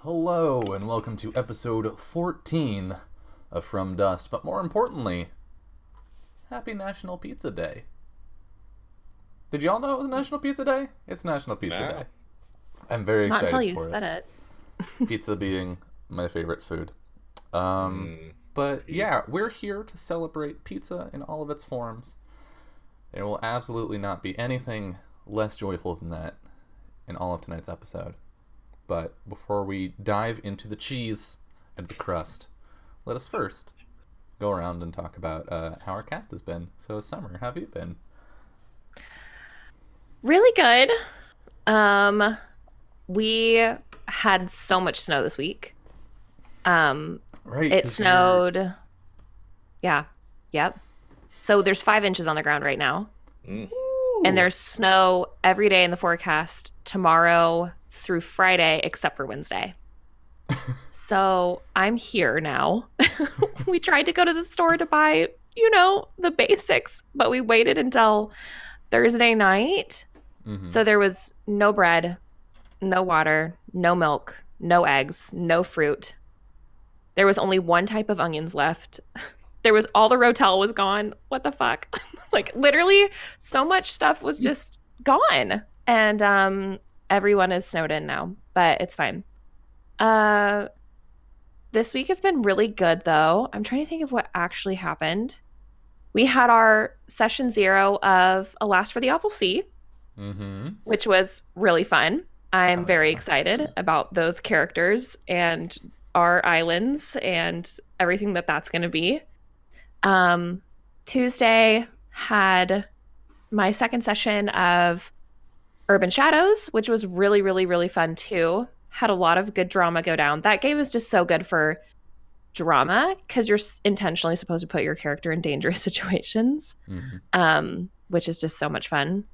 Hello, and welcome to episode 14 of From Dust. But more importantly, happy National Pizza Day. Did y'all know it was National Pizza Day? It's National Pizza No. Day. I'm very Not until excited you for said it. it. Pizza being my favorite food. Mm, But pizza. yeah, we're here to celebrate pizza in all of its forms. There will absolutely not be anything less joyful than that in all of tonight's episode. But before we dive into the cheese and the crust, let us first go around and talk about how our cast has been. So, Summer, how have you been? Really good. We had so much snow this week. Right, It 'cause you're... snowed. Yeah. Yep. So there's 5 inches on the ground right now. Mm. And there's snow every day in the forecast tomorrow through Friday, except for Wednesday. So I'm here now. We tried to go to the store to buy, the basics, but we waited until Thursday night. Mhm. So there was no bread, no water, no milk, no eggs, no fruit. There was only one type of onions left. There was all the Rotel was gone. What the fuck? Like literally so much stuff was just gone. And everyone is snowed in now, but it's fine. Uh this week has been really good though. I'm trying to think of what actually happened. We had our session 0 of Alas for the Awful Sea, Mm-hmm. which was really fun. I'm Oh, very yeah. excited about those characters and our islands and everything that's going to be. Tuesday had my second session of Urban Shadows, which was really, really, really fun too. Had a lot of good drama go down. That game is just so good for drama because you're intentionally supposed to put your character in dangerous situations, Mm-hmm. which is just so much fun.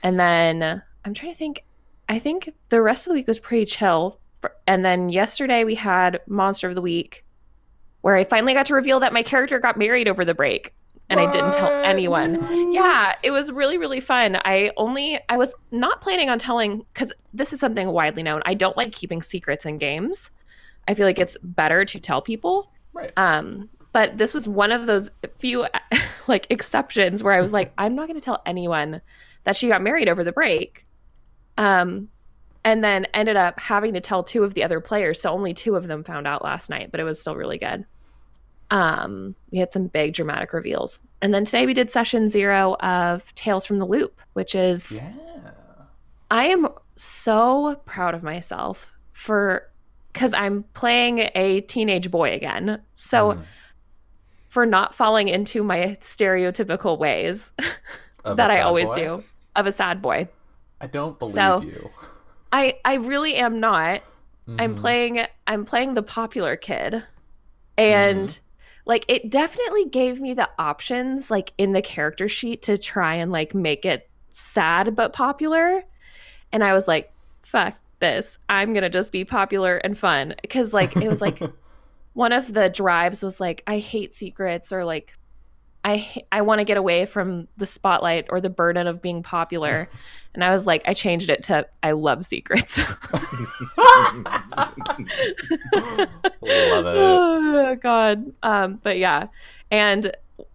And then I'm trying to think. I think the rest of the week was pretty chill. And then yesterday we had Monster of the Week, where I finally got to reveal that my character got married over the break. And I didn't tell What? anyone. Woo! Yeah, it was really, really fun. I was not planning on telling, because this is something widely known. I don't like keeping secrets in games. I feel like it's better to tell people. Right. But this was one of those few like exceptions where I was like, I'm not going to tell anyone that she got married over the break. And then ended up having to tell 2 of the other players. So only 2 of them found out last night, but it was still really good. We had some big dramatic reveals. And then today we did session 0 of Tales from the Loop, which is Yeah. I am so proud of myself because I'm playing a teenage boy again. So for not falling into my stereotypical ways Of that a I sad always boy? do of a sad boy. I don't believe So- you. I really am not. I'm playing the popular kid. And like it definitely gave me the options like in the character sheet to try and like make it sad but popular. And I was like, fuck this. I'm going to just be popular and fun because like it was like one of the drives was like I hate secrets or like I want to get away from the spotlight or the burden of being popular. And I was like, I changed it to I love secrets. Love it. Oh God. But yeah. And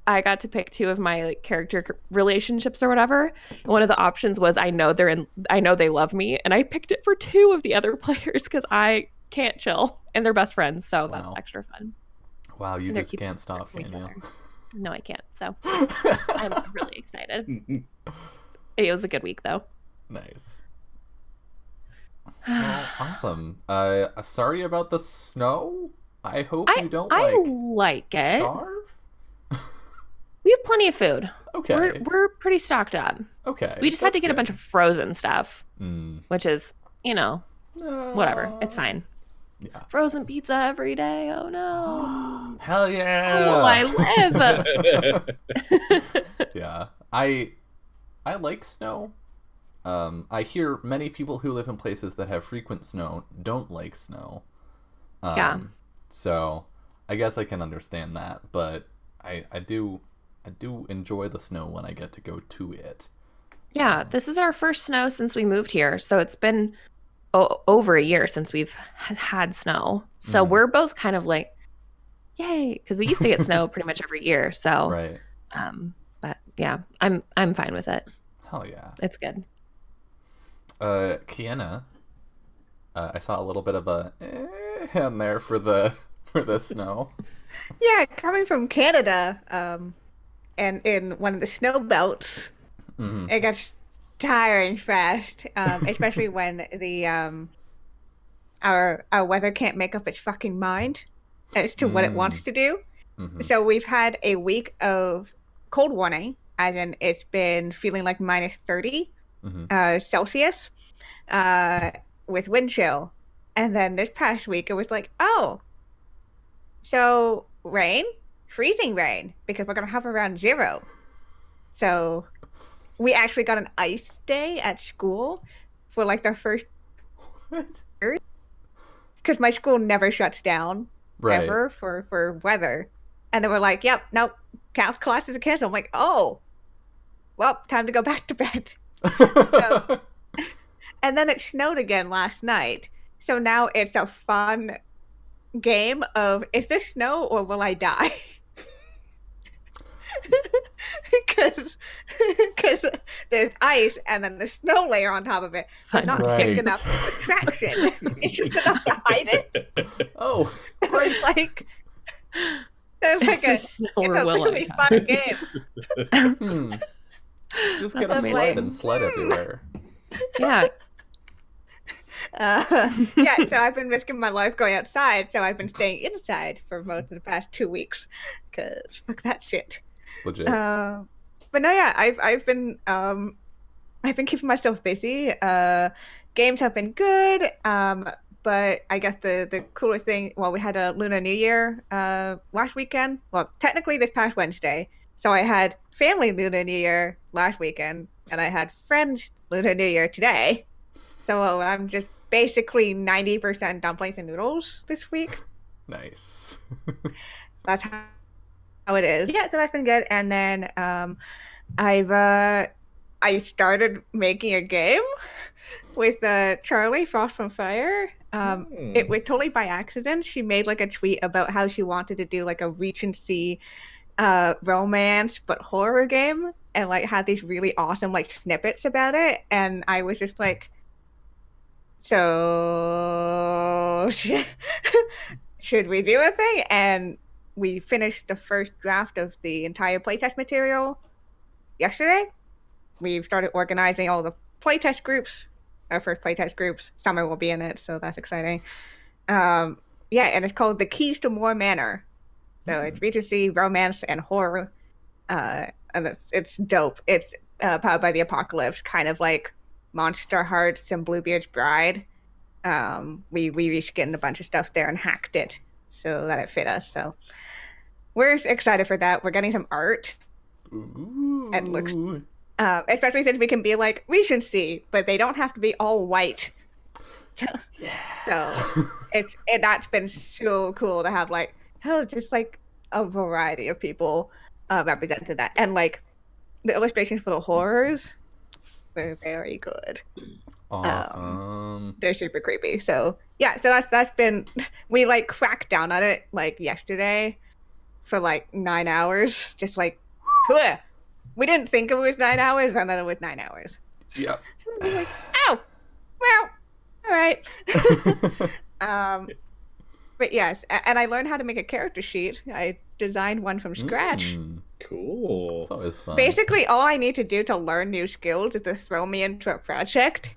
I got to pick 2 of my like character relationships or whatever. And one of the options was I know they love me. And I picked it for 2 of the other players because I can't chill and they're best friends. So that's Wow. extra fun. Wow, you And they're just keeping can't stop, from can each you? other. No, I can't. So I'm really excited. It was a good week though. Nice. Well, awesome. Sorry about the snow. I hope you don't I like like it. starve. We have plenty of food. Okay. We're pretty stocked up. Okay. We just had to that's get a bunch good. of frozen stuff, Mm. which is, whatever. It's fine. Yeah. Frozen pizza every day. Oh no. Hell Oh, yeah. I live. Yeah. I like snow. I hear many people who live in places that have frequent snow don't like snow. Yeah. So I guess I can understand that, but I do enjoy the snow when I get to go to it. Yeah, this is our first snow since we moved here, so it's been over a year since we've had snow. So we're both kind of like, yay, because we used to get snow pretty much every year. So, Right. but yeah, I'm fine with it. Hell yeah. It's good. Kiana, I saw a little bit of a in there for the snow. Yeah, coming from Canada, and in one of the snow belts, it gets tiring fast, especially when the our weather can't make up its fucking mind as to what it wants to do. So we've had a week of cold warning, as in it's been feeling like minus 30 Celsius, with wind chill. And then this past week, it was like, oh, so rain, freezing rain, because we're going to have around 0. So we actually got an ice day at school for like the first What? year, because my school never shuts down Right. ever for weather. And they were like, yep, nope, classes are canceled. I'm like, oh, well, time to go back to bed. So, and then it snowed again last night. So now it's a fun game of, is this snow or will I die? Because there's ice and then the snow layer on top of it. But not thick enough for traction. It's just enough to hide it. Oh, great. There's like it's a really fun game. Just get a sled and sled everywhere. Yeah. Yeah, so I've been risking my life going outside, so I've been staying inside for most of the past 2 weeks, because fuck that shit. Legit. But no, yeah, I've been keeping myself busy. Games have been good, but I guess the coolest thing, well, we had a Lunar New Year last weekend. Well, technically this past Wednesday. So I had family Lunar New Year last weekend, and I had friends Lunar New Year today. So I'm just basically 90% dumplings and noodles this week. Nice. That's how it is. Yeah, so that's been good. And then I started making a game with Charlie Frost from Fire. It was totally by accident. She made like a tweet about how she wanted to do like a Regency romance but horror game, and like had these really awesome like snippets about it. And I was just like, so should we do a thing? And we finished the first draft of the entire playtest material yesterday. We've started organizing all the playtest groups, our first playtest groups. Summer will be in it, so that's exciting. Yeah, and it's called The Keys to More Manor. So it's Regency, romance, and horror. And it's dope. It's powered by the apocalypse, kind of like Monster Hearts and Bluebeard's Bride. We reskinned a bunch of stuff there and hacked it so that it fit us. So we're excited for that. We're getting some art. Ooh. And looks, especially since we can be like Regency, but they don't have to be all white. Yeah. So that's been so cool to have like, just like a variety of people represented that, and like the illustrations for the horrors, they're very good. Awesome. They're super creepy. So yeah, so that's been, we like cracked down on it like yesterday for like 9 hours, just like we didn't think it was 9 hours, and then it was 9 hours. Yep. We're like, oh, well, all right. But yes, and I learned how to make a character sheet. I designed one from scratch. Cool. It's always fun. Basically, all I need to do to learn new skills is to throw me into a project,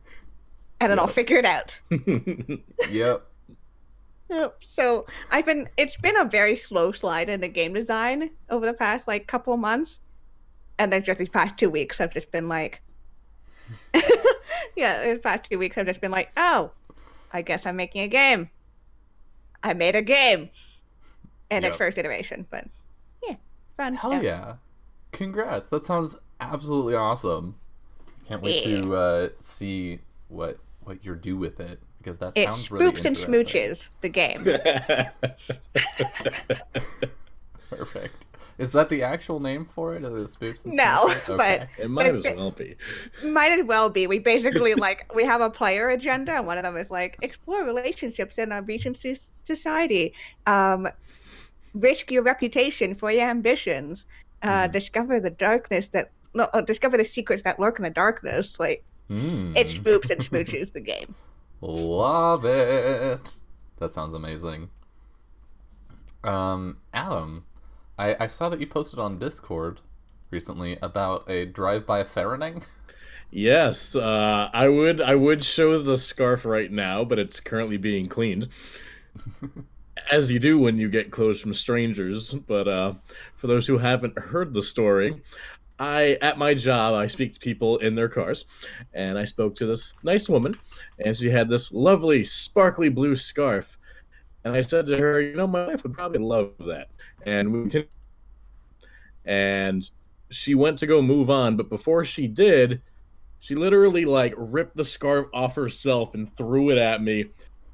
and then I'll figure it out. Yep. So it's been a very slow slide into game design over the past like couple of months, and then just these past 2 weeks I've just been like, the past 2 weeks I've just been like, oh, I guess I'm making a game. I made a game in its first iteration, but yeah, fun Hell stuff. yeah. Congrats. That sounds absolutely awesome. Can't wait to see what you do with it, because that sounds really interesting. It's Spooks and Smooches, the game. Perfect. Is that the actual name for it? Is it Spoops and No, Snippet? but Okay. It but might as well be. might as well be. We basically like we have a player agenda, and one of them is like explore relationships in our recent society, um, risk your reputation for your ambitions, Mhm. discover the darkness that no, discover the secrets that lurk in the darkness. Like it's Hmm. spoops and smooches the game. Love it. That sounds amazing. Adam, I saw that you posted on Discord recently about a drive-by ferreting. Yes, I would show the scarf right now, but it's currently being cleaned, as you do when you get clothes from strangers. But for those who haven't heard the story, I at my job I speak to people in their cars, and I spoke to this nice woman, and she had this lovely sparkly blue scarf, and I said to her, my wife would probably love that, and we continued, and she went to go move on, but before she did, she literally like ripped the scarf off herself and threw it at me,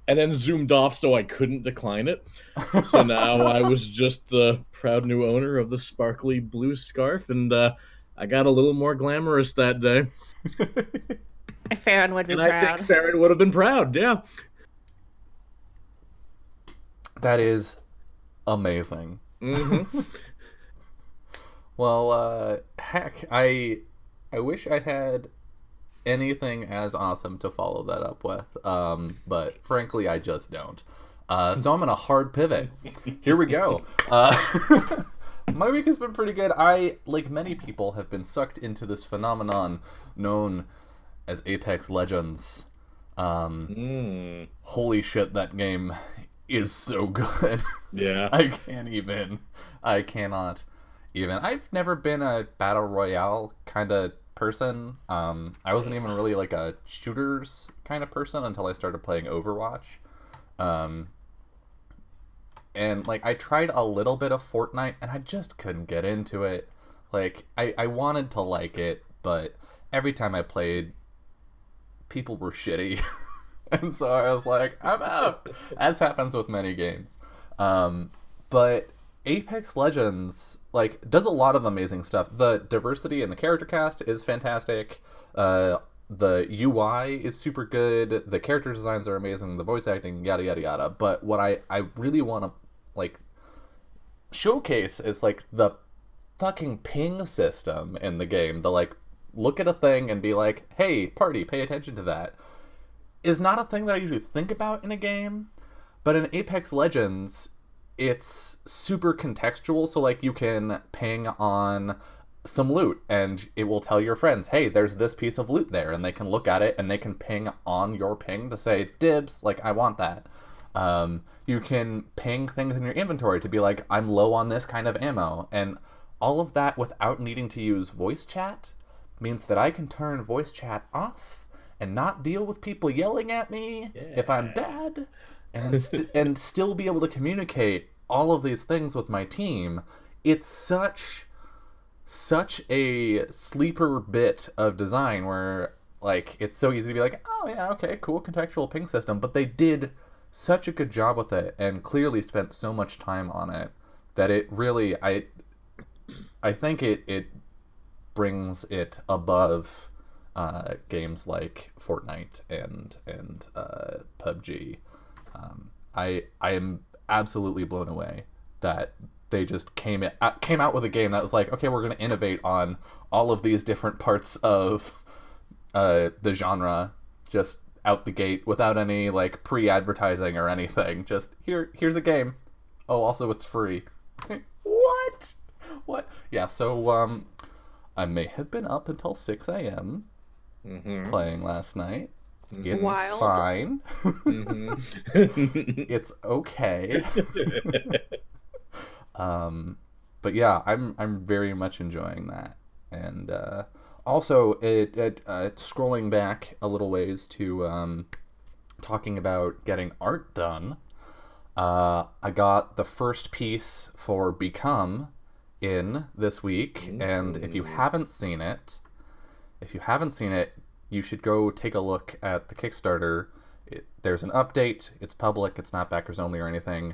and then zoomed off so I couldn't decline it. So now I was just the proud new owner of the sparkly blue scarf, and I got a little more glamorous that day. Farron would be And I think proud. Farron would have been proud, yeah. That is amazing. Mm-hmm. Well, heck, I wish I had anything as awesome to follow that up with. But frankly, I just don't. So I'm gonna hard pivot. Here we go. My week has been pretty good. I, like many people, have been sucked into this phenomenon known as Apex Legends. Holy shit, that game is so good. Yeah. I cannot even. I've never been a battle royale kind of person. I wasn't even really like a shooters kind of person until I started playing Overwatch. And like I tried a little bit of Fortnite and I just couldn't get into it. Like I wanted to like it, but every time I played, people were shitty. And so I was like, I'm out. As happens with many games. But Apex Legends like does a lot of amazing stuff. The diversity in the character cast is fantastic. The UI is super good. The character designs are amazing. The voice acting, yada yada yada. But what I really want to like showcase is like the fucking ping system in the game. The like look at a thing and be like, hey, party, pay attention to that. Is not a thing that I usually think about in a game. But in Apex Legends, it's super contextual. So like you can ping on some loot and it will tell your friends, hey, there's this piece of loot there, and they can look at it and they can ping on your ping to say dibs, like I want that. You can ping things in your inventory to be like, I'm low on this kind of ammo, and all of that without needing to use voice chat means that I can turn voice chat off and not deal with people yelling at me if I'm bad, and and still be able to communicate all of these things with my team. It's such a sleeper bit of design where like it's so easy to be like, oh yeah, okay, cool contextual ping system, but they did such a good job with it and clearly spent so much time on it that it really I think it brings it above games like Fortnite and PUBG. I am absolutely blown away that they just came out with a game that was like, okay, we're going to innovate on all of these different parts of the genre just out the gate without any like pre-advertising or anything. Just here's a game. Oh, also it's free. What? Yeah, so I may have been up until 6 a.m. Playing last night. It's Wild. fine. It's okay. But yeah, I'm very much enjoying that, and also it scrolling back a little ways to talking about getting art done. I got the first piece for Become in this week, and if you haven't seen it, you should go take a look at the Kickstarter. There's an update. It's public. It's not backers only or anything.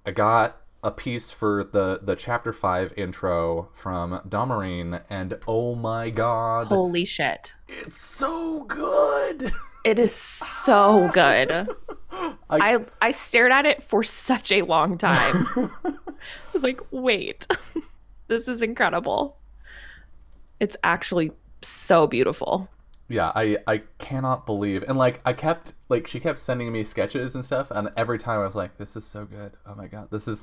I got a piece for the chapter 5 intro from Damarine, and oh my god, Holy shit. it's so good. It is so good. I stared at it for such a long time. I was like, wait, this is incredible. It's actually so beautiful. Yeah, I cannot believe, and like she kept sending me sketches and stuff, and every time I was like, this is so good. Oh my god, this is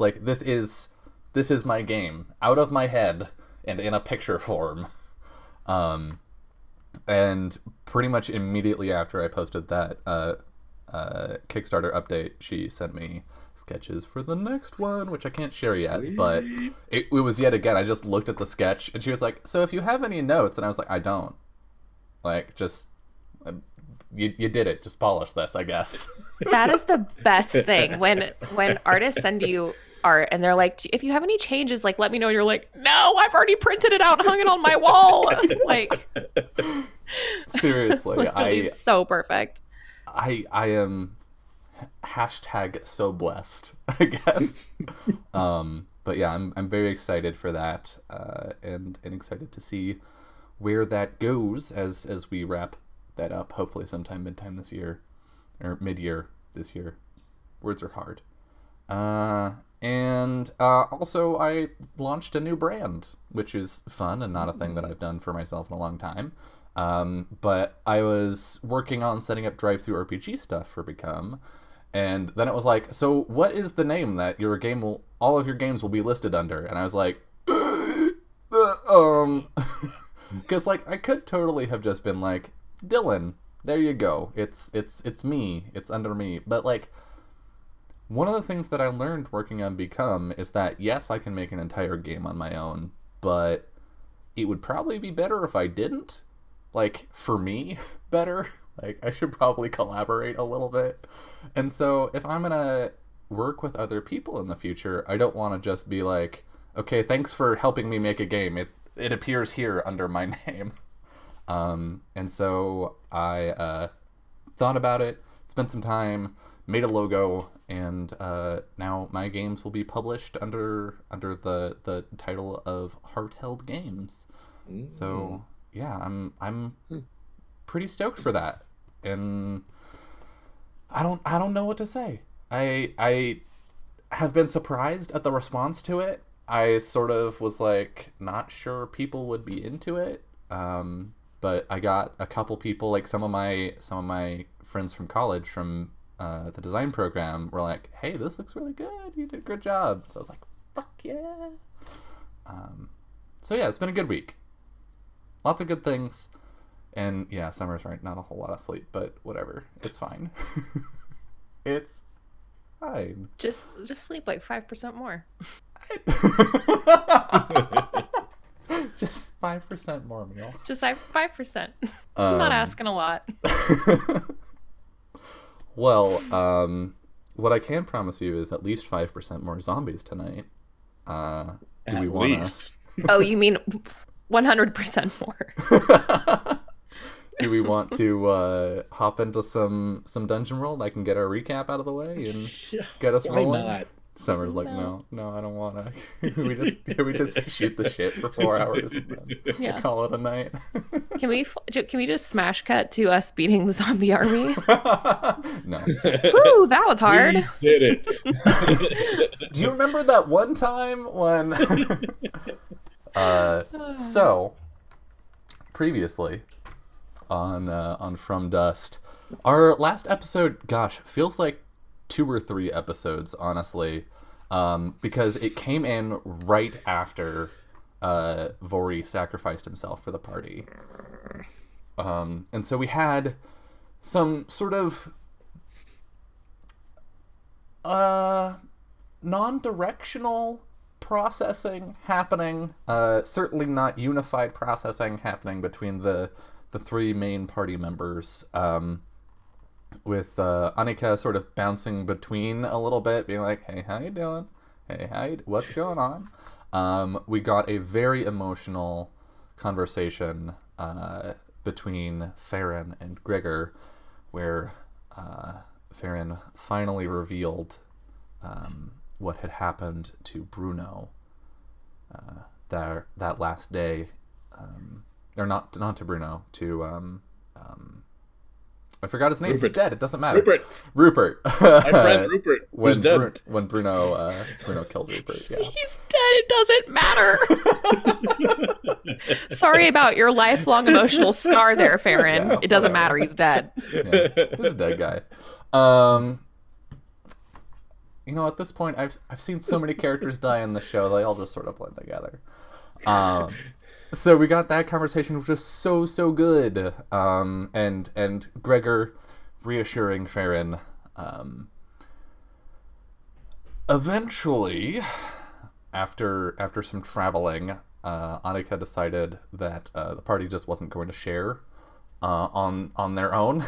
my game out of my head and in a picture form. And pretty much immediately after I posted that Kickstarter update, she sent me sketches for the next one, which I can't share yet, but it was yet again, I just looked at the sketch and she was like, so if you have any notes, and I was like, I don't. Like, just you did it, just polish this, I guess. That is the best thing when artists send you art and they're like, if you have any changes, like, let me know. And you're like, no, I've already printed it out and hung it on my wall. Like, seriously, it's so perfect. I am hashtag so blessed, I guess. But yeah, I'm very excited for that, and excited to see where that goes as we wrap that up, hopefully sometime this year, or mid-year this year. Words are hard. And also I launched a new brand, which is fun and not a thing that I've done for myself in a long time. But I was working on setting up drive-through RPG stuff for Become, and then it was like, so what is the name that all of your games will be listed under? And I was like, because like I could totally have just been like, Dylan, there you go, it's me, it's under me. But like, one of the things that I learned working on Become is that yes, I can make an entire game on my own, but it would probably be better if I didn't. Like, for me, better. Like, I should probably collaborate a little bit. And so if I'm gonna work with other people in the future, I don't want to just be like, okay, thanks for helping me make a game, it appears here under my name. And so I thought about it, spent some time, made a logo, and now my games will be published under the title of Heart Held Games. So yeah, I'm pretty stoked for that, and I don't know what to say. I have been surprised at the response to it. I sort of was like not sure people would be into it, but I got a couple people, like some of my friends from college from the design program were like, hey, this looks really good, you did a good job. So I was like, fuck yeah. So yeah, it's been a good week. Lots of good things. And yeah, summer's right, not a whole lot of sleep, but whatever. It's fine. It's fine. Just sleep like 5% more. Just 5% more, meal. Just 5%. I'm not asking a lot. Well, what I can promise you is at least 5% more zombies tonight. Do we want to? Oh, you mean 100% more? Do we want to hop into some dungeon world? I can get our recap out of the way and get us rolling. Why not? Summer's like, no, I don't want to. we just shoot the shit for 4 hours and then call it a night. Can we just smash cut to us beating the zombie army? No. Woo, that was hard. We did it. Do you remember that one time when? So previously on From Dust, our last episode, gosh, feels like 2 or 3 episodes, honestly, because it came in right after Vori sacrificed himself for the party. And so we had some sort of non-directional processing happening, certainly not unified processing happening between the 3 main party members, with Annika sort of bouncing between a little bit, being like, hey, how you doing? Hey, what's going on? We got a very emotional conversation between Farron and Gregor, where Farron finally revealed what had happened to Bruno that last day, or not to Bruno, to I forgot his name. Rupert. He's dead. It doesn't matter. Rupert. My friend Rupert, who's dead. When Bruno killed Rupert. Yeah. He's dead. It doesn't matter. Sorry about your lifelong emotional scar there, Farron. Yeah, it doesn't whatever. matter. He's dead. Yeah, he's a dead guy. At this point, I've seen so many characters die in the show; they all just sort of blend together. So we got that conversation, which was so good. And Gregor reassuring Farron. Eventually, after some traveling, Annika decided that the party just wasn't going to share on their own,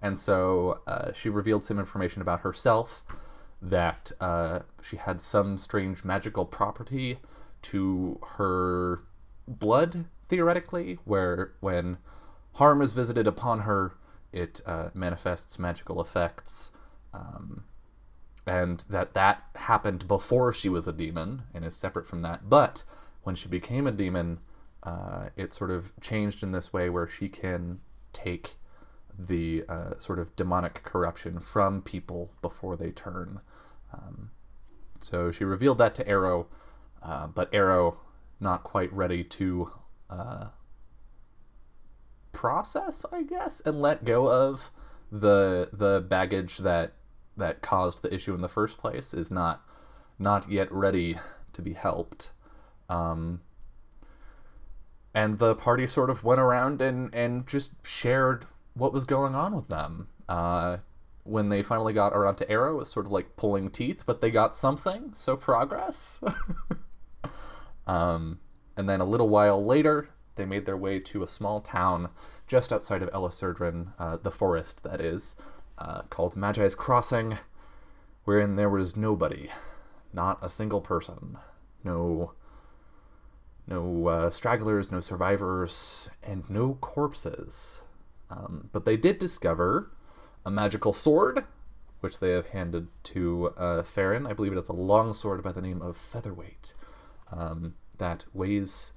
and so she revealed some information about herself, that she had some strange magical property to her blood, theoretically, where when harm is visited upon her, it manifests magical effects, and that happened before she was a demon and is separate from that. But when she became a demon, it sort of changed in this way where she can take the sort of demonic corruption from people before they turn. So she revealed that to Arrow, but Arrow not quite ready to process, I guess, and let go of the baggage that caused the issue in the first place, is not yet ready to be helped. And the party sort of went around and just shared what was going on with them. When they finally got around to Arrow, it was sort of like pulling teeth, but they got something, so progress. And then a little while later, they made their way to a small town just outside of Elisurdran, the forest, that is, called Magi's Crossing, wherein there was nobody, not a single person, no stragglers, no survivors, and no corpses. But they did discover a magical sword, which they have handed to Farron. I believe it is a long sword by the name of Featherweight, that weighs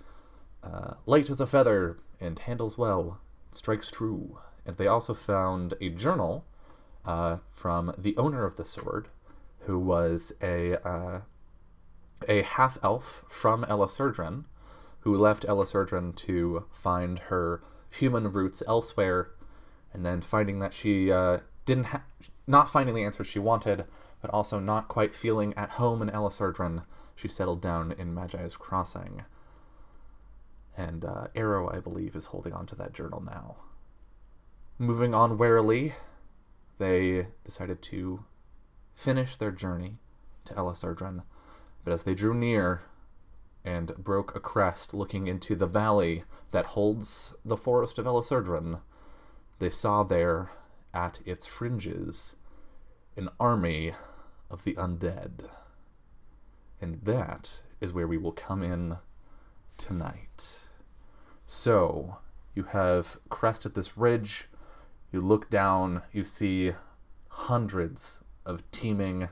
light as a feather and handles well, strikes true. And they also found a journal from the owner of the sword, who was a half-elf from Elisurdran, who left Elisurdran to find her human roots elsewhere, and then finding that she not finding the answers she wanted, but also not quite feeling at home in Elisurdran, she settled down in Magi's Crossing. And Arrow, I believe, is holding on to that journal now. Moving on warily, they decided to finish their journey to Elisurdran, but as they drew near and broke a crest looking into the valley that holds the forest of Elisurdran, they saw there, at its fringes, an army of the undead. And that is where we will come in tonight. So, you have crested this ridge, you look down, you see hundreds of teeming,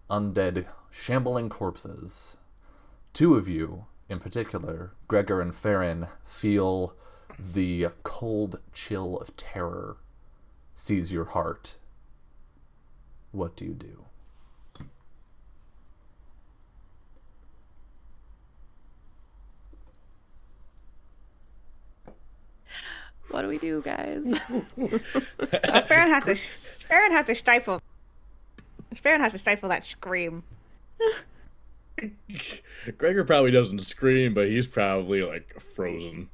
undead, shambling corpses. Two of you, in particular, Gregor and Farron, feel the cold chill of terror seize your heart. What do you do? What do we do, guys? Farron has to stifle that scream. Gregor probably doesn't scream, but he's probably like frozen.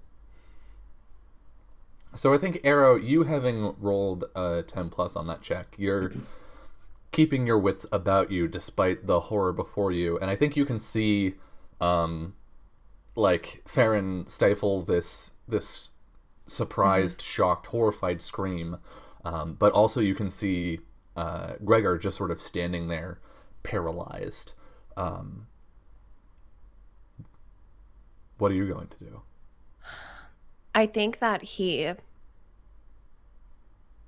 So I think, Arrow, you having rolled a 10 plus on that check, you're keeping your wits about you despite the horror before you, and I think you can see like Farron stifle this surprised, shocked, horrified scream, but also you can see Gregor just sort of standing there, paralyzed. What are you going to do? I think that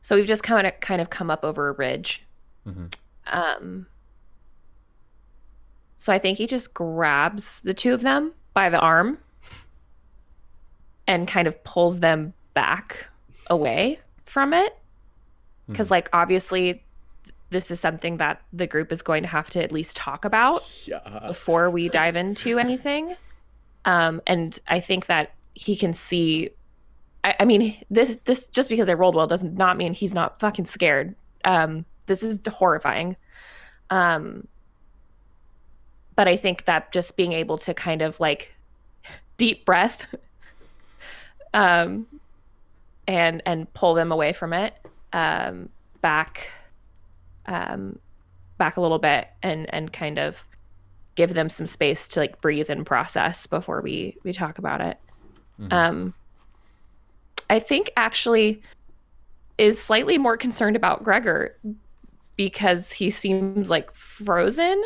so we've just kind of come up over a ridge. Mm-hmm. So I think he just grabs the two of them by the arm and kind of pulls them back away from it. Because, like, obviously, this is something that the group is going to have to at least talk about before we dive into anything. And I think that he can see. I mean, this just because I rolled well does not mean he's not fucking scared. This is horrifying. But I think that just being able to kind of like deep breath, and pull them away from it, back a little bit, and kind of give them some space to like breathe and process before we talk about it. I think actually is slightly more concerned about Gregor because he seems like frozen,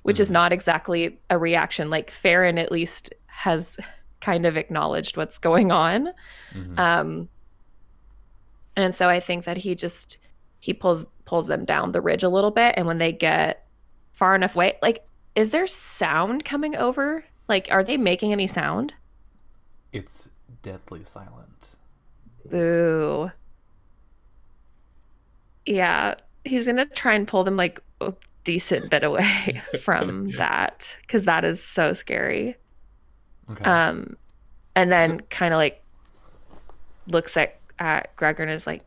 which is not exactly a reaction. Like Farron at least has kind of acknowledged what's going on. And so I think that he pulls them down the ridge a little bit, and when they get far enough away, like, is there sound coming over? Like, are they making any sound? It's deadly silent. Boo. Yeah, he's gonna try and pull them like a decent bit away from that, because that is so scary. Okay. And then kind of like looks at Gregor and is like,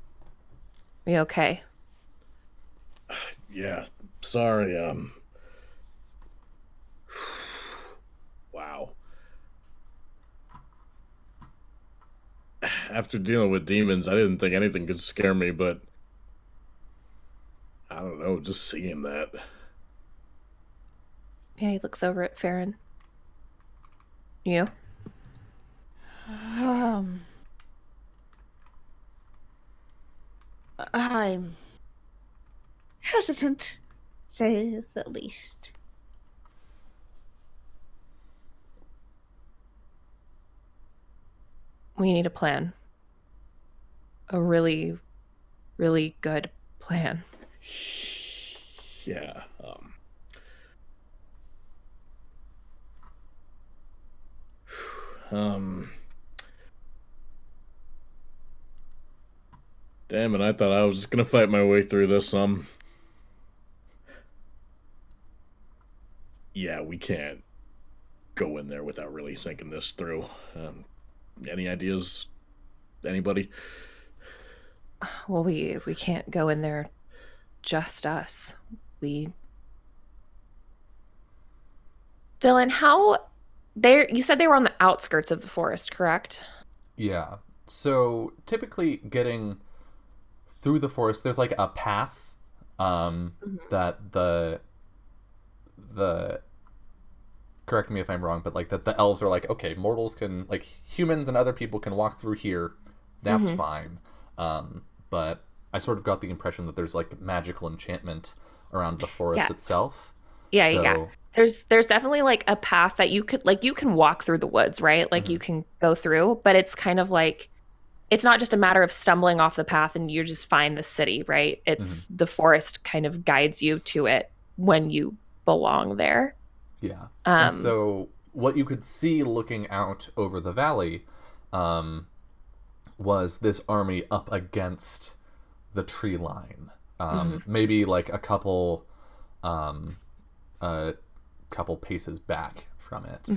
"Are you okay?" Yeah, sorry. Wow. After dealing with demons, I didn't think anything could scare me, but I don't know, just seeing that. Yeah, he looks over at Farron. You? I'm hesitant, say the least. We need a plan. A really, really good plan. Yeah. Damn it, I thought I was just gonna fight my way through this. Yeah, we can't go in there without really thinking this through. Any ideas? Anybody? Well, we can't go in there just us. Dylan, you said they were on the outskirts of the forest, correct? Yeah. So typically getting through the forest, there's like a path that the correct me if I'm wrong, but like that the elves are like, okay, mortals can, like, humans and other people can walk through here. That's fine. But I sort of got the impression that there's like magical enchantment around the forest itself. Yeah. There's definitely like a path that you can walk through the woods, right? Like you can go through, but it's kind of like, it's not just a matter of stumbling off the path and you just find the city, right? It's the forest kind of guides you to it when you belong there. Yeah. And so what you could see looking out over the valley was this army up against the tree line. Maybe like a couple paces back from it.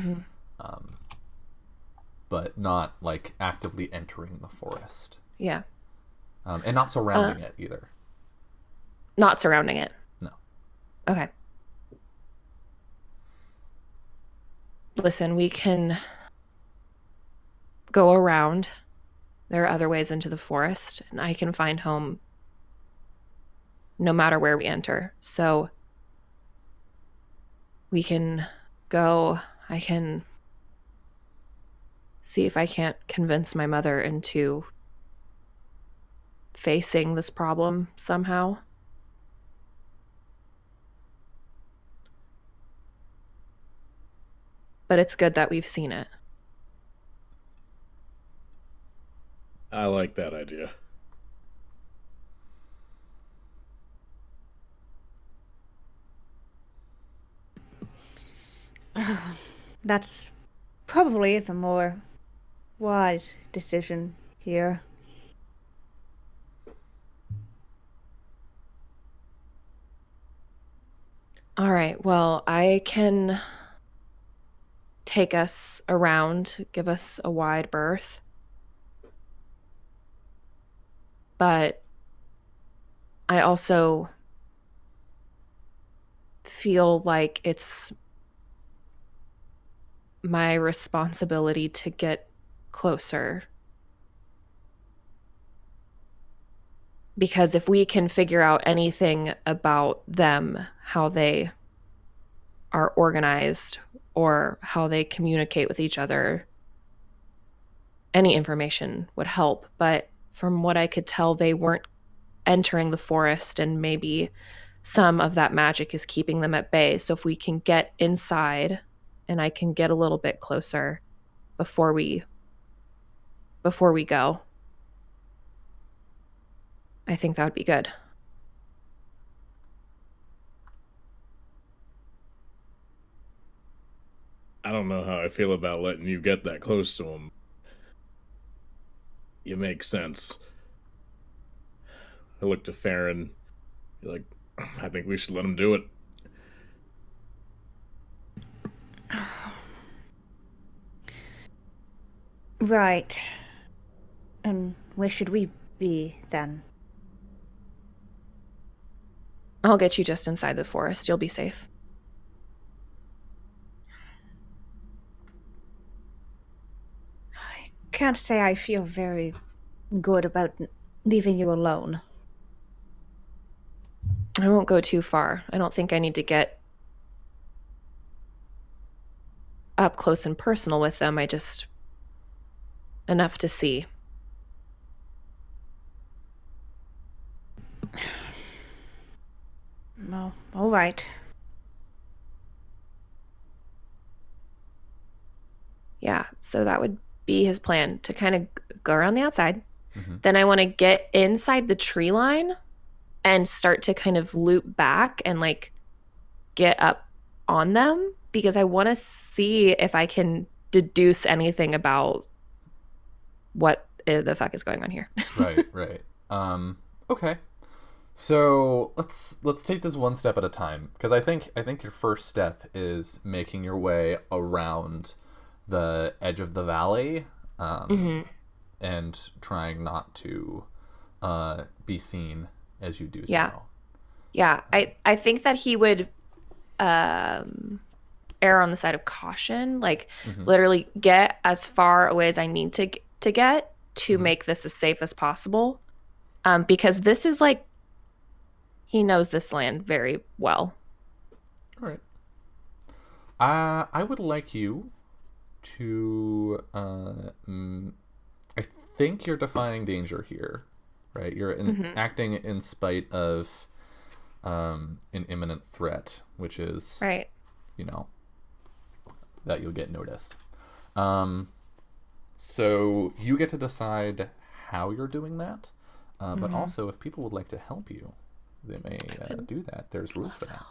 But not like actively entering the forest. Yeah. And not surrounding it either. Not surrounding it. No. Okay. Listen, we can go around. There are other ways into the forest, and I can find home no matter where we enter. So we can go. I can see if I can't convince my mother into facing this problem somehow. But it's good that we've seen it. I like that idea. That's probably the more wise decision here. All right. Well, I can take us around, give us a wide berth. But I also feel like it's my responsibility to get closer. Because if we can figure out anything about them, how they are organized or how they communicate with each other, any information would help. But from what I could tell, they weren't entering the forest, and maybe some of that magic is keeping them at bay. So if we can get inside and I can get a little bit closer before we go, I think that would be good. I don't know how I feel about letting you get that close to him. You make sense. I look to Farron. You're like, I think we should let him do it. Right. And where should we be then? I'll get you just inside the forest. You'll be safe. I can't say I feel very good about leaving you alone. I won't go too far. I don't think I need to get up close and personal with them. I just enough to see. Well, all right. Yeah, so that would be his plan, to kind of go around the outside. Then I want to get inside the tree line and start to kind of loop back and like get up on them, because I want to see if I can deduce anything about what the fuck is going on here. Right. Okay. So let's take this one step at a time, because I think your first step is making your way around the edge of the valley, and trying not to be seen as you do so. Yeah, I think that he would err on the side of caution, like literally get as far away as I need to get to make this as safe as possible, because this is like, he knows this land very well. All right. I would like you to. I think you're defying danger here, right? You're acting in spite of an imminent threat, which is Right. That you'll get noticed. So you get to decide how you're doing that, but also if people would like to help you, they may do that. There's rules for that.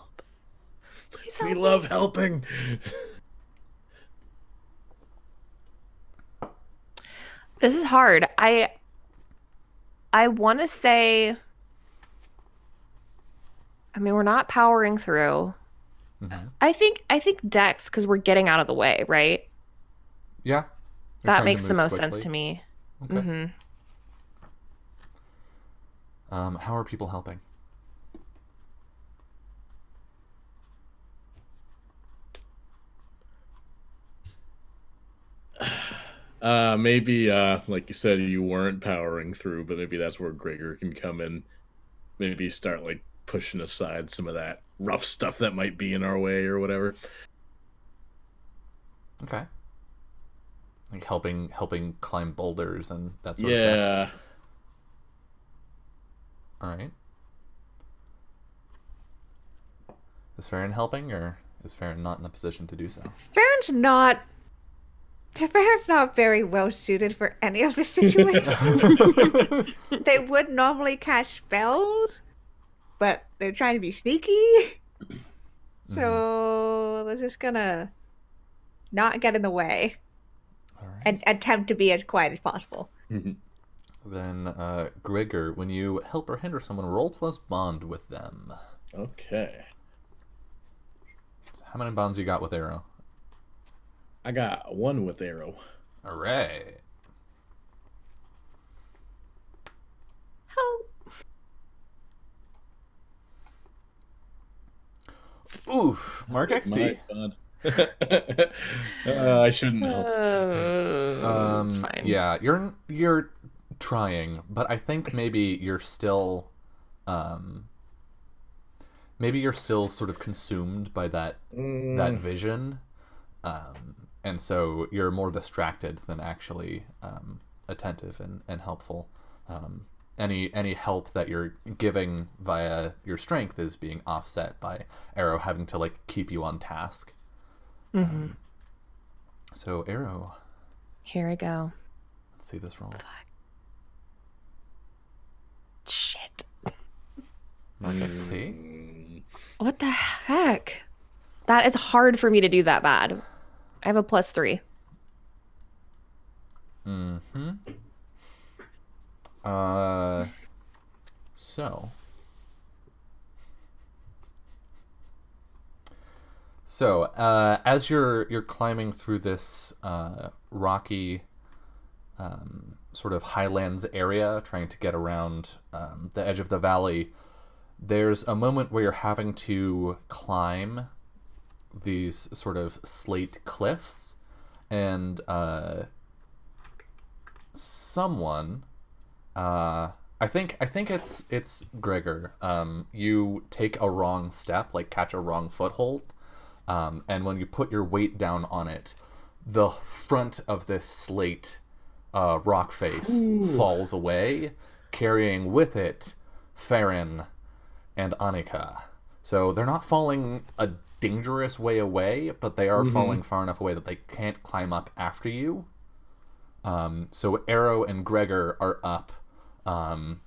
Please help We me. love helping. This is hard. I want to say, I mean, we're not powering through. I think Dex, because we're getting out of the way, right? Yeah. That makes the most sense to me. Okay. How are people helping? Maybe, like you said, you weren't powering through, but maybe that's where Gregor can come in. Maybe start, like, pushing aside some of that rough stuff that might be in our way or whatever. Okay. Like helping climb boulders and that sort of stuff. Yeah. All right. Is Farron helping, or is Farron not in a position to do so? Farron's not very well suited for any of the situations. They would normally cast spells, but they're trying to be sneaky. So they're just gonna not get in the way, All right. and attempt to be as quiet as possible. Then, Gregor, when you help or hinder someone, roll plus bond with them. Okay. So how many bonds you got with Arrow? I got 1 with Arrow. All right. Help. Oof. Mark XP. I shouldn't help. It's fine. Yeah, you're trying, but I think maybe you're still sort of consumed by that vision, and so you're more distracted than actually attentive and helpful. Any help that you're giving via your strength is being offset by Arrow having to like keep you on task. So Arrow, Here I go. let's see this roll. Shit. Mark XP. What the heck? That is hard for me to do that bad. I have a +3. Mm-hmm. So as you're climbing through this rocky sort of highlands area, trying to get around the edge of the valley, there's a moment where you're having to climb these sort of slate cliffs, and someone, I think it's Gregor. You take a wrong step, like catch a wrong foothold, and when you put your weight down on it, the front of this slate rock face falls away, carrying with it Farron and Annika. So they're not falling a dangerous way away, but they are falling far enough away that they can't climb up after you. So Arrow and Gregor are up on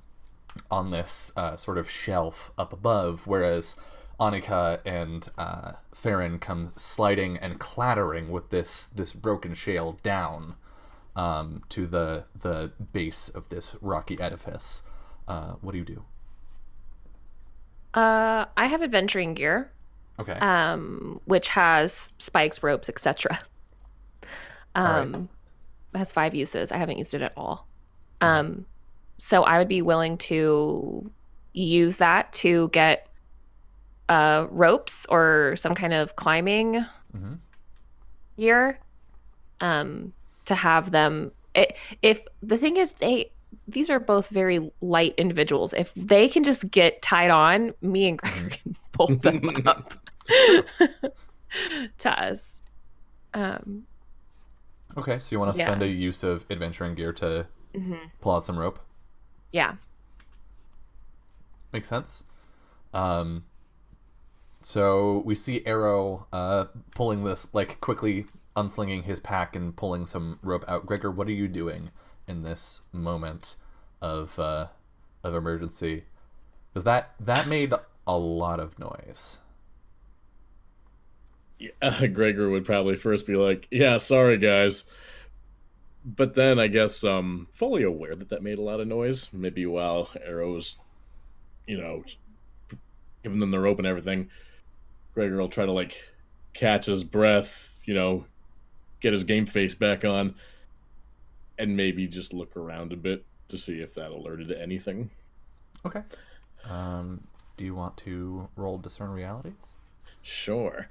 this sort of shelf up above, whereas Annika and Farron come sliding and clattering with this broken shale down to the base of this rocky edifice. What do you do? I have adventuring gear, Okay. which has spikes, ropes, etc. right. It has 5 uses. I haven't used it at all. So I would be willing to use that to get ropes or some kind of climbing gear, to have them. If the thing is, these are both very light individuals. If they can just get tied on, me and Gregor can pull them up to us. Okay, so you want to spend a use of adventuring gear to pull out some rope? Yeah. Makes sense. So we see Arrow pulling this, like quickly unslinging his pack and pulling some rope out. Gregor, what are you doing in this moment of emergency? Because that made a lot of noise. Yeah, Gregor would probably first be like, "Yeah, sorry guys," but then I guess fully aware that made a lot of noise. Maybe while Arrow's, giving them the rope and everything, Gregor will try to like catch his breath, get his game face back on, and maybe just look around a bit to see if that alerted to anything. Okay. Do you want to roll discern realities? Sure.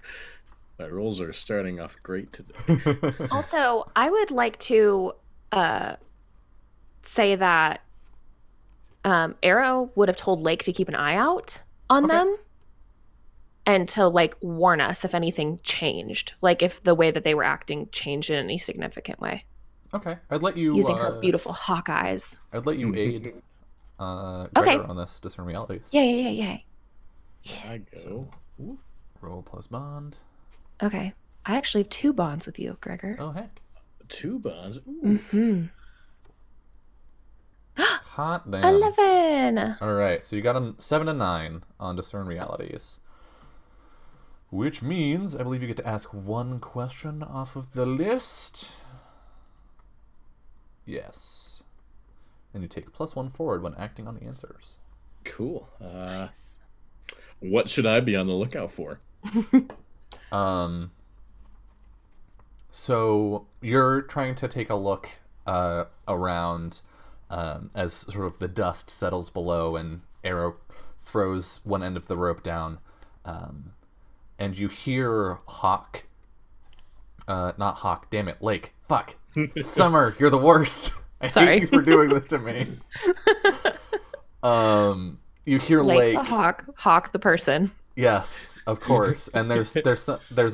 My rolls are starting off great today. Also, I would like to say that Arrow would have told Lake to keep an eye out on them and to like warn us if anything changed, like if the way that they were acting changed in any significant way. Okay, I'd let you using her beautiful hawk eyes. I'd let you aid Gregor on this discern realities. Yeah. I go. So, roll plus bond. Okay. I actually have 2 bonds with you, Gregor. Oh heck. 2 bonds. Hot damn. 11. All right, so you got a 7 and 9 on discern realities. Which means I believe you get to ask one question off of the list. Yes. And you take +1 forward when acting on the answers. Cool. Nice. What should I be on the lookout for? So you're trying to take a look around as sort of the dust settles below and Arrow throws one end of the rope down. And you hear Hawk. Not Hawk, damn it, Lake. Fuck. Summer, you're the worst. I hate you for doing this to me. You hear Lake. The Hawk the person. Yes, of course. And there's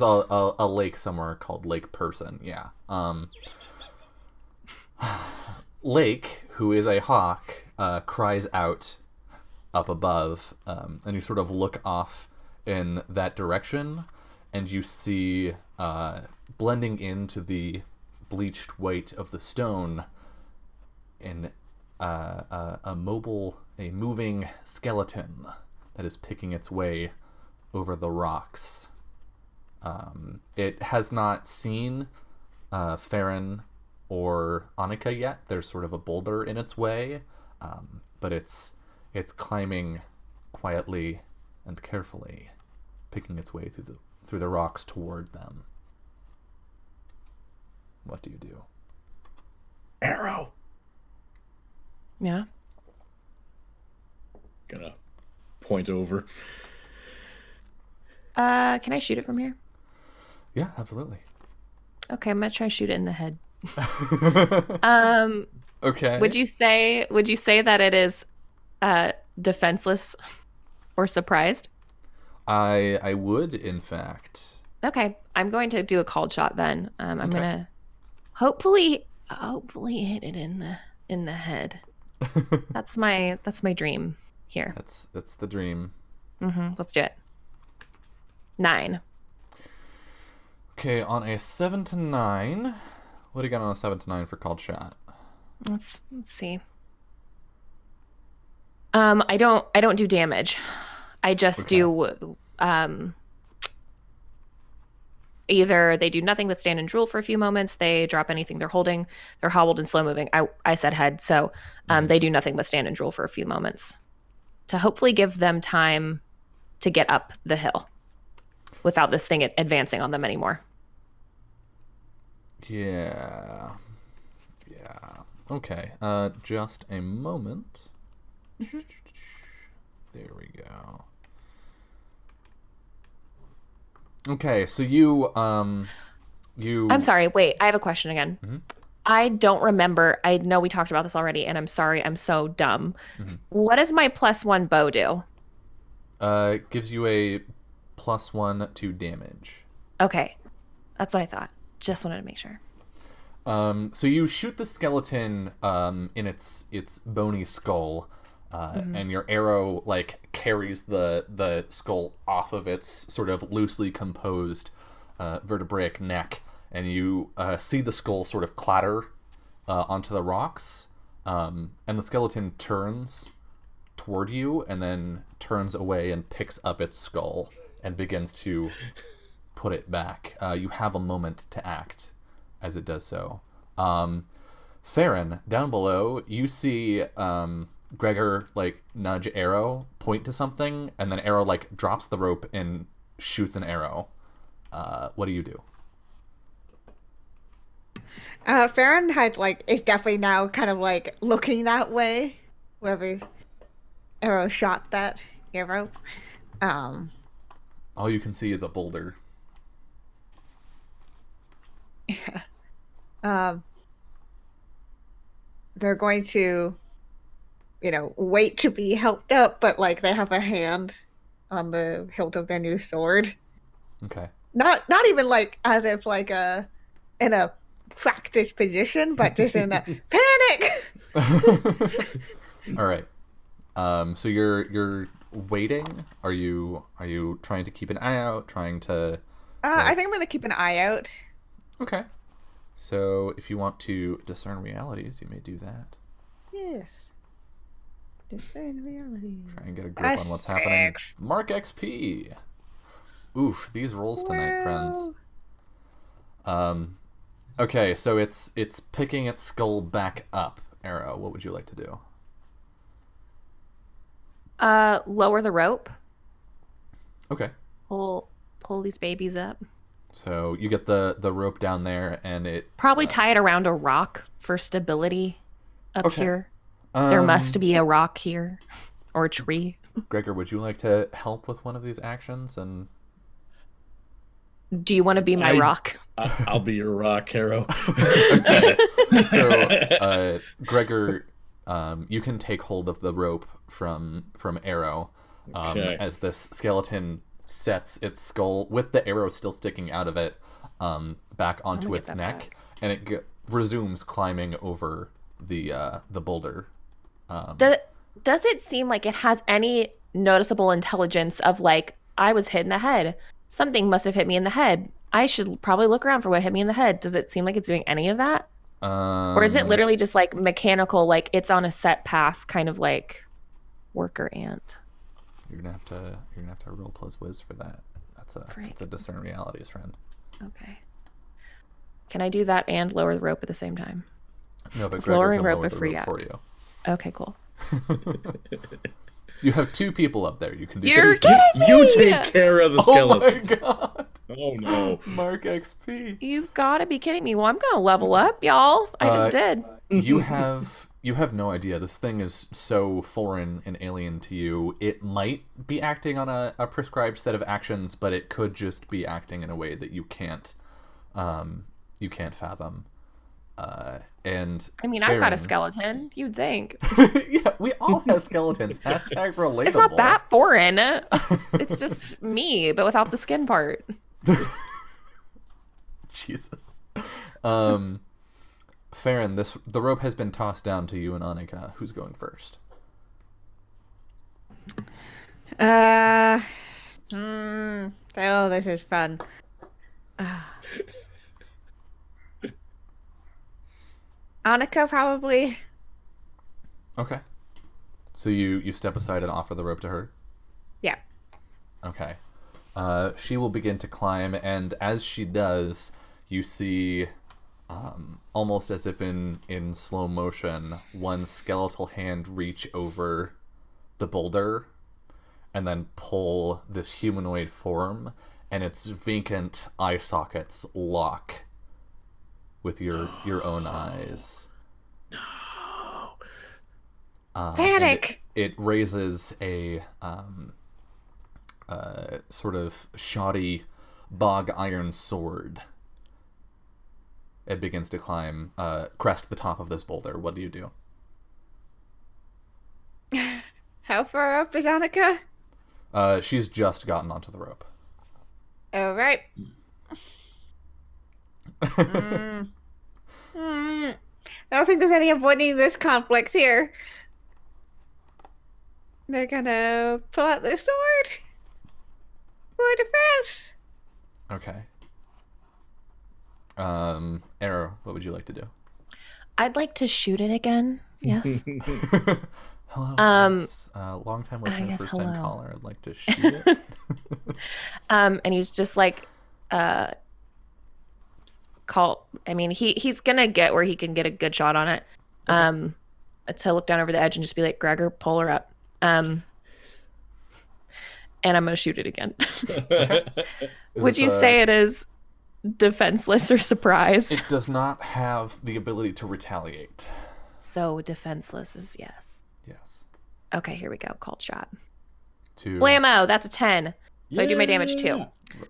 a lake somewhere called Lake Person. Yeah. Lake, who is a hawk, cries out up above, and you sort of look off in that direction, and you see blending into the bleached white of the stone in a moving skeleton that is picking its way over the rocks. It has not seen Farron or Annika yet. There's sort of a boulder in its way, but it's climbing quietly and carefully, picking its way through the rocks toward them. What do you do? Arrow. Yeah. Gonna point over. Can I shoot it from here? Yeah, absolutely. Okay, I'm gonna try to shoot it in the head. Okay. Would you say that it is defenseless or surprised? I would, in fact. Okay, I'm going to do a called shot then. I'm Okay. gonna hopefully hit it in the head. That's my dream here. That's the dream. Let's do it. 9. Okay, on a 7 to 9. What do you got on a 7 to 9 for called shot? Let's see. I don't do damage. I just do either they do nothing but stand and drool for a few moments, they drop anything they're holding, they're hobbled and slow moving. I said head, so they do nothing but stand and drool for a few moments to hopefully give them time to get up the hill without this thing advancing on them anymore. Yeah. Okay, just a moment. There we go. Okay, so you I'm sorry, wait, I have a question again. I don't remember. I know we talked about this already, and I'm sorry, I'm so dumb. What does my +1 bow do? Gives you a +1 to damage. Okay, that's what I thought. Just wanted to make sure. So you shoot the skeleton in its bony skull, and your arrow carries the skull off of its sort of loosely composed vertebraic neck, and you see the skull sort of clatter onto the rocks, and the skeleton turns toward you and then turns away and picks up its skull and begins to put it back. You have a moment to act as it does so. Farron, down below, you see Gregor nudge Arrow, point to something, and then Arrow drops the rope and shoots an arrow. What do you do? Farron had is definitely now kind of looking that way, wherever Arrow shot that arrow. All you can see is a boulder. Yeah. They're going to, wait to be helped up, but they have a hand on the hilt of their new sword. Okay. Not even as if in a practice position, but just in a panic. All right. So you're waiting. Are you trying to keep an eye out? Trying to? I think I'm gonna keep an eye out. Okay. So if you want to discern realities, you may do that. Yes. Discern reality. Try and get a grip on what's happening. Mark XP. Oof, these rolls tonight, friends. Okay, so it's picking its skull back up. Arrow, what would you like to do? Lower the rope. Okay. Pull these babies up. So you get the rope down there, and it Probably tie it around a rock for stability up Okay. here. There must be a rock here. Or a tree. Gregor, would you like to help with one of these actions? And Do you want to be my rock? I'll be your rock, Arrow. okay. So, Gregor, you can take hold of the rope from Arrow, Okay. as this skeleton sets its skull with the arrow still sticking out of it, back onto get its that neck, back. and it resumes climbing over the boulder. Does it seem like it has any noticeable intelligence of like, I was hit in the head. Something must have hit me in the head. I should probably look around for what hit me in the head. Does it seem like it's doing any of that? Or is it literally just like mechanical, like it's on a set path, kind of like worker ant? You're gonna have to roll plus whiz for that. That's a discern realities, friend. Okay. Can I do that and lower the rope at the same time? No, but It's Gregor lowering can rope lower if the free rope out. for you. Okay, cool. You have two people up there. You can do You're two. kidding You me! take care of the Oh my skeleton. god! Oh no. Mark XP. You've got to be kidding me. Well, I'm going to level up, y'all. I just did. You have no idea. This thing is so foreign and alien to you. It might be acting on a prescribed set of actions, but it could just be acting in a way that you can't fathom. And I mean, I've got a Farron- skeleton. You'd think. Yeah, we all have skeletons. Hashtag relatable. It's not that foreign. It's just me, but without the skin part. Jesus. Farron, the rope has been tossed down to you and Annika. Who's going first? Oh, this is fun. Annika, probably. Okay. So you step aside and offer the rope to her? Yeah. Okay. She will begin to climb, and as she does, you see, almost as if in slow motion, one skeletal hand reach over the boulder and then pull this humanoid form, and its vacant eye sockets lock with your own eyes. Panic! It raises a sort of shoddy bog iron sword. It begins to climb, crest the top of this boulder. What do you do? How far up is Annika? She's just gotten onto the rope. All right. I don't think there's any avoiding this conflict here. They're gonna pull out their sword for defense. Okay. Arrow, what would you like to do? I'd like to shoot it again. Yes. Hello. yes. Long time listener, guess first time hello. caller. I'd like to shoot it. And he's just like, I mean, he's gonna get where he can get a good shot on it. To look down over the edge and just be like, Gregor, pull her up. And I'm gonna shoot it again. Would you say it is defenseless or surprised? It does not have the ability to retaliate. So defenseless is yes. Yes. Okay, here we go. Called shot. To Blammo! That's a 10. So I do my damage too.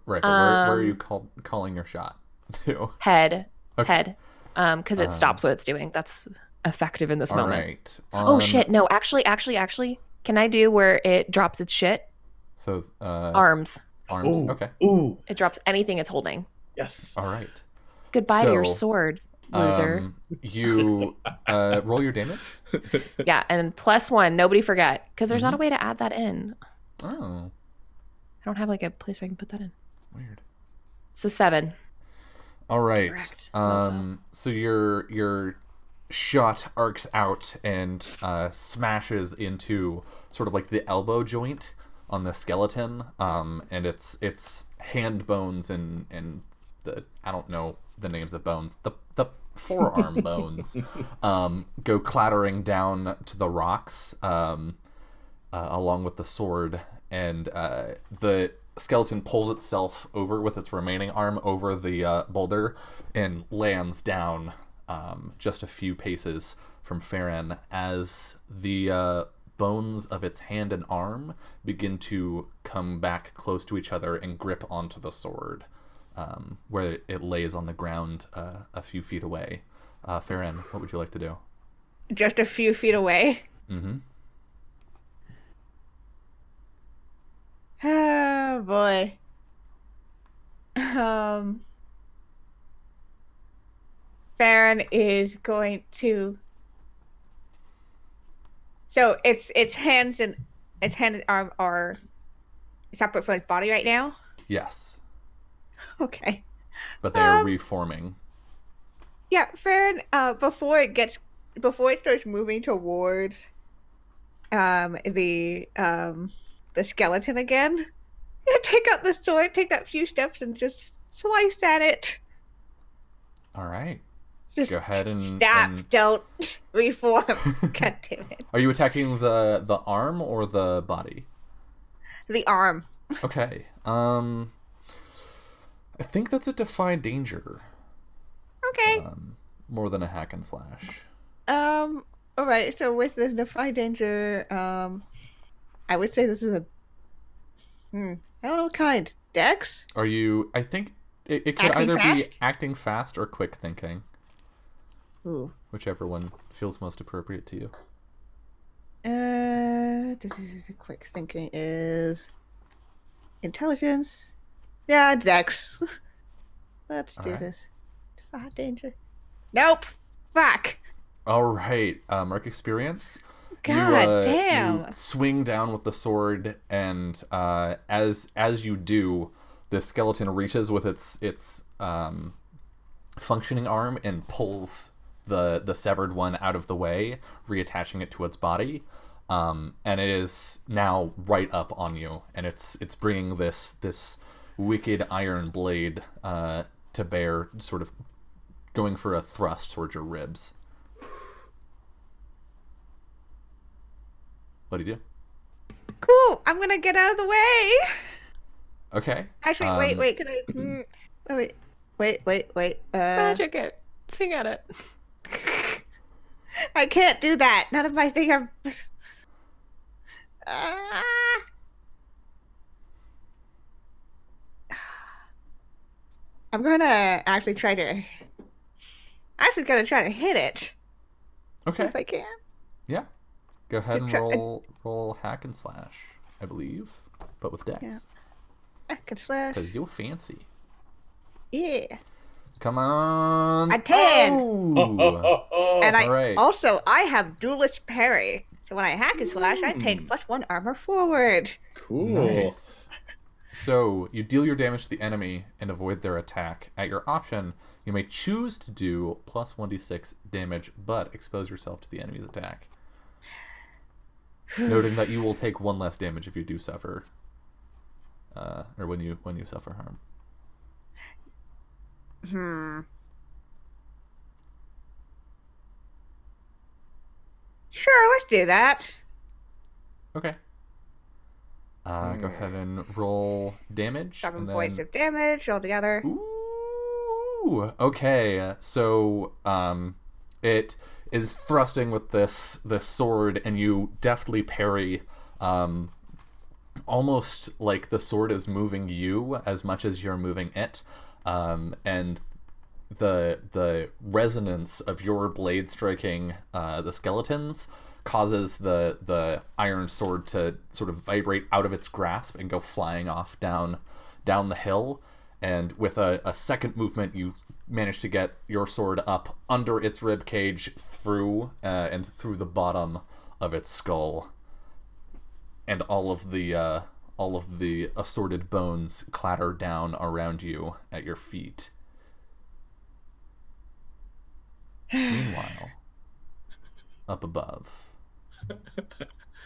Right, but where are you calling your shot to? Head. Okay. Head. Because it stops what it's doing. That's effective in this All moment. right. Oh shit! No, actually, can I do where it drops its shit? So Arms. arms. Ooh. Okay. Ooh. It drops anything it's holding. Yes. All right. Goodbye to your So, sword, loser. You roll your damage. Yeah, and +1. Nobody forget, because there's not a way to add that in. Oh, I don't have like a place where I can put that in. weird. So 7. All right. Correct. Love So your shot arcs out and smashes into sort of like the elbow joint on the skeleton, and its hand bones and the, I don't know the names of bones, the forearm bones go clattering down to the rocks, along with the sword, and the skeleton pulls itself over with its remaining arm over the boulder and lands down just a few paces from Farron as the bones of its hand and arm begin to come back close to each other and grip onto the sword, where it lays on the ground a few feet away. Farron, what would you like to do? Just a few feet away. Mm-hmm. Oh boy. Farron is going to. So its hands and arm are separate from its body right now. Yes, Okay. but they are reforming. Yeah, Farron. Before it starts moving towards the skeleton again, take out the sword, take that few steps, and just slice at it. All right. Just Go ahead and stop. Don't reform. God damn it. Are you attacking the arm or the body? The arm. Okay. I think that's a defy danger. Okay. More than a hack and slash. All right. So with this defy danger, I would say this is a. I don't know what kind. Dex? Are you? I think it could Acting either be fast? acting fast or quick thinking, Ooh. whichever one feels most appropriate to you. This is quick thinking is intelligence. Yeah, Dex. Let's do Alright. this. Defy danger. Nope. Fuck. All right. Mark experience. God damn. You swing down with the sword, and as you do, the skeleton reaches with its functioning arm and pulls the severed one out of the way, reattaching it to its body. And it is now right up on you, and it's bringing this wicked iron blade to bear, sort of going for a thrust towards your ribs. What do you do? Cool. I'm gonna get out of the way. Okay. Actually, wait. Can I? Wait. Magic it. Sing at it. I can't do that. None of my things are. Ah. I'm gonna actually try to. Gonna try to hit it Okay. if I can. Yeah. Go ahead and try- roll hack and slash, I believe, but with dex. Yeah. I can slash. Because you're fancy. Yeah. Come on. A 10. Oh. And I Alright. also I have duelist parry. So when I hack and slash, I take +1 armor forward. Cool. Nice. So you deal your damage to the enemy and avoid their attack. At your option, you may choose to do plus 1d6 damage, but expose yourself to the enemy's attack. Noting that you will take 1 less damage if you do suffer, or when you suffer harm. Sure, let's do that. Okay. Go ahead and roll damage. 7 and points then... of damage altogether. Ooh. Okay. So, it is thrusting with this sword, and you deftly parry. Almost like the sword is moving you as much as you're moving it, and the resonance of your blade striking the skeletons causes the iron sword to sort of vibrate out of its grasp and go flying off down the hill. And with a second movement, you manage to get your sword up under its rib cage, through and through the bottom of its skull, and all of the assorted bones clatter down around you at your feet. Meanwhile, up above,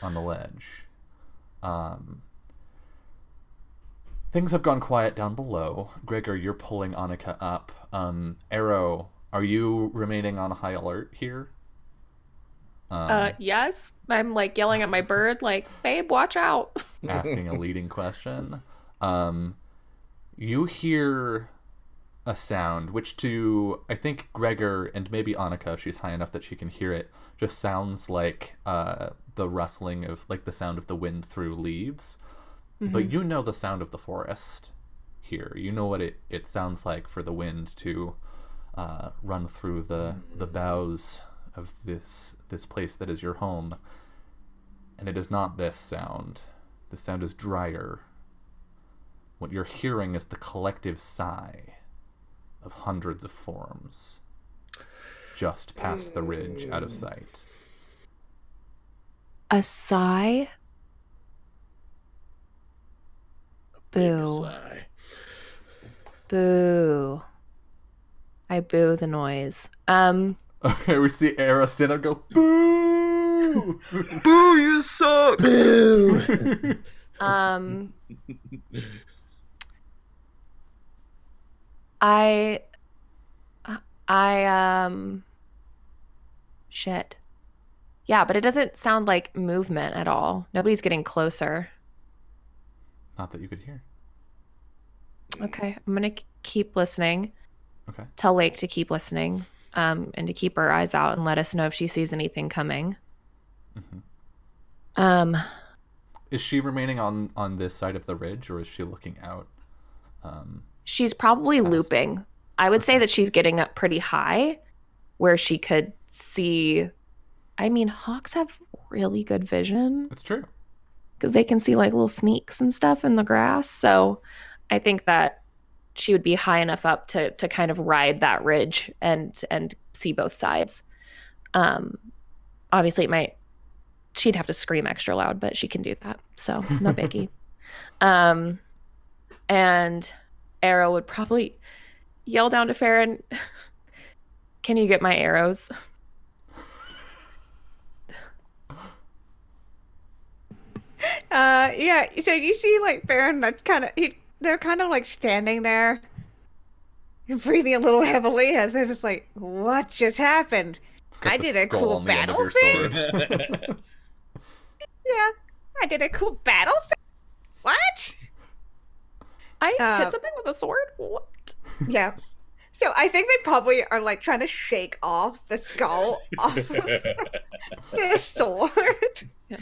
on the ledge, Things have gone quiet down below. Gregor, you're pulling Annika up. Arrow, are you remaining on high alert here? Yes. I'm like yelling at my bird, like, babe, watch out. Asking a leading question. You hear a sound, which to, I think, Gregor and maybe Annika, if she's high enough that she can hear it, just sounds like the rustling of, like, the sound of the wind through leaves. Mm-hmm. But you know the sound of the forest here. You know what it sounds like for the wind to run through the boughs of this place that is your home. And it is not this sound. The sound is drier. What you're hearing is the collective sigh of hundreds of forms just past the ridge out of sight. A sigh? Boo. Sigh. Boo. I boo the noise. Okay, we see Era stand up and go, boo! Boo, you suck! Boo! Shit. Yeah, but it doesn't sound like movement at all. Nobody's getting closer. Not that you could hear. Okay, I'm gonna keep listening. Okay. Tell Lake to keep listening, and to keep her eyes out and let us know if she sees anything coming. Mm-hmm. Is she remaining on this side of the ridge, or is she looking out? She's probably looping. I would say that she's getting up pretty high, where she could see. I mean, hawks have really good vision. It's true. Because they can see like little sneaks and stuff in the grass. So I think that she would be high enough up to kind of ride that ridge and see both sides. Obviously she'd have to scream extra loud, but she can do that. So no biggie. And Arrow would probably yell down to Farron, can you get my arrows? Yeah, so you see like Farron, that's they're kind of like standing there breathing a little heavily as they're just like, what just happened? I did a cool battle thing. Yeah, I did a cool battle thing. What? I hit something with a sword? What? Yeah. So I think they probably are like trying to shake off the skull off of the sword. Yeah.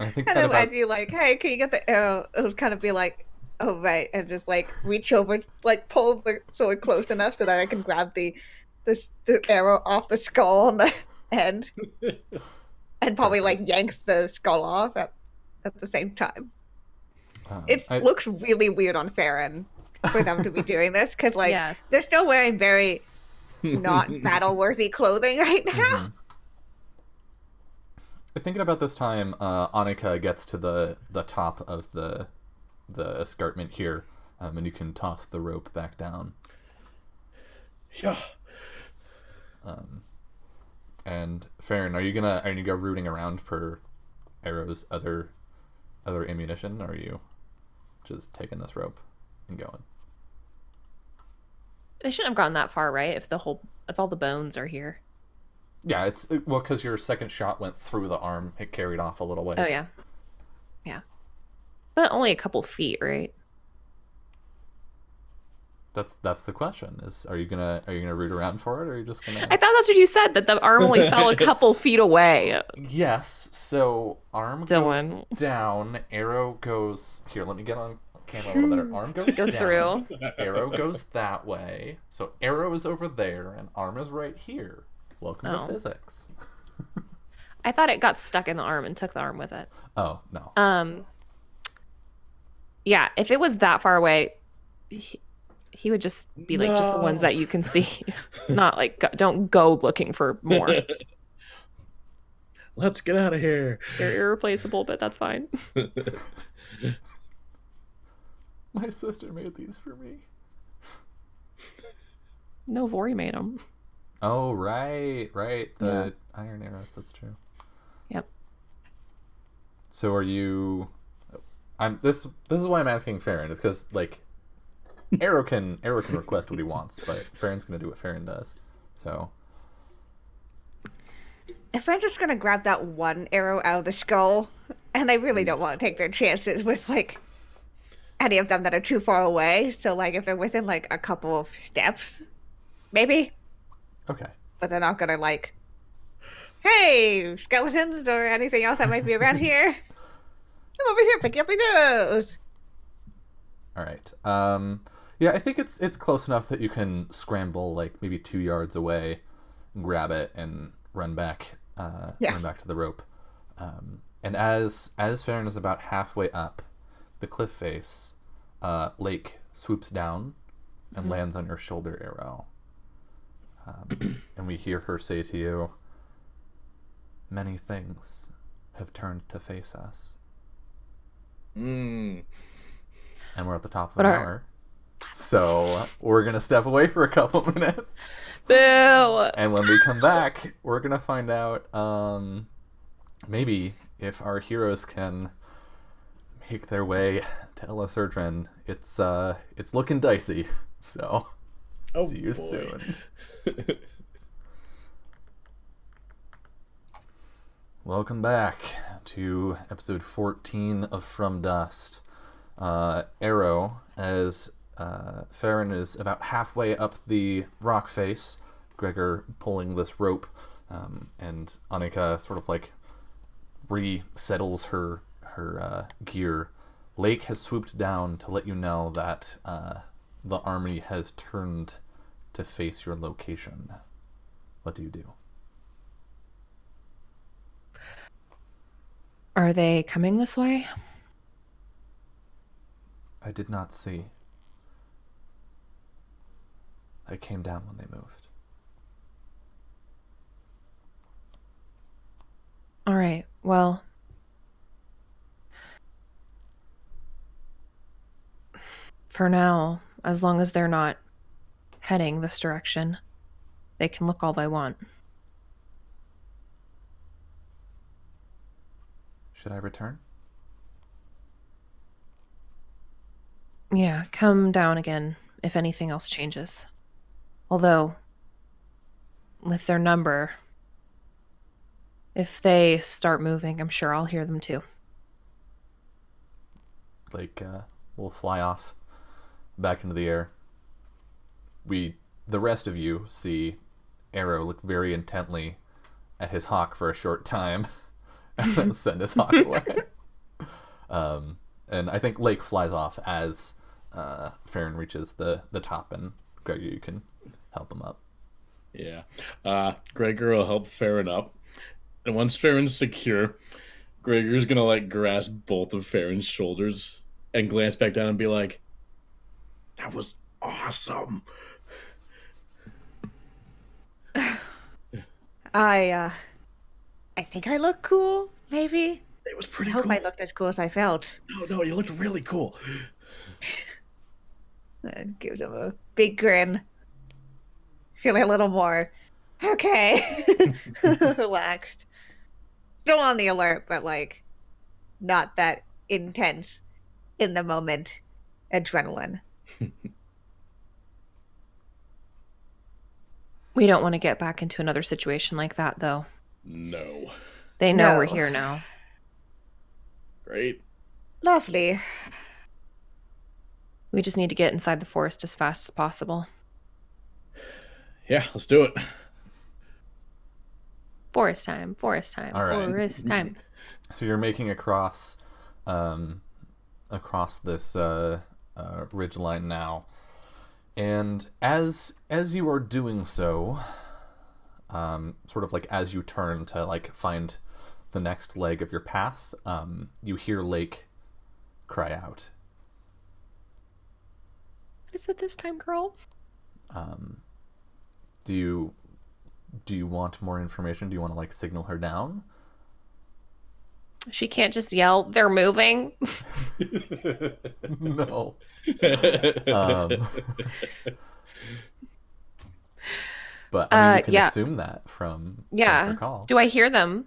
I think kind of as you like, hey, can you get the arrow? It would kind of be like, oh right, and just like reach over, like pull the sword close enough so that I can grab the arrow off the skull on the end, and probably like yank the skull off at the same time. It looks really weird on Farron for them to be doing this because like they're still wearing very not battle worthy clothing right now. Mm-hmm. Thinking about this time, Annika gets to the top of the escarpment here, and you can toss the rope back down. Yeah. And Farron, are you gonna go rooting around for Arrow's other ammunition, or are you just taking this rope and going? They shouldn't have gone that far, right? If all the bones are here. Yeah, well, because your second shot went through the arm, it carried off a little ways. Oh yeah, yeah, but only a couple feet, right? That's the question. Are you gonna root around for it, or are you just gonna? I thought that's what you said. That the arm only fell a couple feet away. Yes. So arm goes down. Arrow goes here. Let me get on camera a little better. Arm goes down, through. Arrow goes that way. So arrow is over there, and arm is right here. Welcome to physics. I thought it got stuck in the arm and took the arm with it. Oh, no. Yeah, if it was that far away, he would just be like just the ones that you can see. Not like, don't go looking for more. Let's get out of here. They're irreplaceable, but that's fine. My sister made these for me. No, Vori made them. Oh, right. The iron arrows, that's true. Yep. So are you... This is why I'm asking Farron. It's because like Arrow can request what he wants, but Farron's gonna do what Farron does. So If I'm just gonna grab that one arrow out of the skull, and I really don't want to take their chances with like any of them that are too far away. So like if they're within like a couple of steps, maybe. okay. But they're not gonna like, hey, skeletons or anything else that might be around here. I'm over here picking up the news. All right. Yeah, I think it's close enough that you can scramble like maybe 2 yards away, grab it, and run back. Run back to the rope. And as Farron is about halfway up the cliff face, Lake swoops down and lands on your shoulder, Arrow. And we hear her say to you, "Many things have turned to face us." Mm. And we're at the top of an hour. So we're going to step away for a couple minutes. Boo! And when we come back, we're going to find out maybe if our heroes can make their way to Ellosurdren. It's looking dicey. So see you soon. Welcome back to episode 14 of From Dust. Arrow, as Farron is about halfway up the rock face, Gregor pulling this rope, and Annika sort of like resettles her gear. Lake has swooped down to let you know that the army has turned to face your location. What do you do? Are they coming this way? I did not see. I came down when they moved. All right, well, for now, as long as they're not heading this direction, they can look all they want. Should I return? Yeah, come down again if anything else changes. Although, with their number, if they start moving, I'm sure I'll hear them too. Like, we'll fly off back into the air. The rest of you see Arrow look very intently at his hawk for a short time and then send his hawk away. And I think Lake flies off as Farron reaches the top, and Gregor, you can help him up. Yeah. Gregor will help Farron up. And once Farron's secure, Gregor's gonna like grasp both of Farron's shoulders and glance back down and be like, "That was awesome." I think I look cool, maybe. It was pretty I hope cool. I looked as cool as I felt. No, you looked really cool. Gives him a big grin. Feeling a little more okay. Relaxed. Still on the alert, but like not that intense in the moment adrenaline. We don't want to get back into another situation like that, though. No. They know No. we're here now. Great. Lovely. We just need to get inside the forest as fast as possible. Yeah, let's do it. Forest time, All right. forest time. So you're making across this ridgeline now, and as you are doing so, sort of like as you turn to like find the next leg of your path, you hear Lake cry out. What is it this time, girl? Do you want more information? Do you want to like signal her down? She can't just yell, "They're moving." No. But I mean, you can yeah. assume that from her Yeah. call. Do I hear them?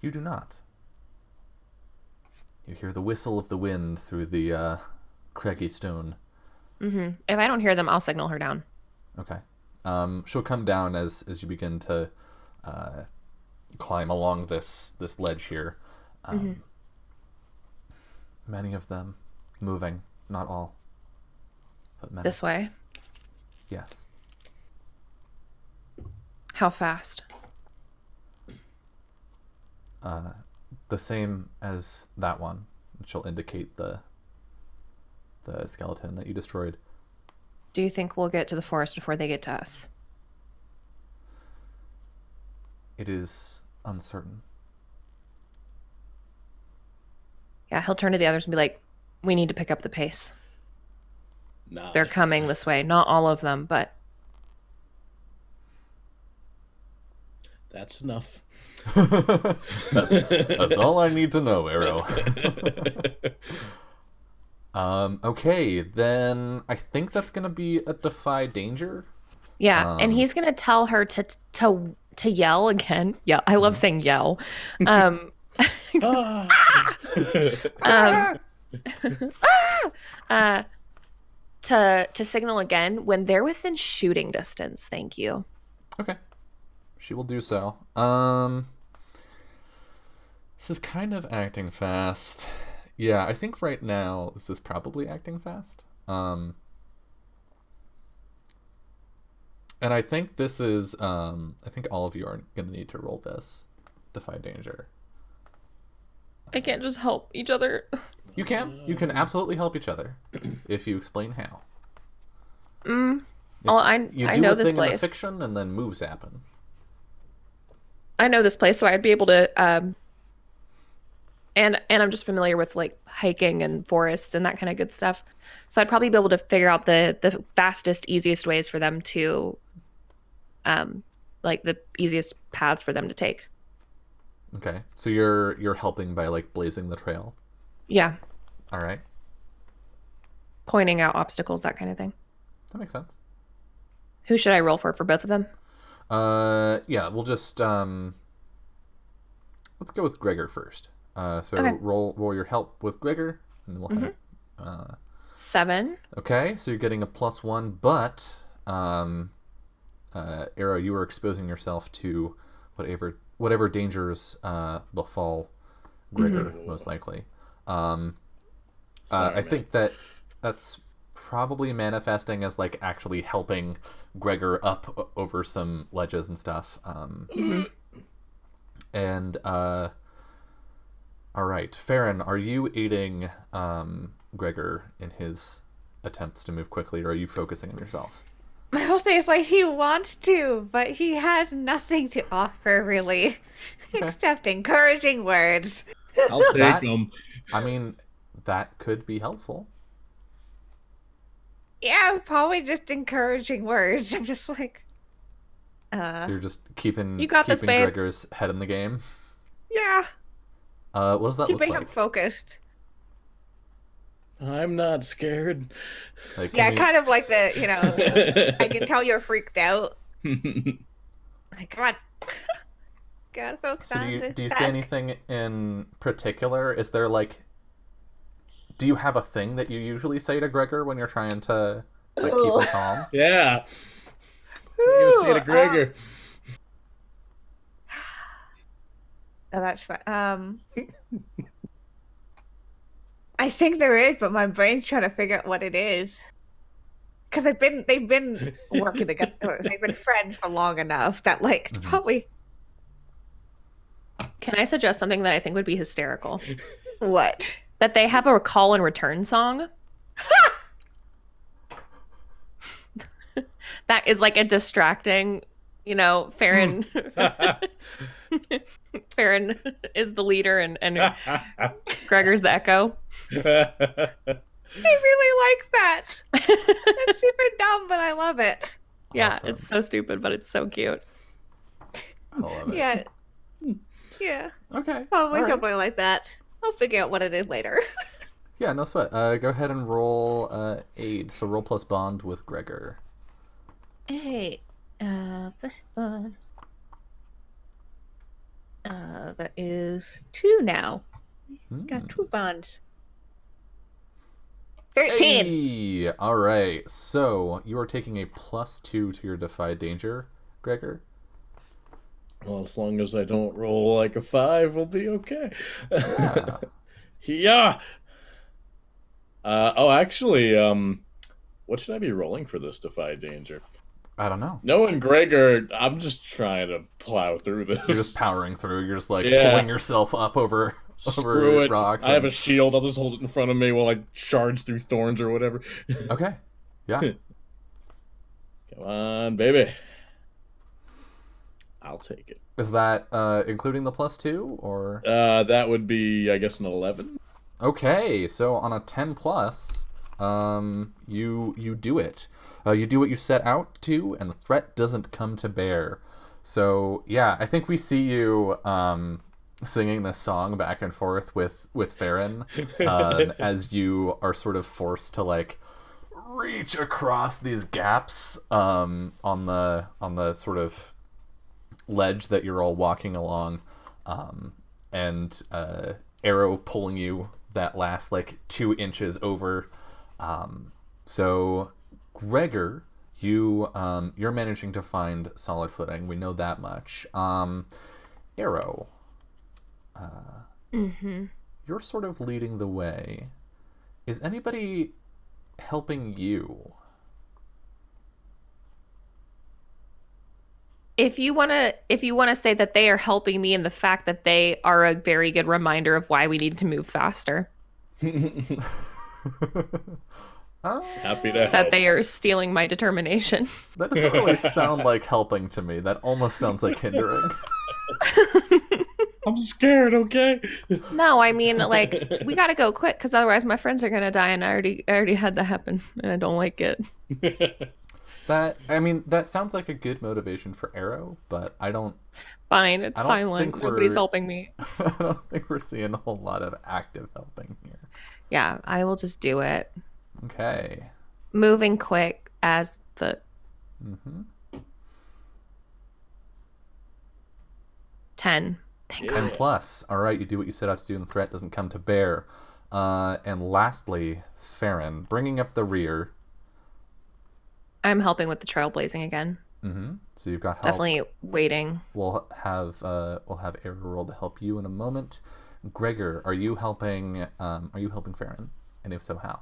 You do not. You hear the whistle of the wind through the craggy stone. Mm-hmm. If I don't hear them, I'll signal her down. Okay. She'll come down as you begin to climb along this ledge here. Many of them moving, not all, but many. This way. Yes. How fast? The same as that one. She'll indicate the skeleton that you destroyed. Do you think we'll get to the forest before they get to us? It is uncertain. Yeah, he'll turn to the others and be like, we need to pick up the pace. Nah. They're coming this way. Not all of them, but... That's enough. That's all I need to know, Arrow. Okay, then I think that's gonna be a defy danger. Yeah, and he's gonna tell her to yell again. Yeah, I love saying yell. To signal again when they're within shooting distance. Thank you. Okay, she will do so. This is kind of acting fast. Yeah, I think right now this is probably acting fast. And I think this is, I think all of you are going to need to roll this. Defy danger. I can't just help each other. You can. You can absolutely help each other if you explain how. Well, I You do know a this thing in the place. fiction and then moves happen. I know this place, so I'd be able to. And I'm just familiar with like hiking and forests and that kind of good stuff. So I'd probably be able to figure out the fastest, easiest ways for them to, like the easiest paths for them to take. Okay, so you're helping by like blazing the trail. Yeah, All right, pointing out obstacles, that kind of thing. that makes sense. Who should I roll for both of them? Yeah, we'll just let's go with Gregor first. So Okay. roll your help with Gregor, and then we'll have 7. Okay, so you're getting a +1, but Arrow, you are exposing yourself to whatever dangers befall Gregor, most likely. Sorry, I man. think that's probably manifesting as like actually helping Gregor up over some ledges and stuff. And all right, Farron, are you aiding Gregor in his attempts to move quickly, or are you focusing on yourself? My whole thing is like he wants to, but he has nothing to offer really, except encouraging words. I'll take That- them. I mean, that could be helpful. Yeah, probably just encouraging words. I'm just like, So you're just keeping You got this, babe. Gregor's head in the game. yeah, What does that look keeping him like? focused. I'm not scared. Like, Yeah, can we- kind of like I can tell you're freaked out. Like, come on. Gotta focus So on do this you see task. anything in particular? Is there like, do you have a thing that you usually say to Gregor when you're trying to like keep him calm? Yeah. What are you gonna say to Gregor? Oh, that's fine. I think there is, but my brain's trying to figure out what it is. Because they've been working together. They've been friends for long enough that like it's probably Can I suggest something that I think would be hysterical? what? That they have a call and return song. That is like a distracting, Farron. Farron is the leader and Gregor's the echo. They really like that. It's super dumb, but I love it. Yeah, Awesome. it's so stupid, but it's so cute. I love it. Yeah. Yeah. Okay. Probably all right. something like that. I'll figure out what it is later. Yeah, no sweat. Go ahead and roll aid. So roll plus bond with Gregor. Hey, plus one. That is 2 now. Got 2 bonds. 13. Hey! All right. So you are taking a +2 to your defy danger, Gregor. Well, as long as I don't roll like a 5, we'll be okay. Yeah. Yeah. Actually, what should I be rolling for this defy danger? I don't know. Knowing Gregor, I'm just trying to plow through this. You're just powering through. You're just like Yeah. pulling yourself up over Screw it. rocks. I have a shield. I'll just hold it in front of me while I charge through thorns or whatever. Okay. Yeah. Come on, baby. I'll take it. Is that including the +2 or? That would be, I guess, an 11. Okay, so on a 10 plus, you do it. You do what you set out to, and the threat doesn't come to bear. So yeah, I think we see you singing this song back and forth with Theron as you are sort of forced to like reach across these gaps on the sort of ledge that you're all walking along, and Arrow pulling you that last like 2 inches over. So Gregor, you're managing to find solid footing. We know that much. Arrow, you're sort of leading the way. Is anybody helping you? If you want to say that they are helping me in the fact that they are a very good reminder of why we need to move faster. Happy to help. That they are stealing my determination. That doesn't really sound like helping to me. That almost sounds like hindering. I'm scared, okay? No, I mean, like, we gotta go quick because otherwise my friends are gonna die, and I already had that happen, and I don't like it. That sounds like a good motivation for Arrow, but I don't Fine, it's I don't silent. think Nobody's we're- helping me. I don't think we're seeing a whole lot of active helping here. Yeah, I will just do it. Okay. Moving quick as the Mm-hmm. 10. Thank Yeah. 10 plus. All right, you do what you set out to do, and the threat doesn't come to bear. And lastly, Farron, bringing up the rear. I'm helping with the trailblazing again. Mm-hmm. So you've got help. Definitely waiting. We'll have Arrow roll to help you in a moment. Gregor, are you helping? Are you helping Farron? And if so, how?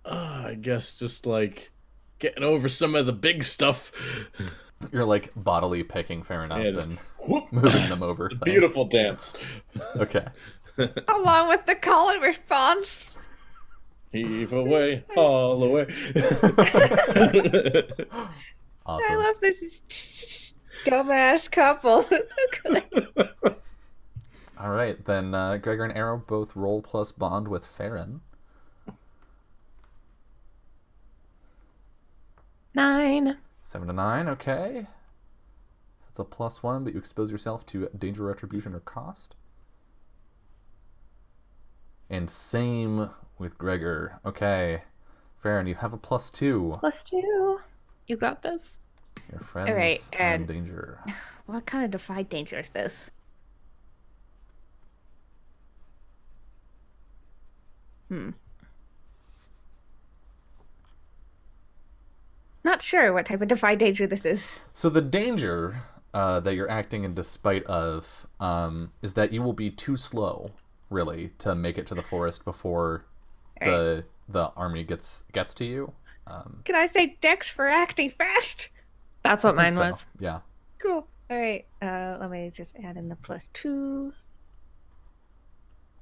I guess just like getting over some of the big stuff. You're like bodily picking Farron up Yeah, just and whoop. moving them over. Beautiful dance. Okay. Along with the call and response. Heave away, haul away. Awesome. I love this dumbass couple. All right, then Gregor and Arrow both roll plus bond with Farron. 9. 7 to 9, okay. That's a +1, but you expose yourself to danger, retribution, or cost. And same with Gregor. Okay. Farron, you have a +2. +2. You got this. Your friends All right, are in and- danger. What kind of defy danger is this? Not sure what type of defy danger this is. So the danger that you're acting in despite of is that you will be too slow, really, to make it to the forest before the army gets to you. Can I say Dex for acting fast? That's what I think mine so. was. Yeah. Cool. All right. Let me just add in the +2.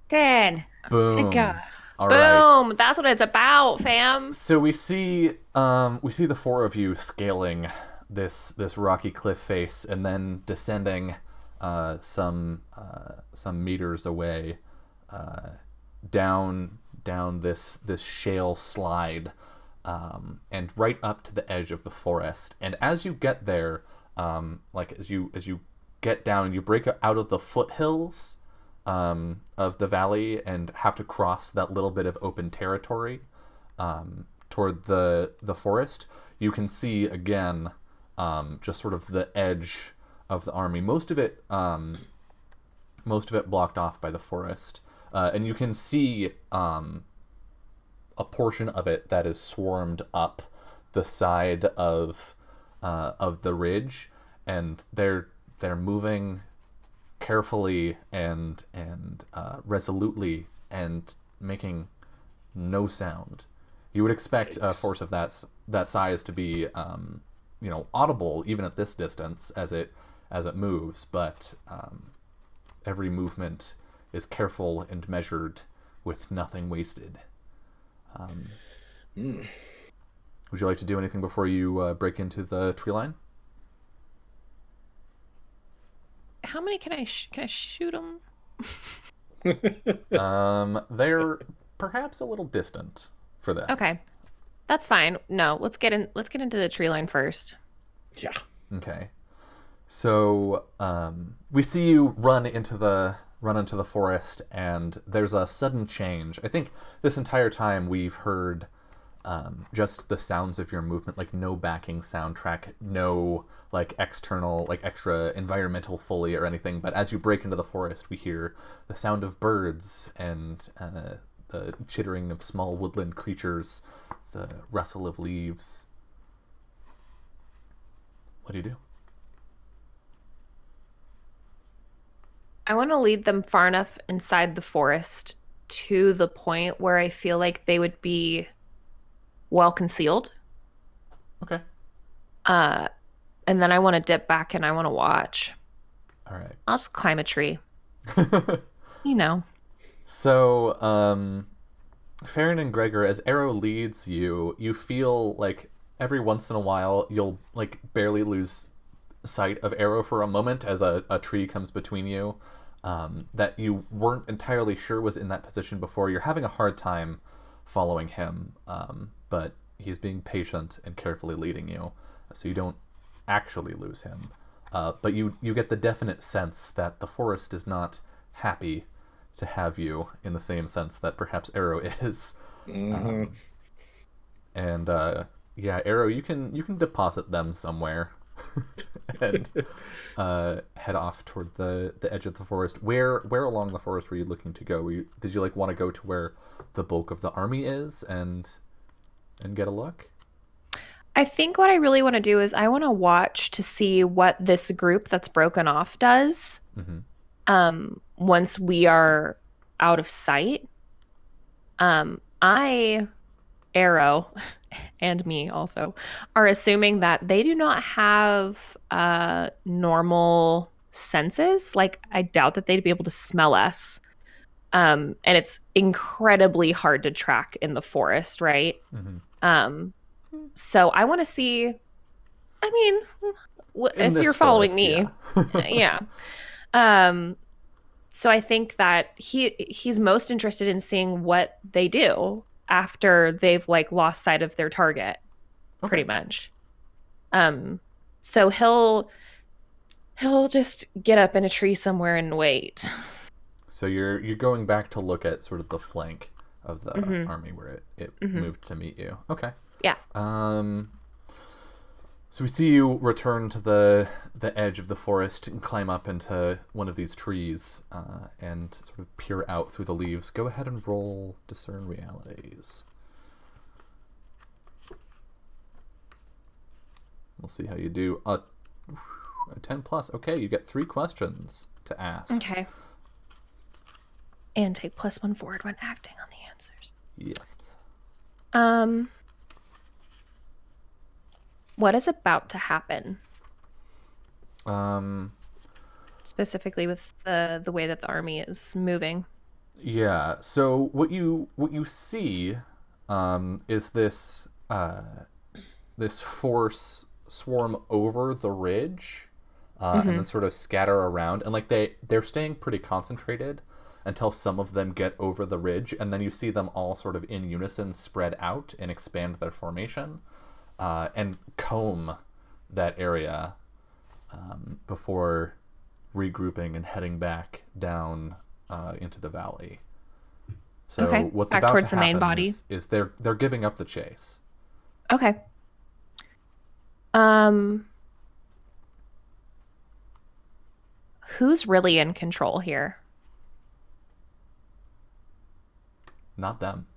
10. Boom. Thank God. All right. Boom! That's what it's about, fam. So we see the four of you scaling this rocky cliff face and then descending some meters away down this shale slide and right up to the edge of the forest. And as you get there, as you get down, you break out of the foothills of the valley and have to cross that little bit of open territory toward the forest. You can see again just sort of the edge of the army. Most of it most of it blocked off by the forest. And you can see a portion of it that is swarmed up the side of the ridge, and they're moving carefully and resolutely and making no sound. You would expect a force of that size to be audible even at this distance as it moves, but every movement is careful and measured with nothing wasted. Would you like to do anything before you break into the tree line? How many can I shoot them? They're perhaps a little distant for that. Okay, that's fine. No, let's get into the tree line first. Yeah. Okay. So we see you run into the forest, and there's a sudden change. I think this entire time we've heard just the sounds of your movement, like no backing soundtrack, no like external, like extra environmental foley or anything. But as you break into the forest, we hear the sound of birds and the chittering of small woodland creatures, the rustle of leaves. What do you do? I want to lead them far enough inside the forest to the point where I feel like they would be well concealed. Okay. And then I want to dip back and I want to watch. All right. I'll just climb a tree. You know. So, Farron and Gregor, as Arrow leads you, you feel like every once in a while you'll like barely lose sight of Arrow for a moment as a tree comes between you that you weren't entirely sure was in that position before. You're having a hard time following him, but he's being patient and carefully leading you, so you don't actually lose him. But you get the definite sense that the forest is not happy to have you in the same sense that perhaps Arrow is. Mm-hmm. Yeah, Arrow, you can deposit them somewhere and head off toward the edge of the forest. Where along the forest were you looking to go? Did you like want to go to where the bulk of the army is and get a look? I think what I really want to do is I want to watch to see what this group that's broken off does. Mm-hmm. Once we are out of sight. Arrow, and me also, are assuming that they do not have normal senses. Like, I doubt that they'd be able to smell us. And it's incredibly hard to track in the forest, right? Mm-hmm. So I want to see, I mean, In if you're this following forest, me, yeah. So I think that he's most interested in seeing what they do after they've like lost sight of their target, pretty much. So he'll just get up in a tree somewhere and wait. So you're going back to look at sort of the flank of the army where it moved to meet you. Okay. Yeah. So we see you return to the edge of the forest and climb up into one of these trees and sort of peer out through the leaves. Go ahead and roll Discern Realities. We'll see how you do. A 10 plus. Okay, you get 3 questions to ask. Okay. And take +1 forward when acting on the answers. Yes. What is about to happen? Specifically with the way that the army is moving. Yeah. So what you see is this this force swarm over the ridge and then sort of scatter around, and like they're staying pretty concentrated until some of them get over the ridge, and then you see them all sort of in unison spread out and expand their formation. And comb that area before regrouping and heading back down into the valley. So okay. what's back about towards to the main happen body. is they're giving up the chase. Okay. who's really in control here? Not them.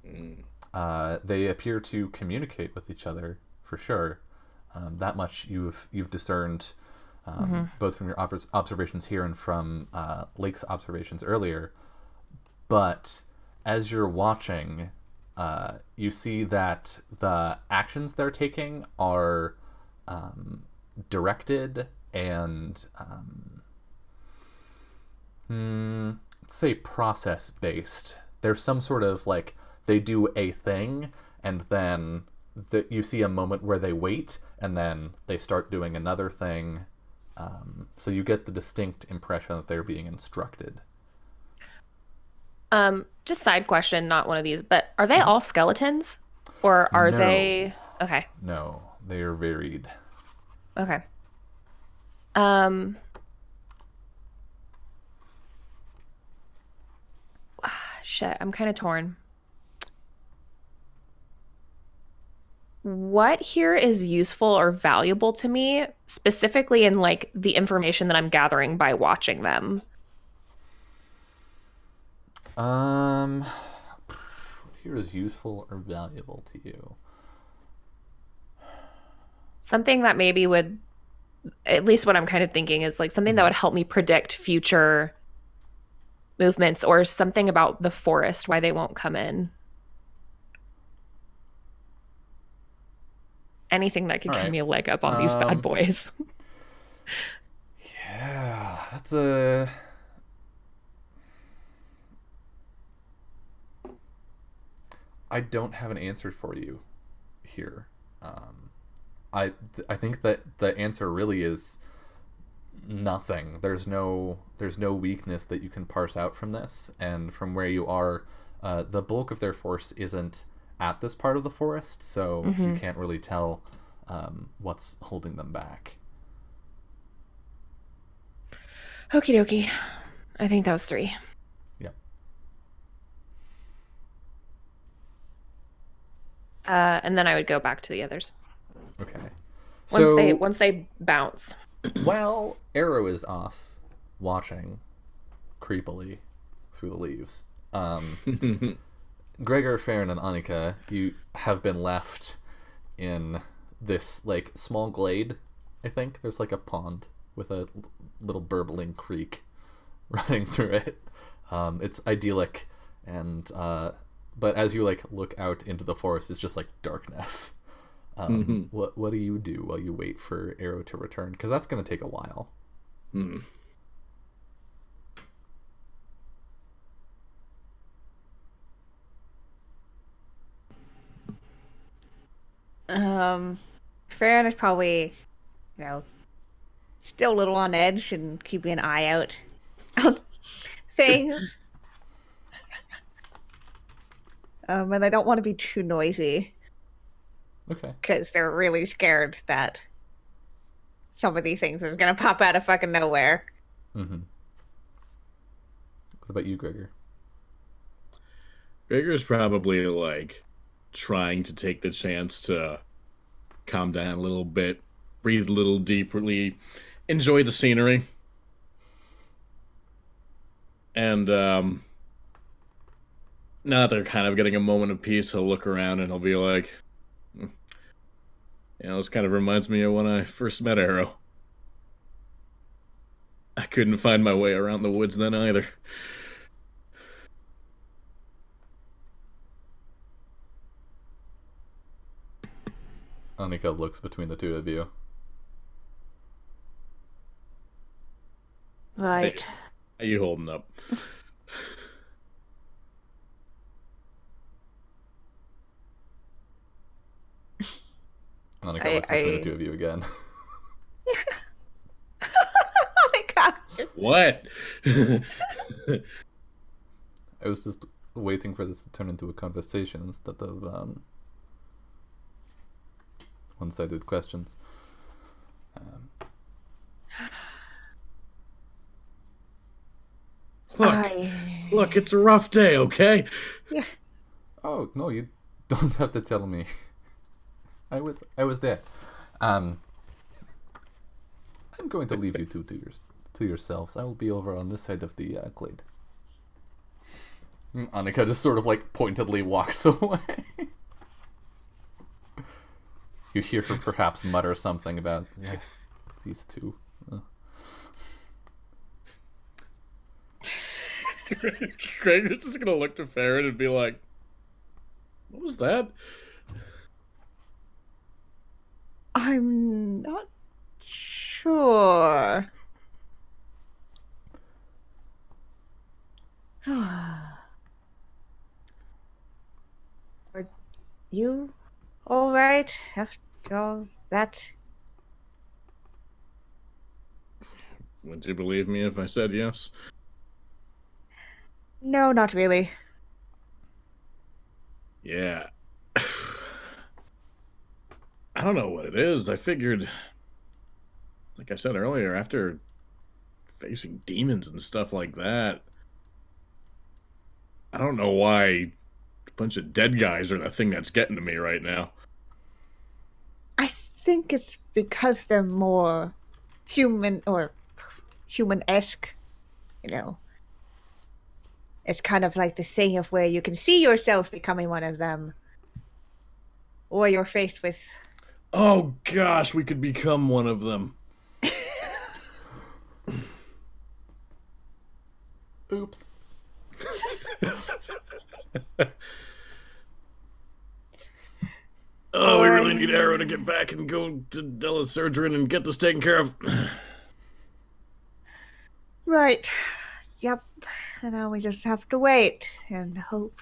They appear to communicate with each other for sure. That much you've discerned, both from your observations here and from Lake's observations earlier. But as you're watching, you see that the actions they're taking are directed and let's say process based. There's some sort of like they do a thing and then you see a moment where they wait and then they start doing another thing. So you get the distinct impression that they're being instructed. Just side question, not one of these, but are they all skeletons? Or are No. they... Okay. No, they are varied. Okay. Shit, I'm kind of torn. What here is useful or valuable to me, specifically in like the information that I'm gathering by watching them? Here is useful or valuable to you. Something that maybe would, at least what I'm kind of thinking is like something that would help me predict future movements, or something about the forest, why they won't come in. Anything that could All give right. me a leg up on these bad boys. Yeah, that's a... I don't have an answer for you here. I think that the answer really is nothing. There's no weakness that you can parse out from this, and from where you are, the bulk of their force isn't at this part of the forest, so you can't really tell what's holding them back. Okie dokie. I think that was 3. Yep. And then I would go back to the others. Okay. Once they bounce. While Arrow is off watching creepily through the leaves, Gregor, Farron, and Annika, you have been left in this like small glade. I think there's like a pond with a little burbling creek running through it. It's idyllic, and but as you like look out into the forest, it's just like darkness. What do you do while you wait for Arrow to return? Because that's going to take a while. Farron is probably, still a little on edge and keeping an eye out on things. And I don't want to be too noisy. Okay. Because they're really scared that some of these things is going to pop out of fucking nowhere. What about you, Gregor? Gregor's probably like trying to take the chance to calm down a little bit, breathe a little deeply, enjoy the scenery. And now that they're kind of getting a moment of peace, he'll look around and he'll be like, this kind of reminds me of when I first met Arrow. I couldn't find my way around the woods then either. Annika looks between the two of you. Right. Hey, how you holding up? Annika looks between the two of you again. Oh my gosh. What? I was just waiting for this to turn into a conversation instead of one-sided questions. Look, it's a rough day, okay? Yeah. Oh no, you don't have to tell me. I was there. I'm going to leave you two to to yourselves. I will be over on this side of the glade. Annika just sort of like pointedly walks away. You hear her perhaps mutter something about these two. Gregor's just gonna look to Farron and be like, "What was that?" I'm not sure. Are you all right after all that? Would you believe me if I said yes? No, not really. Yeah. I don't know what it is. I figured, like I said earlier, after facing demons and stuff like that, I don't know why a bunch of dead guys are the thing that's getting to me right now. I think it's because they're more human or human-esque, you know. It's kind of like the thing of where you can see yourself becoming one of them. Or you're faced with... Oh gosh, we could become one of them. Oops. Oh, we really need Arrow to get back and go to Della's surgery and get this taken care of. Right. Yep. And now we just have to wait and hope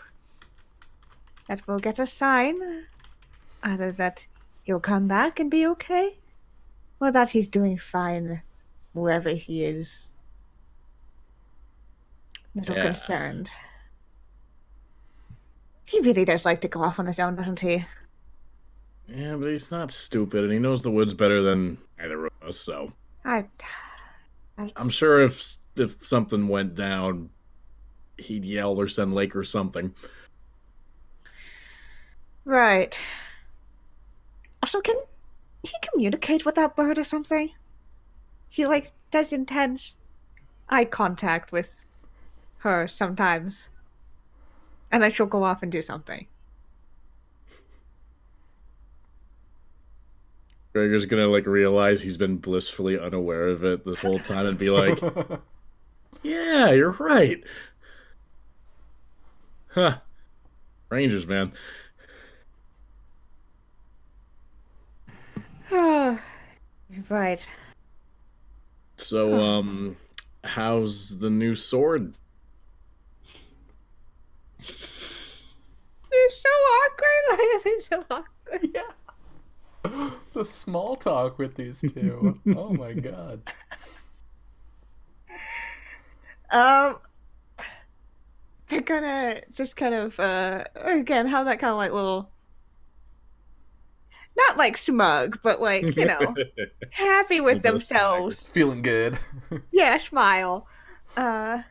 that we'll get a sign. Either that he'll come back and be okay, or that he's doing fine wherever he is. Little Yeah. concerned. He really does like to go off on his own, doesn't he? Yeah, but he's not stupid, and he knows the woods better than either of us, so... I'm sure if something went down, he'd yell or send Lake or something. Right. Also, can he communicate with that bird or something? He, like, does intense eye contact with her sometimes. And then she'll go off and do something. Gregor's gonna, like, realize he's been blissfully unaware of it this whole time and be like, yeah, you're right. Huh. Rangers, man. Right. So, how's the new sword? They're so awkward. They're so awkward. Yeah. The small talk with these two. Oh my god. They're gonna just kind of, again, have that kind of like little, not like smug, but like, you know, happy with themselves. Feeling good. Yeah, smile. Well,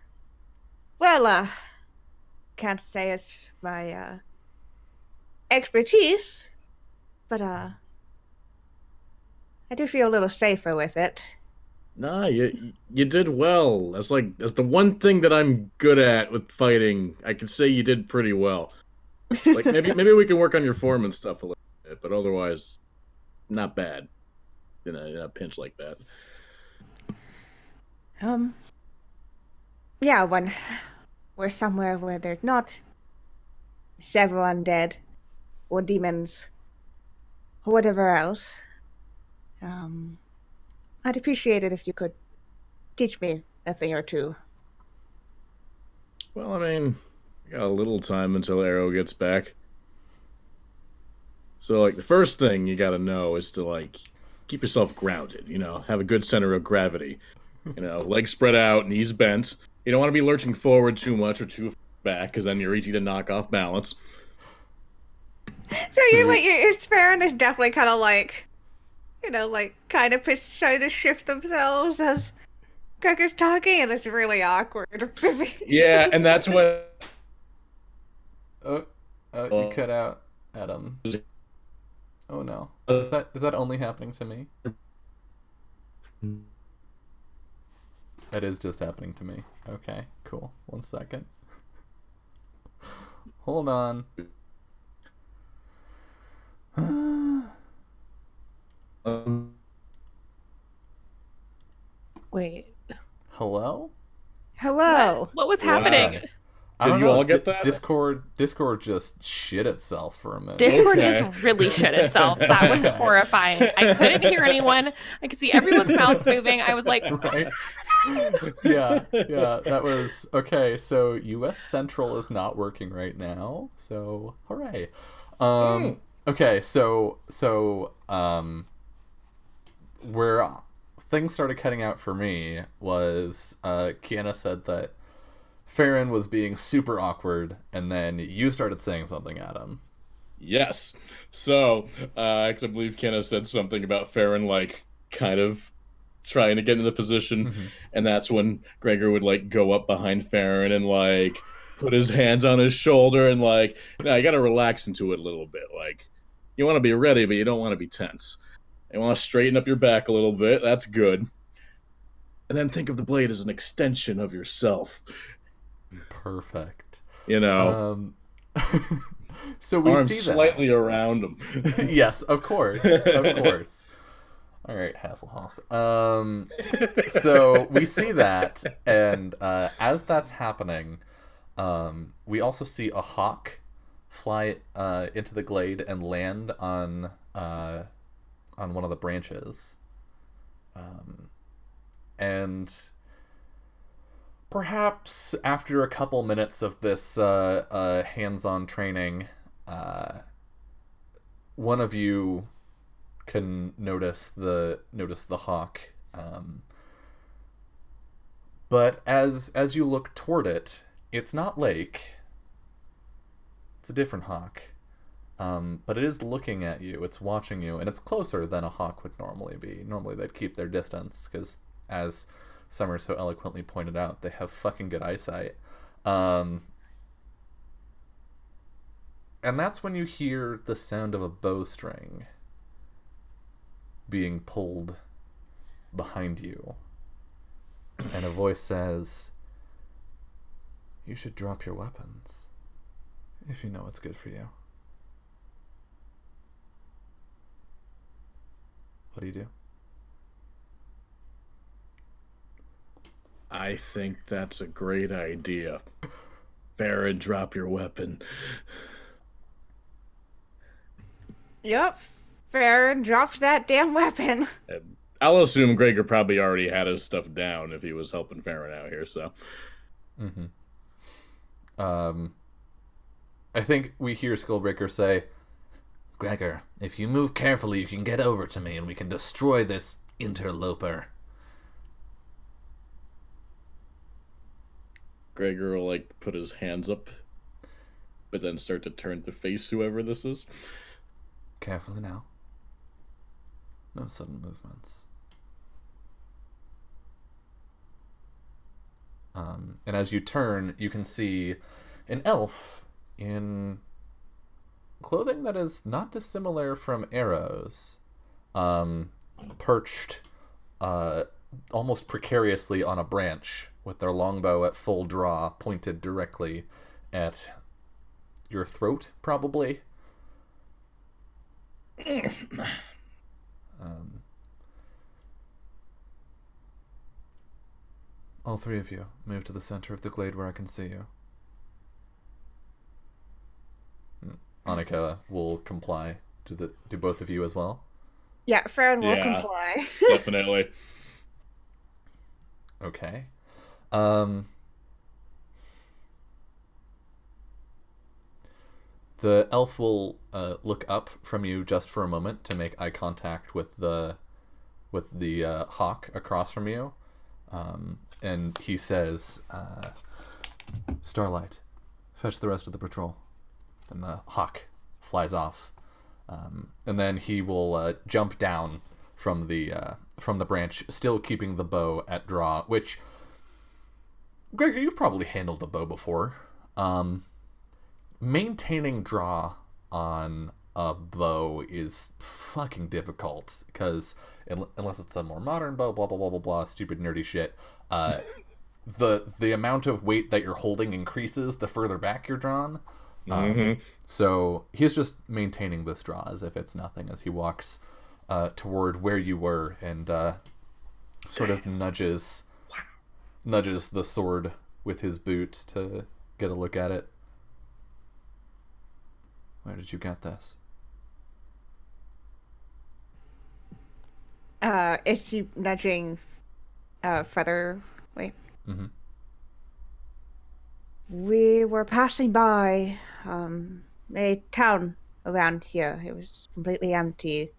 can't say it's my, expertise, but, I do feel a little safer with it. Nah, you did well. That's the one thing that I'm good at with fighting. I can say you did pretty well. Like maybe we can work on your form and stuff a little bit, but otherwise, not bad. In a pinch like that. Yeah, when we're somewhere where there's not several undead or demons or whatever else, I'd appreciate it if you could teach me a thing or two. Well, I mean, we got a little time until Arrow gets back. So, like, the first thing you gotta know is to, like, keep yourself grounded, you know, have a good center of gravity. You know, legs spread out, knees bent. You don't want to be lurching forward too much or too back, because then you're easy to knock off balance. So you're like, your Sparrow is definitely kind of like, you know, like, kind of trying to shift themselves as Gregor's talking, and it's really awkward. Yeah, and that's what... You cut out, Adam. Oh no. Is that only happening to me? That is just happening to me. Okay, cool. 1 second. Hold on. Wait. Hello? Hello. What was Wow. happening? I don't Did you know. all get that? Discord just shit itself for a minute. Discord Okay. just really shit itself. That was horrifying. I couldn't hear anyone. I could see everyone's mouths moving. I was like, Right? Yeah. That was okay. So U.S. Central is not working right now. So hooray. Okay. So where things started cutting out for me was Kiana said that Farron was being super awkward, and then you started saying something at him. Yes. So, 'cause I believe Kenna said something about Farron, like, kind of trying to get into the position, and that's when Gregor would, like, go up behind Farron and, like, put his hands on his shoulder and, like, no, you gotta relax into it a little bit. Like, you want to be ready, but you don't want to be tense. You want to straighten up your back a little bit. That's good. And then think of the blade as an extension of yourself. Perfect. You know, So we arms see that. slightly around him. Yes, of course. All right, Hasselhoff. So we see that, and as that's happening, we also see a hawk fly into the glade and land on one of the branches, and perhaps after a couple minutes of this hands-on training, one of you can notice the hawk, but as you look toward it, it's not Lake. It's a different hawk, but it is looking at you. It's watching you, and it's closer than a hawk would normally be. Normally they'd keep their distance because, as Summer so eloquently pointed out, they have fucking good eyesight. And that's when you hear the sound of a bowstring being pulled behind you. And a voice says, "You should drop your weapons if you know what's good for you." What do you do? I think that's a great idea. Farron, drop your weapon. Yep. Farron drops that damn weapon. And I'll assume Gregor probably already had his stuff down if he was helping Farron out here, so. I think we hear Skullbreaker say, "Gregor, if you move carefully, you can get over to me and we can destroy this interloper." Gregor will, like, put his hands up, but then start to turn to face whoever this is. Carefully now. No sudden movements. And as you turn, you can see an elf in clothing that is not dissimilar from Arrow's, perched almost precariously on a branch with their longbow at full draw, pointed directly at your throat, probably. All three of you move to the center of the glade where I can see you. Annika will comply. Do both of you as well? Yeah, Farron will Yeah. comply. Definitely. Okay. The elf will look up from you just for a moment to make eye contact with the hawk across from you, and he says, "Starlight, fetch the rest of the patrol." And the hawk flies off, and then he will jump down from the branch, still keeping the bow at draw. Which, Gregor, you've probably handled the bow before. Maintaining draw on a bow is fucking difficult, because unless it's a more modern bow, blah blah blah blah blah, stupid nerdy shit. The amount of weight that you're holding increases the further back you're drawn. So he's just maintaining this draw as if it's nothing as he walks toward where you were and sort of nudges the sword with his boot to get a look at it. Where did you get this? Is she nudging further? Wait. Mm-hmm. We were passing by a town around here. It was completely empty,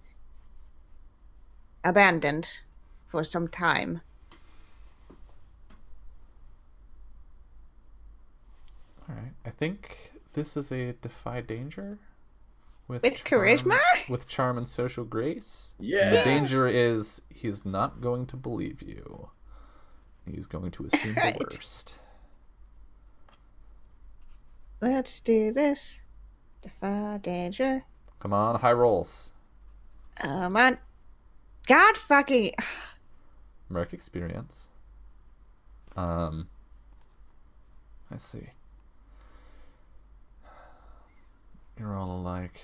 abandoned for some time. All right. I think this is a defy danger With charisma? with charm and social grace. Yeah. And the danger is he's not going to believe you. He's going to assume Right. the worst. Let's do this. Defy danger. Come on, high rolls. Man. God fucking. Merc experience. Let's see. You're all alike.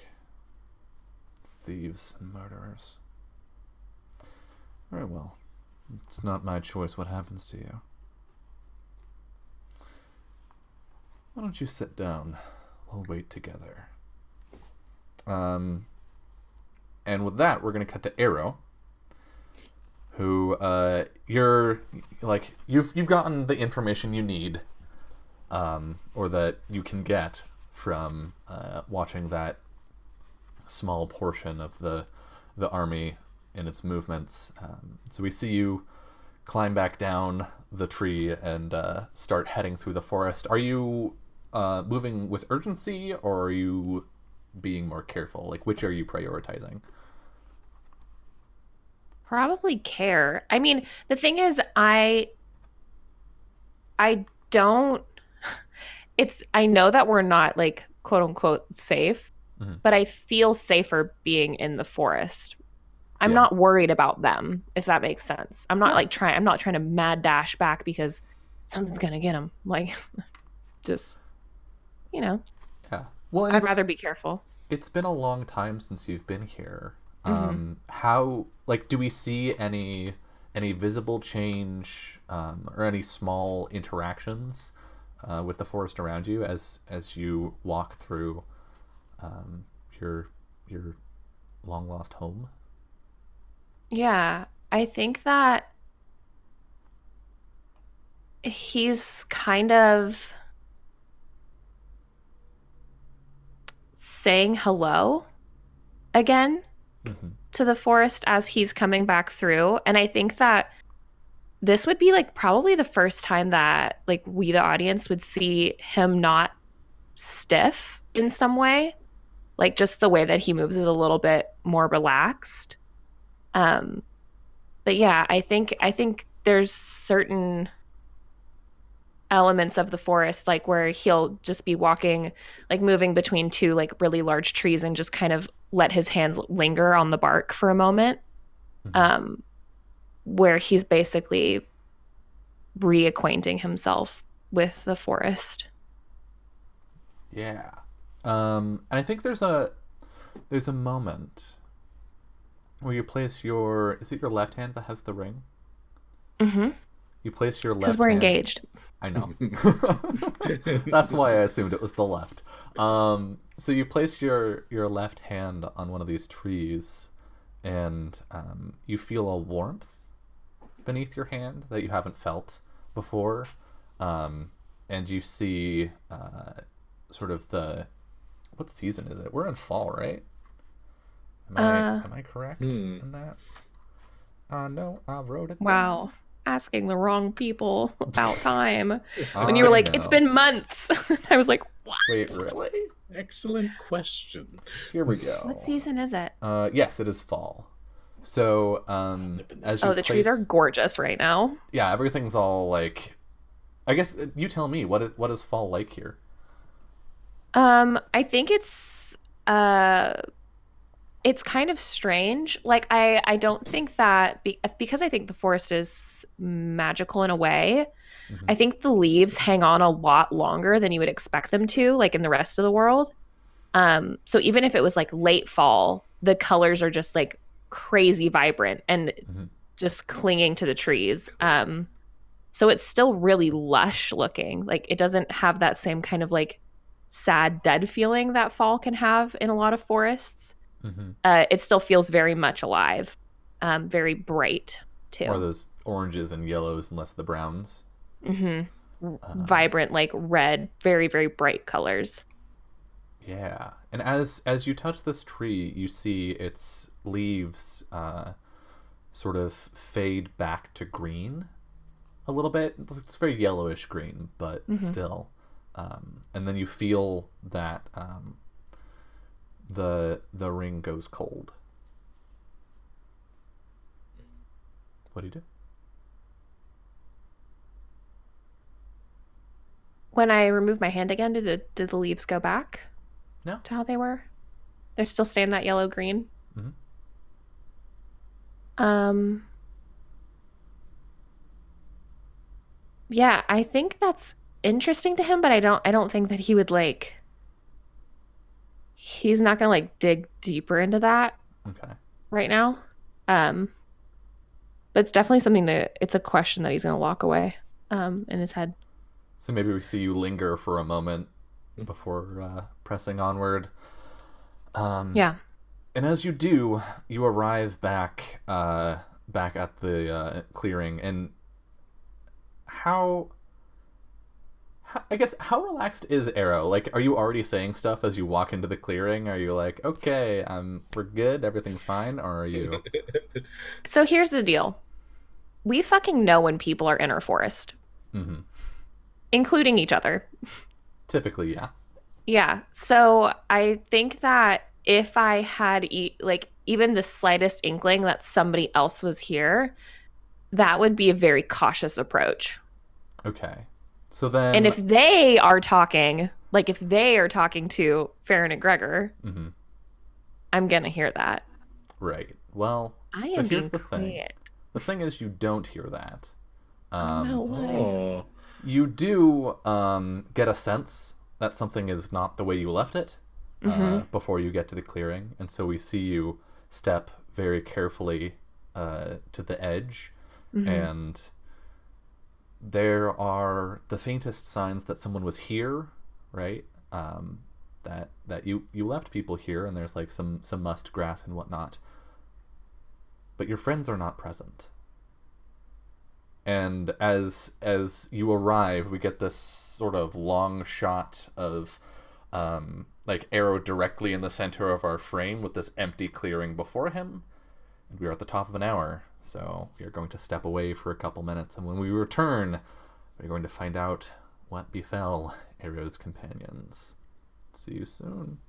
Thieves and murderers. Very well. It's not my choice what happens to you. Why don't you sit down? We'll wait together. And with that, we're gonna cut to Arrow, who you're like you've gotten the information you need, or that you can get from watching that small portion of the army in its movements. So we see you climb back down the tree and start heading through the forest. Are you moving with urgency, or are you being more careful? Like, which are you prioritizing? Probably care. I mean, the thing is, I don't. I know that we're not like quote unquote safe, but I feel safer being in the forest. I'm not worried about them, if that makes sense. I'm not I'm not trying to mad dash back because something's gonna get them. Like, just, Yeah. Well, and I'd rather be careful. It's been a long time since you've been here. How, like, do we see any visible change, or any small interactions with the forest around you as you walk through your long lost home? Yeah, I think that he's kind of saying hello again to the forest as he's coming back through. And I think that this would be like probably the first time that like we, the audience, would see him not stiff in some way. Like, just the way that he moves is a little bit more relaxed. But yeah, I think there's certain elements of the forest, like where he'll just be walking, like moving between two like really large trees and just kind of let his hands linger on the bark for a moment, where he's basically reacquainting himself with the forest. Yeah. And I think there's a moment where you place is it your left hand that has the ring? Mm-hmm. You place your left Because we're hand. engaged. I know. That's why I assumed it was the left. So you place your left hand on one of these trees, and you feel a warmth beneath your hand that you haven't felt before. And you see sort of what season is it? We're in fall, right? Am I correct in that? No, I wrote it down. Wow. Asking the wrong people about time. When you were like, it's been months. I was like, what? Wait, really? Excellent question. Here we go. What season is it? Yes, it is fall. So, as you the trees are gorgeous right now. Yeah, everything's all like. I guess you tell me, what is fall like here? I think it's it's kind of strange. Like I don't think that because I think the forest is magical in a way. Mm-hmm. I think the leaves hang on a lot longer than you would expect them to, like in the rest of the world. So even if it was like late fall, the colors are just like crazy vibrant and Mm-hmm. just clinging to the trees. So it's still really lush looking. Like it doesn't have that same kind of like sad, dead feeling that fall can have in a lot of forests. Mm-hmm. It still feels very much alive, very bright More of too. those oranges and yellows and less of the browns. Hmm. Um, Vibrant, like red, very, very bright colors. yeah, and as you touch this tree, you see its leaves sort of fade back to green a little bit. It's very yellowish green, but Hmm. still. And then you feel that the ring goes cold. What do you do? When I remove my hand again, do the leaves go back No. to how they were? They're still staying that yellow green. Mm-hmm. Um, yeah, I think that's interesting to him, but I don't think that he would like he's not gonna like dig deeper into that Okay. right now. Um, but it's definitely it's a question that he's gonna lock away in his head. So maybe we see you linger for a moment before pressing onward. Yeah. And as you do, you arrive back at the clearing. And how, I guess, how relaxed is Arrow? Like, are you already saying stuff as you walk into the clearing? Are you like, okay, we're good, everything's fine, or are you? So here's the deal. We fucking know when people are in our forest, Mm-hmm. including each other. Typically, yeah. Yeah. So I think that if I had like even the slightest inkling that somebody else was here, that would be a very cautious approach. Okay. So And then, if they are talking, like if they are talking to Farron and Gregor, mm-hmm. I'm gonna hear that. Right. Well, I so am here's being the thing. quiet. The thing is, you don't hear that. Oh no Um, way. Oh. you do get a sense that something is not the way you left it Mm-hmm. before you get to the clearing, and so we see you step very carefully to the edge, Mm-hmm. and there are the faintest signs that someone was here, right? That you left people here, and there's like some musk grass and whatnot, but your friends are not present. And as you arrive, we get this sort of long shot of like Arrow directly in the center of our frame with this empty clearing before him. And we are at the top of an hour, so we are going to step away for a couple minutes, and when we return, we're going to find out what befell Arrow's companions. See you soon.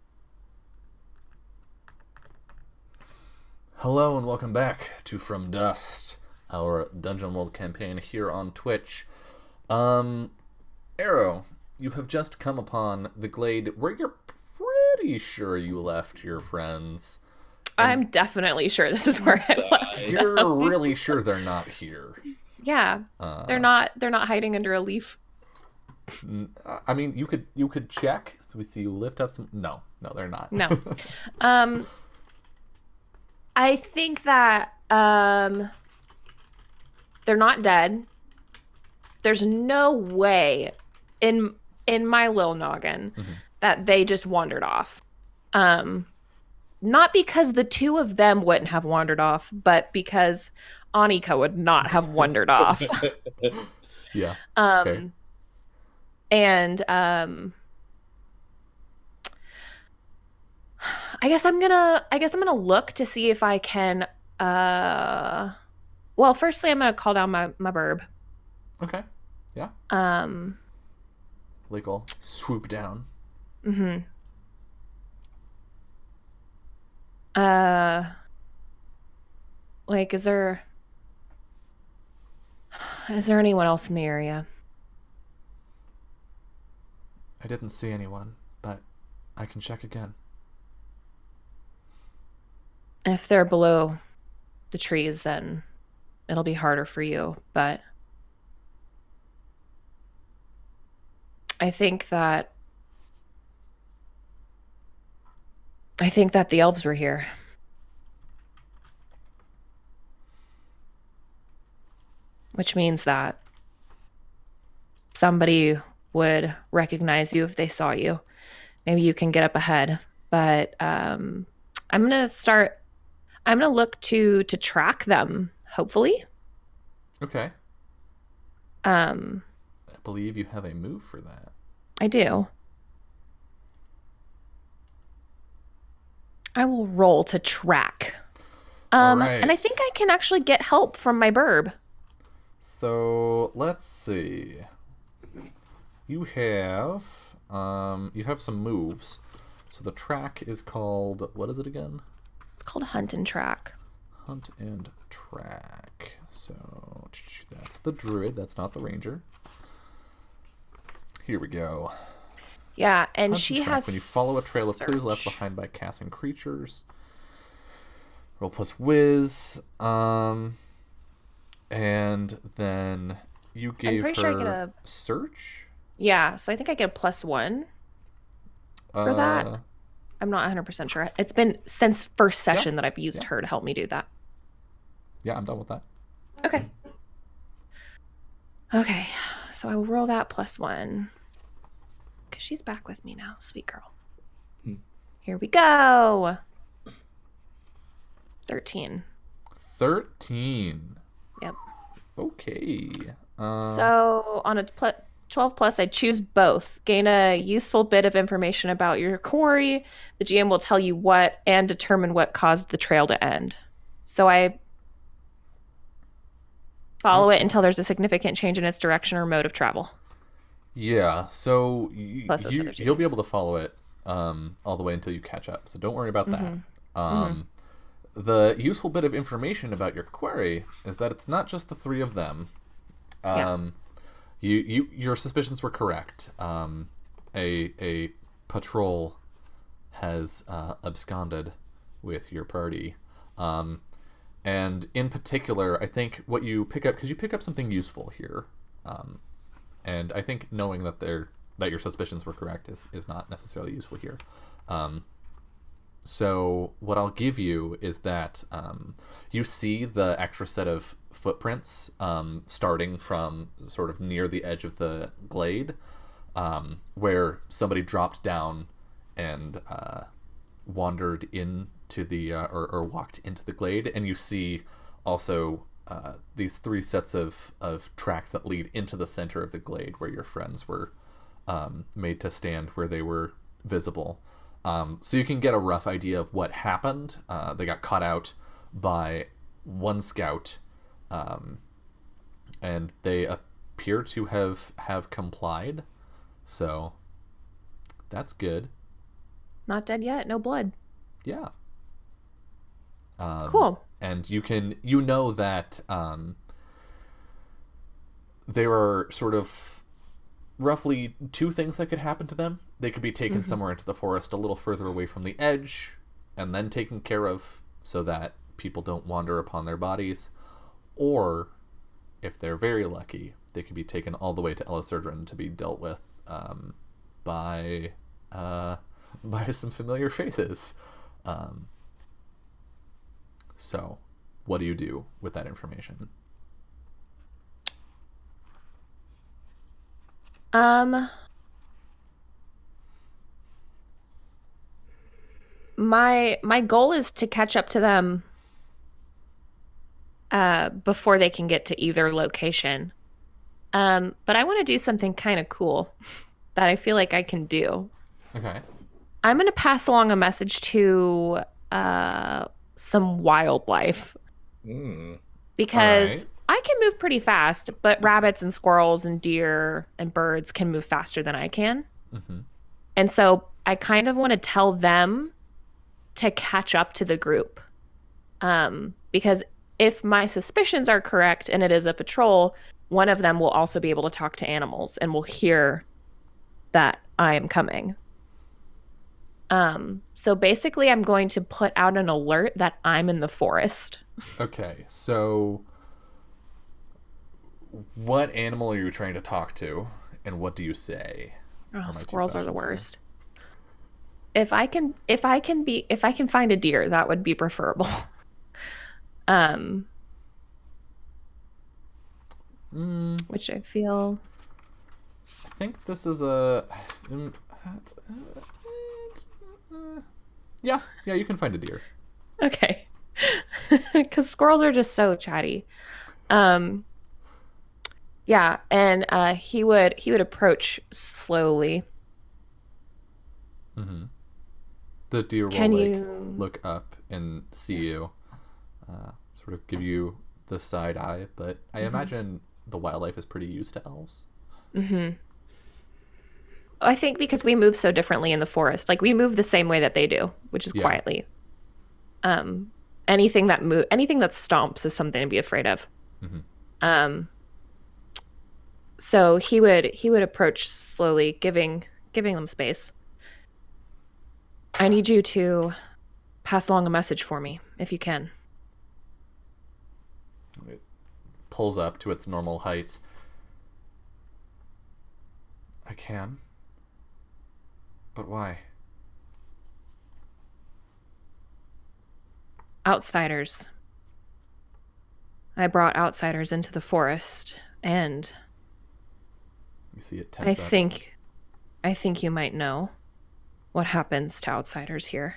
Hello and welcome back to From Dust, our Dungeon World campaign here on Twitch. Arrow, you have just come upon the glade where you're pretty sure you left your friends. I'm definitely sure this is where I left. You're really sure they're not here. Yeah. They're not hiding under a leaf. I mean, you could check. So we see you lift up some. No, they're not. No. I think that they're not dead. There's no way in my little noggin that they just wandered off. Not because the two of them wouldn't have wandered off, but because Anika would not have wandered off. Yeah. Fair. And I guess I'm gonna look to see if I can well, firstly I'm gonna call down my burb. Okay. Yeah. Like I'll swoop down. Mm-hmm. Like, is there anyone else in the area? I didn't see anyone, but I can check again. If they're below the trees, then it'll be harder for you. But I think that the elves were here. Which means that somebody would recognize you if they saw you. Maybe you can get up ahead. But I'm gonna look to track them, hopefully. Okay. Um I believe you have a move for that. I do. I will roll to track. All right. And I think I can actually get help from my burb. So let's see. You have some moves. So the track is called, what is it again? It's called hunt and track. Hunt and track. So that's the druid. That's not the ranger. Here we go. Yeah, and Hunt she and track. has When you follow a trail of clues left search. behind by casting creatures. Roll plus whiz. And then you gave pretty her sure I get a- search. Yeah, so I think I get a +1 for that. I'm not 100% sure. It's been since first session that I've used her to help me do that. Yeah, I'm done with that. Okay. Okay, so I will roll that +1. Because she's back with me now. Sweet girl. Here we go. 13. 13. Yep. Okay. So on a 12 plus, I choose both. Gain a useful bit of information about your quarry. The GM will tell you what and determine what caused the trail to end. So I follow it until there's a significant change in its direction or mode of travel. Yeah, so Plus those other two you'll be things. able to follow it all the way until you catch up. So don't worry about that. The useful bit of information about your query is that it's not just the three of them. Your suspicions were correct. A patrol has absconded with your party. And in particular, I think what you pick up, because you pick up something useful here, and I think knowing that your suspicions were correct is not necessarily useful here. So what I'll give you is that you see the extra set of footprints starting from sort of near the edge of the glade, where somebody dropped down and wandered into the or walked into the glade, and you see also these three sets of tracks that lead into the center of the glade where your friends were made to stand where they were visible. So you can get a rough idea of what happened. They got caught out by one scout, and they appear to have complied. So that's good. Not dead yet. No blood. Yeah. Cool. And you know that there are sort of roughly two things that could happen to them. They could be taken somewhere into the forest a little further away from the edge and then taken care of so that people don't wander upon their bodies. Or, if they're very lucky, they could be taken all the way to Elisurdran to be dealt with by some familiar faces. So, what do you do with that information? My goal is to catch up to them before they can get to either location. But I want to do something kind of cool that I feel like I can do. Okay. I'm going to pass along a message to some wildlife because Alright. I can move pretty fast, but rabbits and squirrels and deer and birds can move faster than I can. And so I kind of want to tell them to catch up to the group. Because if my suspicions are correct and it is a patrol, one of them will also be able to talk to animals and will hear that I am coming. So basically I'm going to put out an alert that I'm in the forest. Okay, so what animal are you trying to talk to, and what do you say? Oh, Are my two squirrels are the questions here. worst. If I can find a deer, that would be preferable. Um, which I feel I think this is a. Yeah, you can find a deer. okay. Because squirrels are just so chatty. Um, yeah, and he would approach slowly. The deer will Can like you? look up and see you, sort of give you the side eye. But I imagine the wildlife is pretty used to elves. Mm-hmm. I think because we move so differently in the forest, like we move the same way that they do, which is Yeah. quietly. Um, anything that stomps is something to be afraid of. Um, so he would approach slowly, giving them space. I need you to pass along a message for me, if you can. It pulls up to its normal height. I can. But why? Outsiders. I brought outsiders into the forest, and You see it I tense up. I think you might know what happens to outsiders here.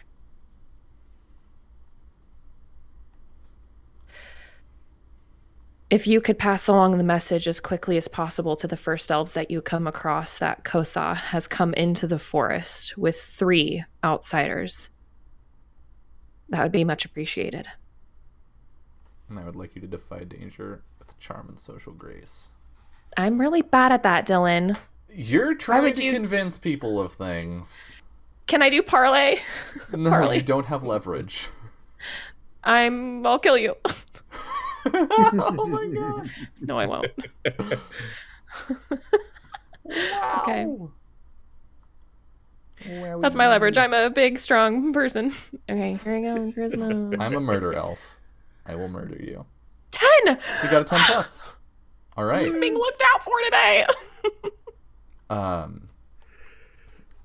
If you could pass along the message as quickly as possible to the first elves that you come across that Kosa has come into the forest with 3 outsiders, that would be much appreciated. And I would like you to defy danger with charm and social grace. I'm really bad at that, Dylan. You're trying would to you- convince people of things. Can I do parlay? No, Parlay. you don't have leverage. I'll kill you. Oh my gosh. No, I won't. Wow. Okay. Wowie That's my leverage. wowie. I'm a big, strong person. Okay, here I go. Charisma. I'm a murder elf. I will murder you. 10! You got a 10 plus. All right. I'm being looked out for today.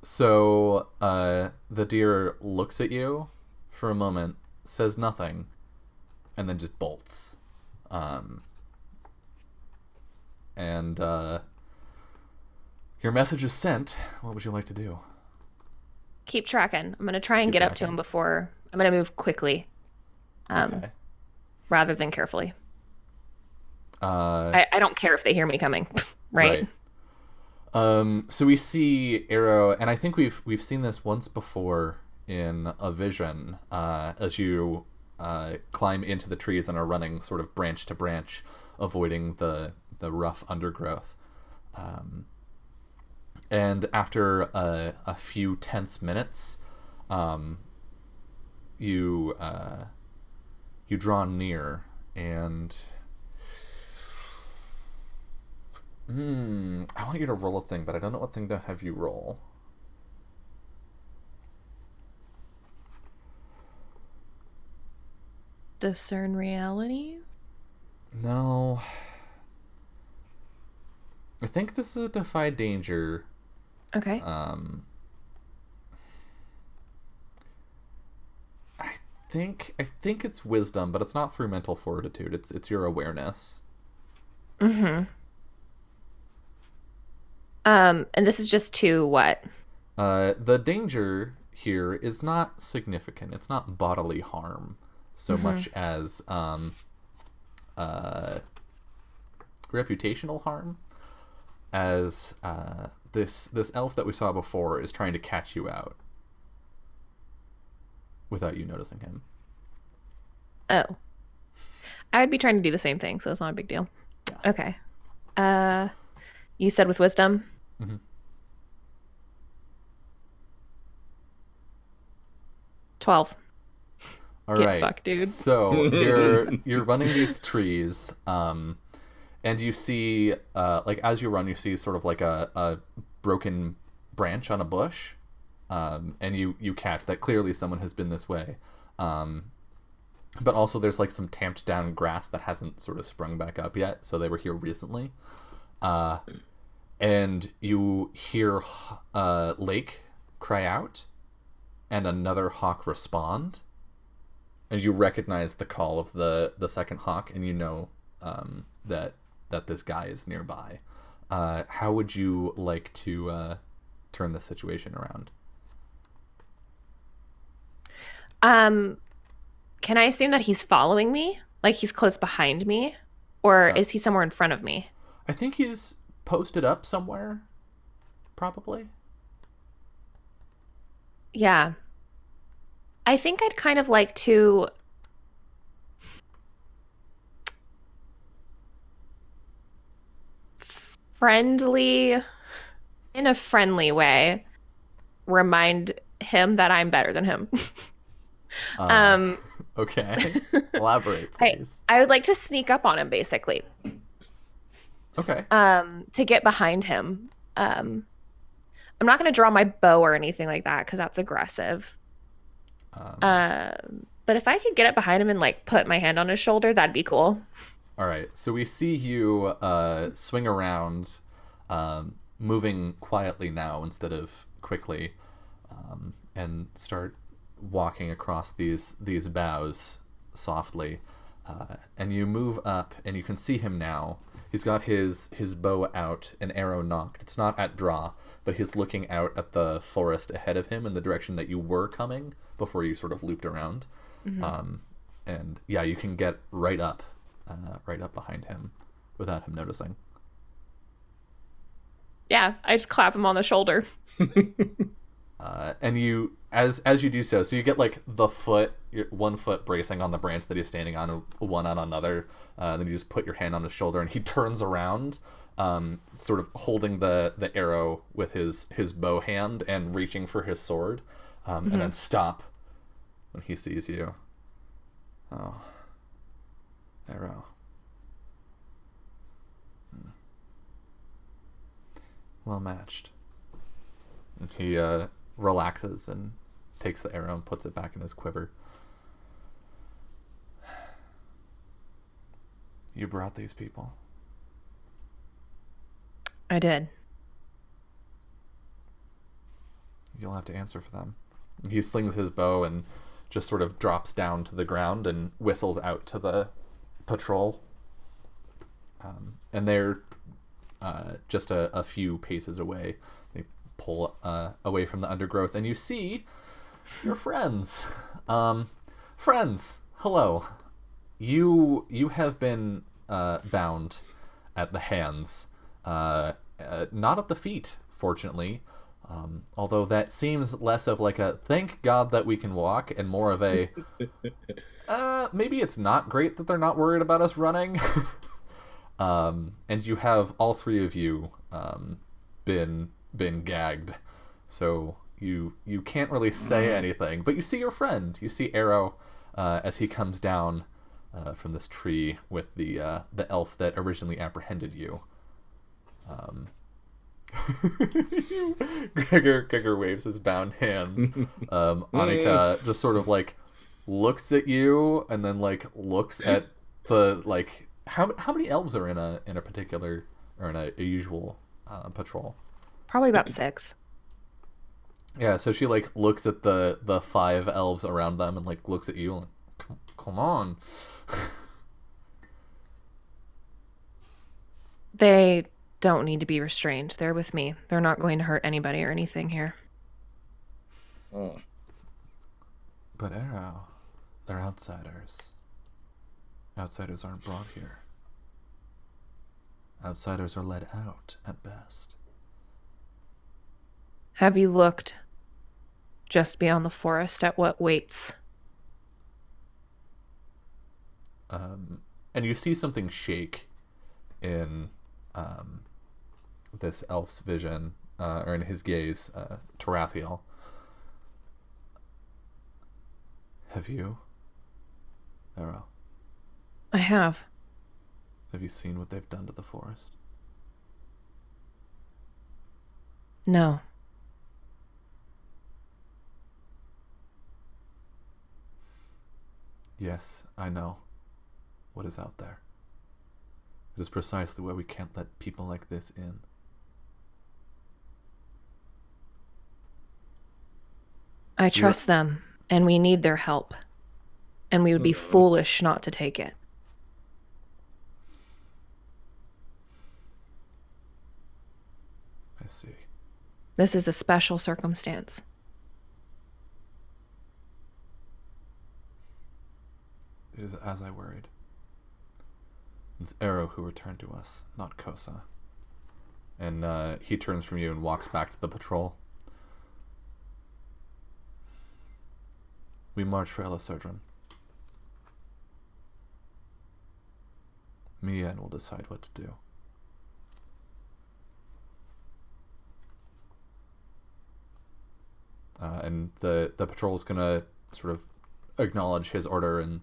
So the deer looks at you for a moment, says nothing, and then just bolts. And your message is sent. What would you like to do? Keep tracking. I'm going to try and Keep get up to tracking. him before. I'm going to move quickly Okay. rather than carefully. Uh, I don't care if they hear me coming, right? So we see Arrow, and I think we've seen this once before in a vision, as you climb into the trees and are running sort of branch to branch, avoiding the rough undergrowth. And after a few tense minutes, you draw near, and I want you to roll a thing, but I don't know what thing to have you roll. Discern reality? No. I think this is a defy danger. Okay. I think it's wisdom, but it's not through mental fortitude. It's your awareness. And this is just to what? The danger here is not significant. It's not bodily harm so much as reputational harm, as this elf that we saw before is trying to catch you out without you noticing him. Oh. I would be trying to do the same thing, so it's not a big deal. Yeah. Okay. You said with wisdom? Mhm. 12. All Get right. fucked, dude. So you're running these trees, and you see, like as you run, you see sort of like a broken branch on a bush, and you catch that clearly someone has been this way. But also there's like some tamped down grass that hasn't sort of sprung back up yet, so they were here recently. And you hear Lake cry out and another hawk respond, and you recognize the call of the second hawk, and you know that this guy is nearby. How would you like to turn the situation around? Can I assume that he's following me? Like he's close behind me? Or is he somewhere in front of me? I think he's posted up somewhere, probably. Yeah. I think I'd kind of like to in a friendly way, remind him that I'm better than him. Um, Okay. Elaborate, I please. I would like to sneak up on him, basically, Okay. to get behind him. I'm not going to draw my bow or anything like that because that's aggressive. But if I could get up behind him and like put my hand on his shoulder, that'd be cool. All right. So we see you swing around, moving quietly now instead of quickly, and start walking across these boughs softly. And you move up, and you can see him now. He's got his bow out, an arrow nocked. It's not at draw, but he's looking out at the forest ahead of him in the direction that you were coming before you sort of looped around. And yeah, you can get right up behind him without him noticing. Yeah, I just clap him on the shoulder. And you, as you do so you get like the foot, your 1 foot bracing on the branch that he's standing on, one on another. Then you just put your hand on his shoulder, and he turns around, sort of holding the arrow with his bow hand and reaching for his sword, and then stop when he sees you. Oh, arrow. Well matched. And he relaxes and takes the arrow and puts it back in his quiver. You brought these people. I did. You'll have to answer for them. He slings his bow and just sort of drops down to the ground and whistles out to the patrol. And they're just a few paces away. They pull away from the undergrowth, and you see your friends. Friends, hello. You have been bound at the hands, not at the feet, fortunately. Although that seems less of like a thank God that we can walk, and more of a maybe it's not great that they're not worried about us running. And you have, all three of you, been gagged, so you can't really say anything. But you see your friend. You see Arrow as he comes down from this tree with the elf that originally apprehended you. Gregor waves his bound hands. Annika just sort of like looks at you and then like looks at the like how many elves are in a particular or in a usual patrol? Probably about 6. Yeah, so she like looks at the 5 elves around them and like looks at you and like, come on. They don't need to be restrained. They're with me. They're not going to hurt anybody or anything here. Oh. But Arrow, they're outsiders. Outsiders aren't brought here. Outsiders are led out at best. Have you looked just beyond the forest at what waits? And you see something shake in this elf's vision, or in his gaze, Tarathiel. Have you, Arrow? I have. Have you seen what they've done to the forest? No. Yes, I know what is out there. It is precisely why we can't let people like this in. I trust them, and we need their help. And we would be foolish not to take it. I see. This is a special circumstance. It is as I worried. It's Arrow who returned to us, not Kosa. And he turns from you and walks back to the patrol. We march for Elisurdran. Mian will decide what to do. And the patrol is going to sort of acknowledge his order and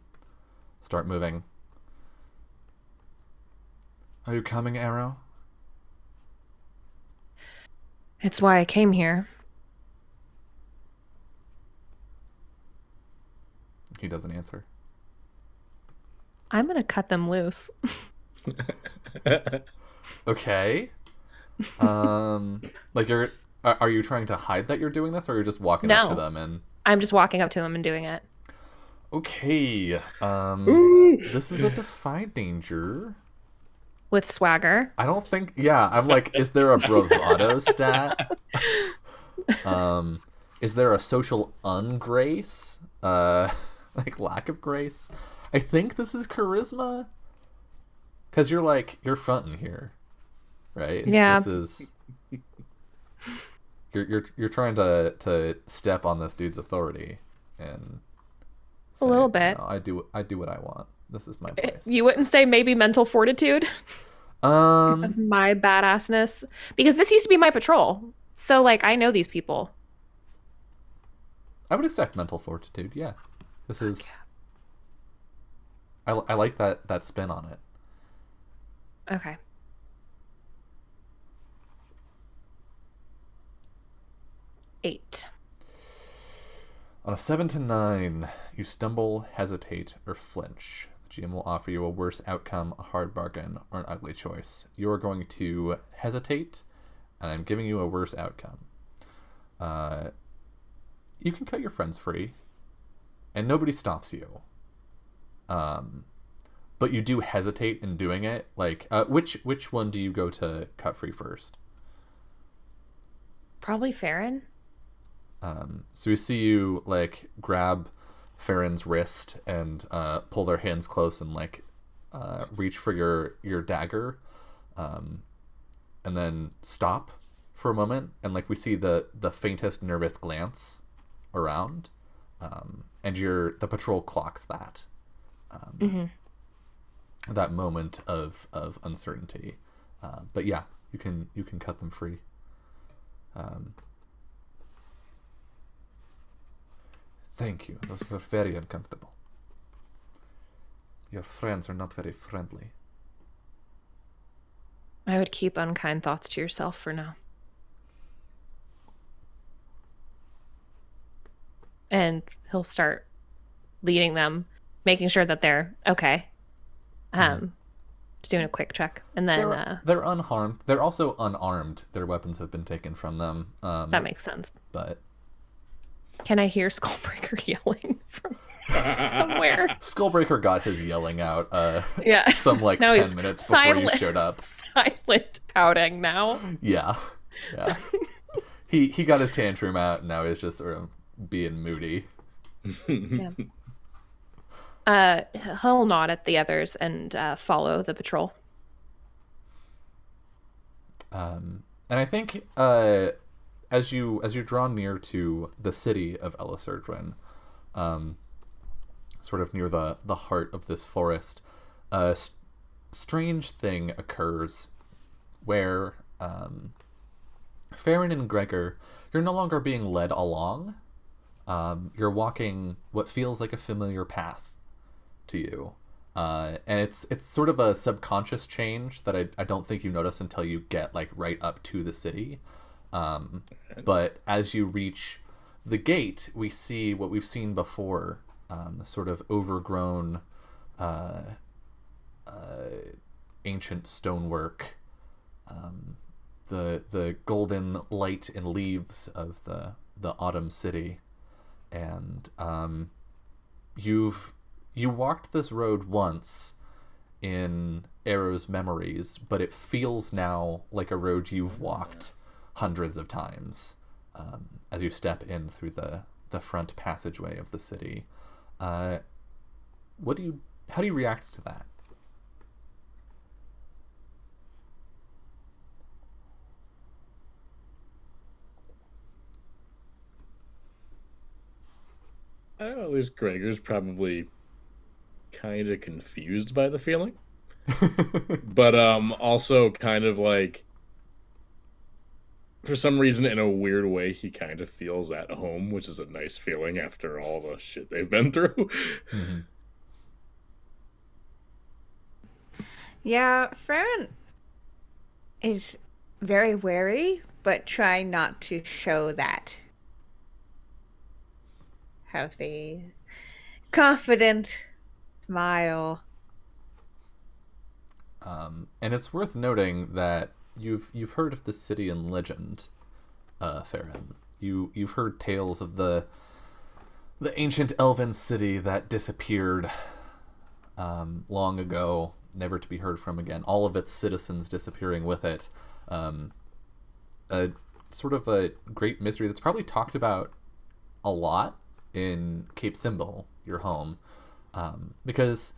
start moving. Are you coming, Arrow? It's why I came here. He doesn't answer. I'm gonna cut them loose. Okay. Like are you trying to hide that you're doing this, or you're just walking up to No. them and... I'm just walking up to him and doing it. Okay. This is a defy danger. With swagger. I don't think... Yeah, I'm like, is there a bravado stat? Is there a social ungrace? Like lack of grace? I think this is charisma. Because you're fronting here, right? Yeah. This is... You're trying to step on this dude's authority and say, a little bit. No, I do what I want. This is my place. You wouldn't say maybe mental fortitude of my badassness? Because this used to be my patrol. So like I know these people. I would accept mental fortitude, yeah. This is... I like that spin on it. Okay. Eight. On a 7 to 9, you stumble, hesitate, or flinch. The GM will offer you a worse outcome, a hard bargain, or an ugly choice. You are going to hesitate, and I'm giving you a worse outcome. You can cut your friends free, and nobody stops you. But you do hesitate in doing it. Like, which one do you go to cut free first? Probably Farron. So we see you like grab Farron's wrist and pull their hands close and like reach for your dagger, and then stop for a moment, and like we see the faintest nervous glance around, and the patrol clocks that. That moment of uncertainty, but yeah, you can cut them free. Thank you. Those were very uncomfortable. Your friends are not very friendly. I would keep unkind thoughts to yourself for now. And he'll start leading them, making sure that they're okay. Just doing a quick check, and then they're unharmed. They're also unarmed. Their weapons have been taken from them. That makes sense. But can I hear Skullbreaker yelling from somewhere? Skullbreaker got his yelling out. Yeah. Some like now 10 minutes before you showed up. Silent pouting now. Yeah. He got his tantrum out, and now he's just sort of being moody. Yeah. He'll nod at the others and follow the patrol. And I think as you draw near to the city of Elisurdran, sort of near the heart of this forest, a strange thing occurs where Farron and Gregor, you're no longer being led along. You're walking what feels like a familiar path to you, and it's sort of a subconscious change that I don't think you notice until you get like right up to the city. But as you reach the gate, we see what we've seen before, sort of overgrown, ancient stonework, the golden light and leaves of the autumn city, and you walked this road once in Arrow's memories, but it feels now like a road you've walked hundreds of times, as you step in through the front passageway of the city. How do you react to that? I don't know, at least Gregor's probably kind of confused by the feeling. But also kind of like, for some reason, in a weird way, he kind of feels at home, which is a nice feeling after all the shit they've been through. Mm-hmm. Yeah, Farron is very wary, but trying not to show that. Have the confident smile. And it's worth noting that you've heard of the city in legend, Farron. You've heard tales of the ancient elven city that disappeared long ago, never to be heard from again. All of its citizens disappearing with it. A sort of a great mystery that's probably talked about a lot in Cape Symbol, your home, because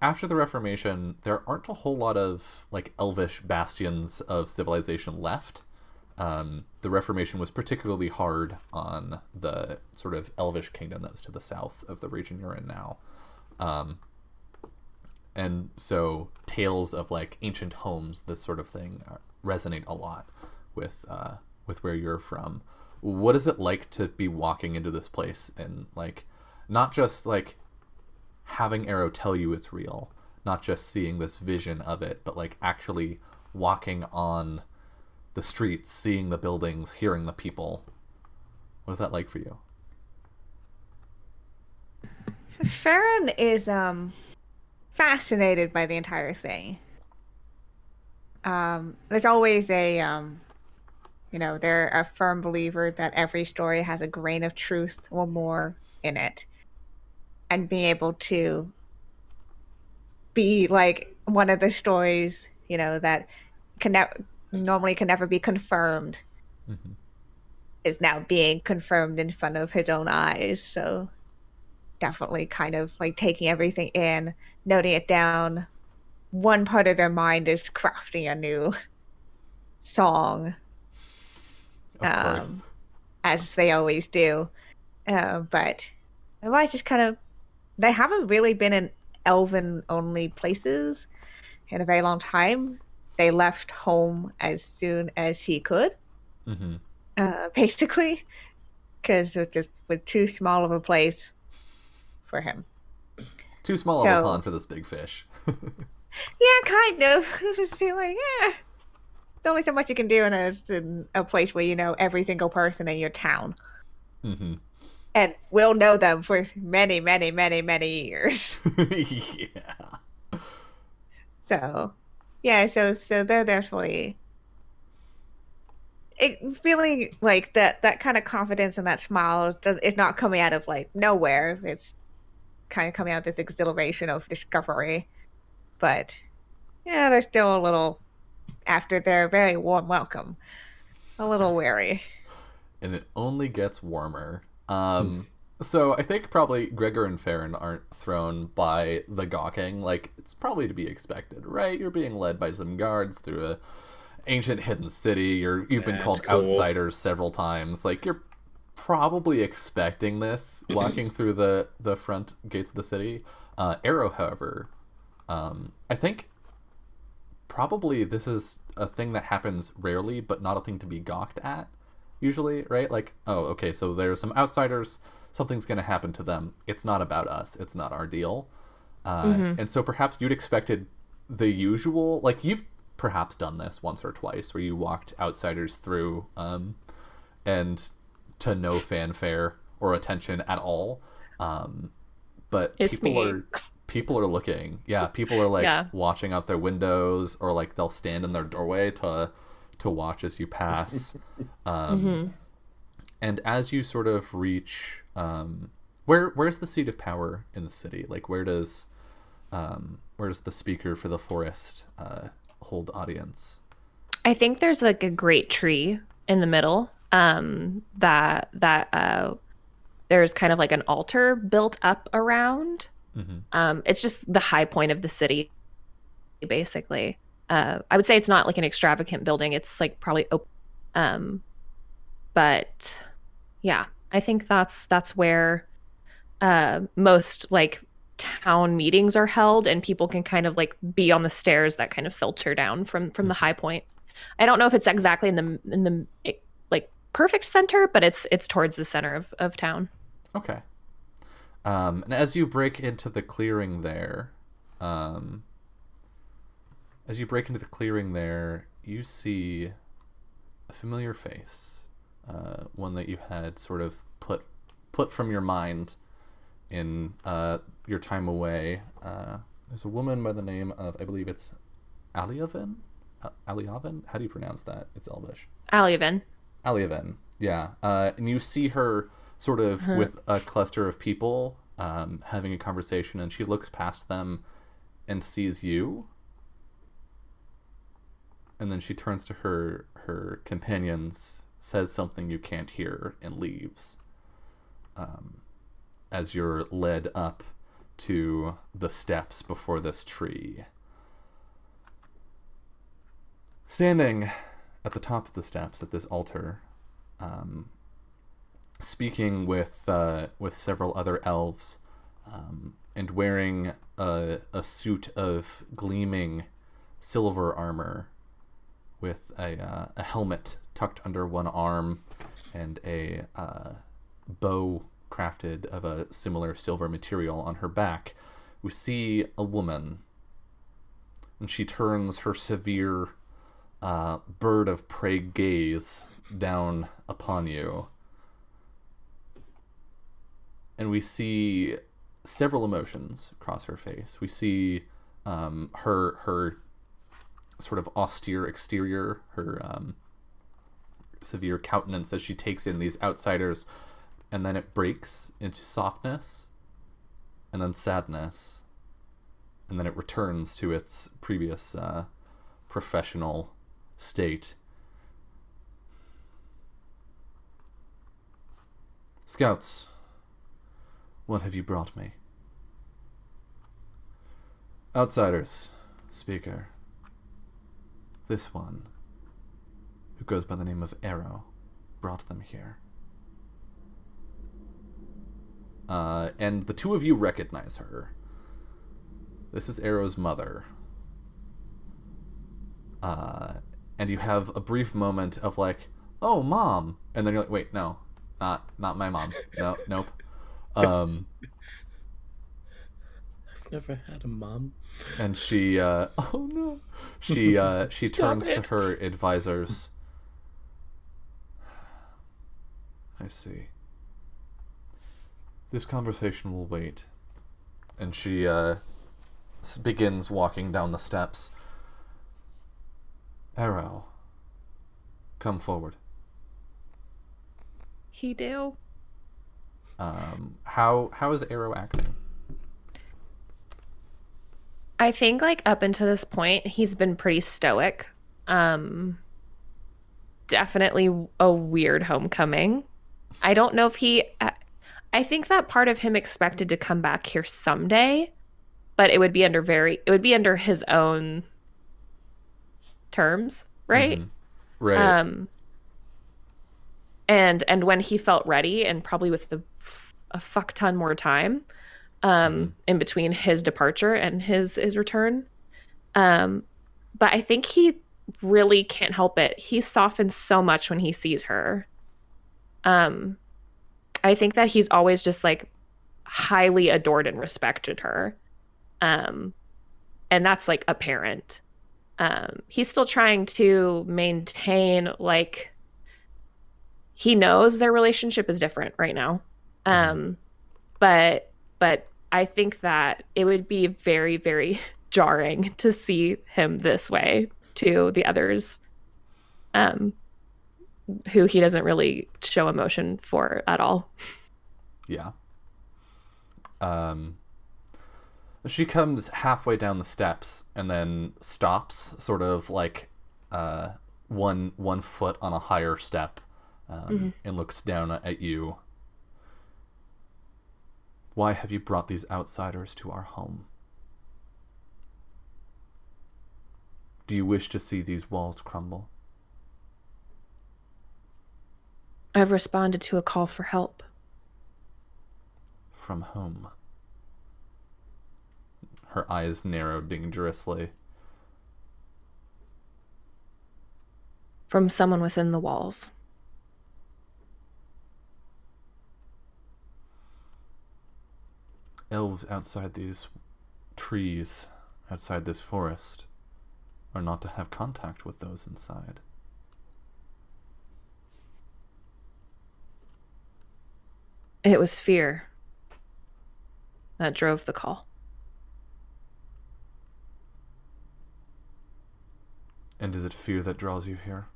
after the Reformation, there aren't a whole lot of like elvish bastions of civilization left. The Reformation was particularly hard on the sort of elvish kingdom that was to the south of the region you're in now. And so tales of like ancient homes, this sort of thing, resonate a lot with where you're from. What is it like to be walking into this place and like not just like having Arrow tell you it's real, not just seeing this vision of it, but like actually walking on the streets, seeing the buildings, hearing the people? What is that like for you? Farron is fascinated by the entire thing. There's always a they're a firm believer that every story has a grain of truth or more in it. And being able to be like one of the stories, that normally can never be confirmed, Mm-hmm. is now being confirmed in front of his own eyes. So definitely kind of like taking everything in, noting it down. One part of their mind is crafting a new song, Of course. as they always do. But otherwise, just kind of, they haven't really been in elven-only places in a very long time. They left home as soon as he could, Mm-hmm. basically, because it just was too small of a place for him. Too small of a pond for this big fish. Yeah, kind of. Just feel like, there's only so much you can do in a place where every single person in your town. Mm-hmm. And we'll know them for many, many, many, many years. Yeah. So, yeah, so they're definitely feeling like that kind of confidence and that smile is not coming out of like nowhere. It's kind of coming out of this exhilaration of discovery. But yeah, they're still a little, after their very warm welcome, a little wary. And it only gets warmer. So I think probably Gregor and Farron aren't thrown by the gawking. Like, it's probably to be expected, right? You're being led by some guards through a ancient hidden city. You've been called cool. outsiders several times. Like, you're probably expecting this walking through the front gates of the city. Arrow, however, I think probably this is a thing that happens rarely, but not a thing to be gawked at. Usually, right? Like, oh, okay, so there's some outsiders, something's going to happen to them. It's not about us. It's not our deal. And so perhaps you'd expected the usual, like, you've perhaps done this once or twice, where you walked outsiders through, and to no fanfare or attention at all. but It's me. people are looking. Yeah, people are like Yeah. watching out their windows, or like they'll stand in their doorway to watch as you pass. Hmm. And as you sort of reach, where's the seat of power in the city? Like where does the speaker for the forest hold audience? I think there's like a great tree in the middle. That there's kind of like an altar built up around. Mm-hmm. It's just the high point of the city, basically. I would say it's not like an extravagant building. It's like probably open. Um, but yeah, I think that's where most like town meetings are held, and people can kind of like be on the stairs that kind of filter down from the high point. I don't know if it's exactly in the like perfect center, but it's towards the center of town. Okay. And as you break into the clearing there, um, you see a familiar face, one that you had sort of put from your mind in your time away. There's a woman by the name of, I believe it's Aliaven? Aliaven? How do you pronounce that? It's Elvish. Aliaven. Aliaven, yeah. And you see her sort of with a cluster of people having a conversation, and she looks past them and sees you. And then she turns to her companions, says something you can't hear, and leaves. As you're led up to the steps before this tree. Standing at the top of the steps at this altar, speaking with several other elves, and wearing a suit of gleaming silver armor, with a helmet tucked under one arm, and a bow crafted of a similar silver material on her back, we see a woman, and she turns her severe bird of prey gaze down upon you, and we see several emotions across her face. We see her sort of austere exterior, her severe countenance as she takes in these outsiders, and then it breaks into softness, and then sadness, and then it returns to its previous professional state. Scouts, what have you brought me? Outsiders, speaker. This one, who goes by the name of Arrow, brought them here. And the two of you recognize her. This is Arrow's mother. And you have a brief moment of like, oh, Mom. And then you're like, wait, no, not my mom. No, nope. I've never had a mom. And she, oh no. She turns to her advisors. I see. This conversation will wait. And she begins walking down the steps. Arrow, come forward. He do. How is Arrow acting? I think like up until this point, he's been pretty stoic. Definitely a weird homecoming. I don't know if I think that part of him expected to come back here someday, but it would be under his own terms, right? Mm-hmm. Right. And when he felt ready, and probably with a fuck ton more time in between his departure and his return. But I think he really can't help it. He softens so much when he sees her. I think that he's always just like highly adored and respected her. And that's like apparent. He's still trying to maintain, like, he knows their relationship is different right now. But I think that it would be very, very jarring to see him this way to the others, um, who he doesn't really show emotion for at all. Yeah. She comes halfway down the steps and then stops, sort of like one foot on a higher step, and looks down at you. Why have you brought these outsiders to our home? Do you wish to see these walls crumble? I've responded to a call for help. From whom? Her eyes narrowed dangerously. From someone within the walls. Elves outside these trees, outside this forest, are not to have contact with those inside. It was fear that drove the call. And is it fear that draws you here?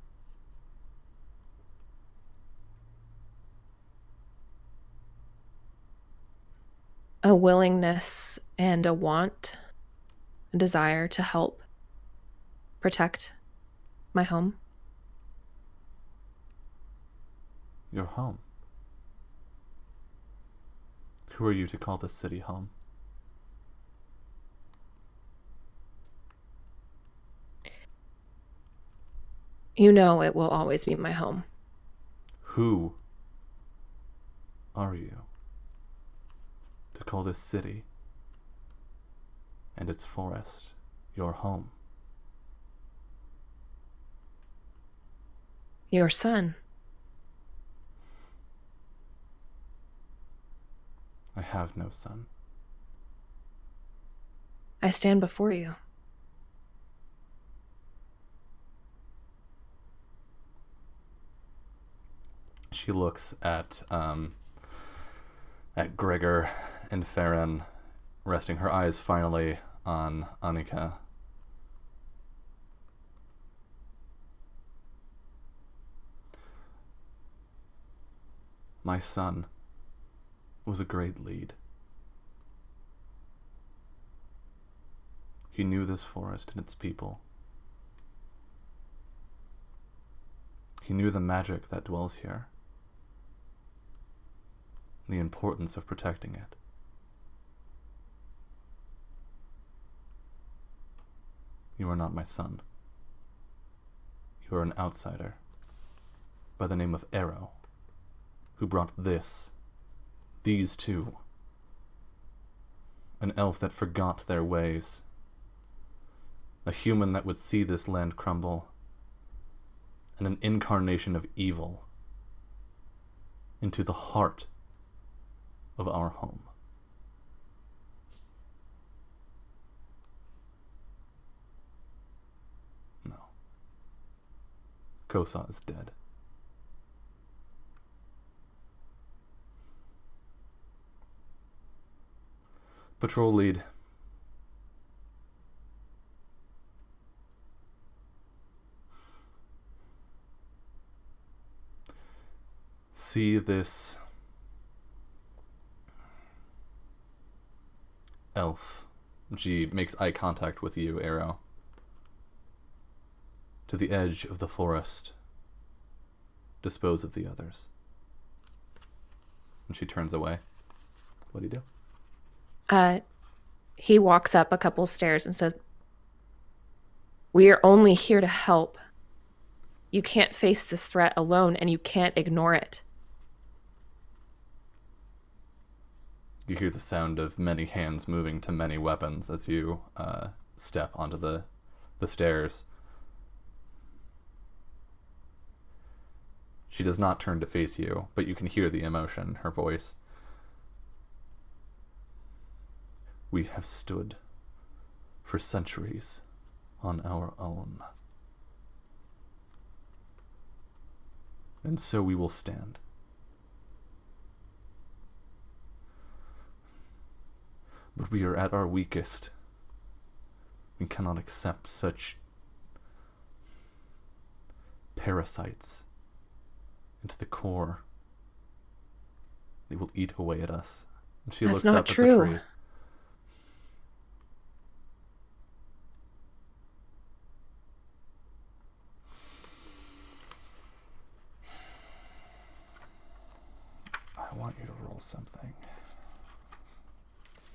A willingness and a want, a desire to help protect my home. Your home. Who are you to call this city home? You know it will always be my home. Who are you to call this city and its forest your home? Your son. I have no son. I stand before you. She looks at Gregor and Farron, resting her eyes finally on Annika. My son was a great lead. He knew this forest and its people. He knew the magic that dwells here, the importance of protecting it. You are not my son. You are an outsider by the name of Arrow, who brought these two. An elf that forgot their ways. A human that would see this land crumble. And an incarnation of evil into the heart of our home. No. Kosa is dead. Patrol lead. See this elf. She makes eye contact with you, Arrow. To the edge of the forest. Dispose of the others. And she turns away. What do you do? He walks up a couple stairs and says, "We are only here to help. You can't face this threat alone, and you can't ignore it." You hear the sound of many hands moving to many weapons as you step onto the stairs. She does not turn to face you, but you can hear the emotion in her voice. We have stood for centuries on our own. And so we will stand. But we are at our weakest. We cannot accept such parasites into the core. They will eat away at us. And she That's looks not up true. at the tree. I want you to roll something.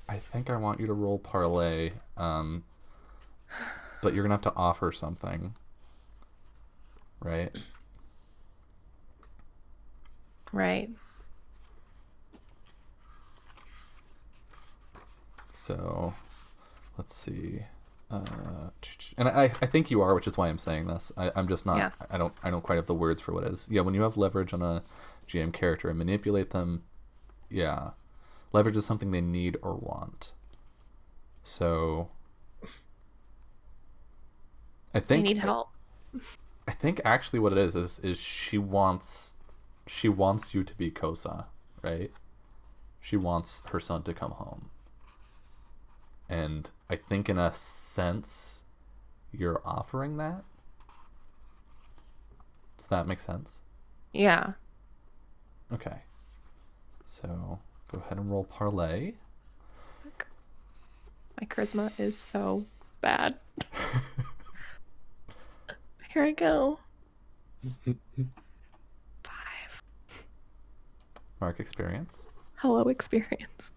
I think I want you to roll parlay, but you're gonna have to offer something, right? Right. So, let's see. And I think you are, which is why I'm saying this. I'm just not. Yeah. I don't quite have the words for what it is. Yeah, when you have leverage on a GM character and manipulate them, yeah, leverage is something they need or want. So, I I think need help. I think actually what it is she wants you to be Kosa, right? She wants her son to come home. And I think in a sense you're offering that. Does that make sense? Yeah. Okay. So go ahead and roll parlay. My charisma is so bad. Here I go. 5. Mark experience. Hello, experience.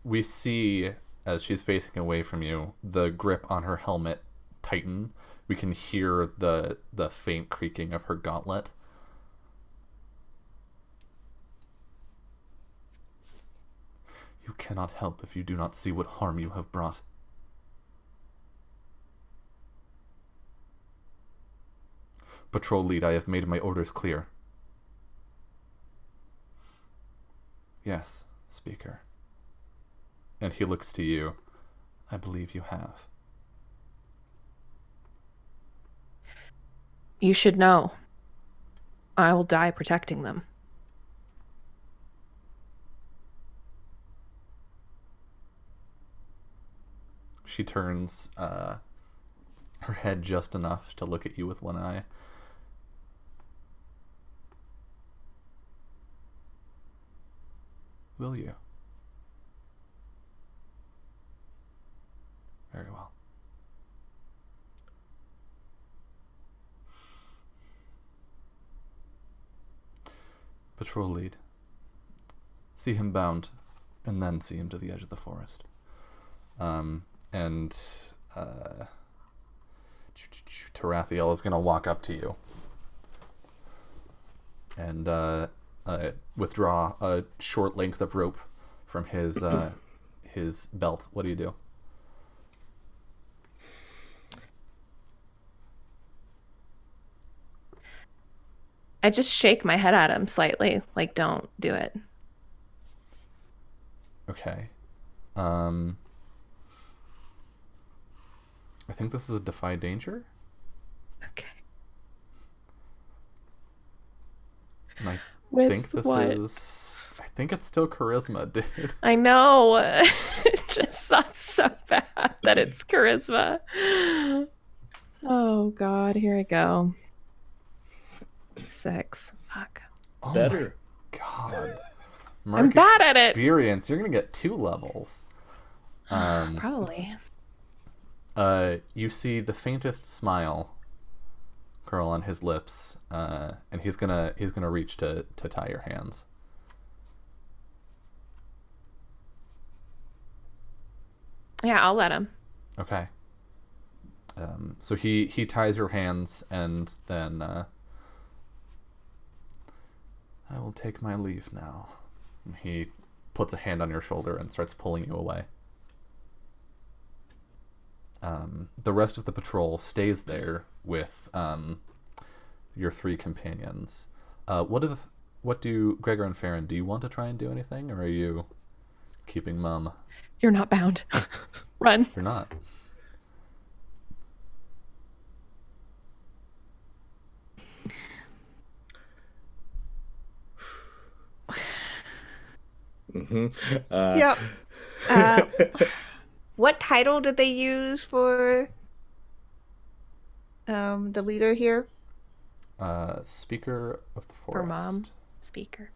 We see, as she's facing away from you, the grip on her helmet tighten. We can hear the faint creaking of her gauntlet. You cannot help if you do not see what harm you have brought. Patrol lead, I have made my orders clear. Yes, Speaker. And he looks to you. I believe you have. You should know. I will die protecting them. She turns her head just enough to look at you with one eye. Will you? Very well. Patrol lead. See him bound, and then see him to the edge of the forest. Tarathiel is going to walk up to you and withdraw a short length of rope from his his belt. What do you do? I just shake my head at him slightly, like, don't do it. Okay. I think this is a defy danger. Okay. And I With think this what? is... I think it's still charisma, dude. I know. It just sucks so bad that it's charisma. Oh, God. Here I go. 6. Fuck. Oh Better. my god. I'm bad at it. Experience. You're going to get 2 levels. Probably. You see the faintest smile curl on his lips, and he's gonna reach to tie your hands. Yeah, I'll let him. Okay. So he ties your hands, and then I will take my leave now. And he puts a hand on your shoulder and starts pulling you away. The rest of the patrol stays there with your 3 companions. What do Gregor and Farron? Do you want to try and do anything, or are you keeping mum? You're not bound. Run. You're not. Yep. Uh, what title did they use for the leader here? Speaker of the For mom, forest. speaker.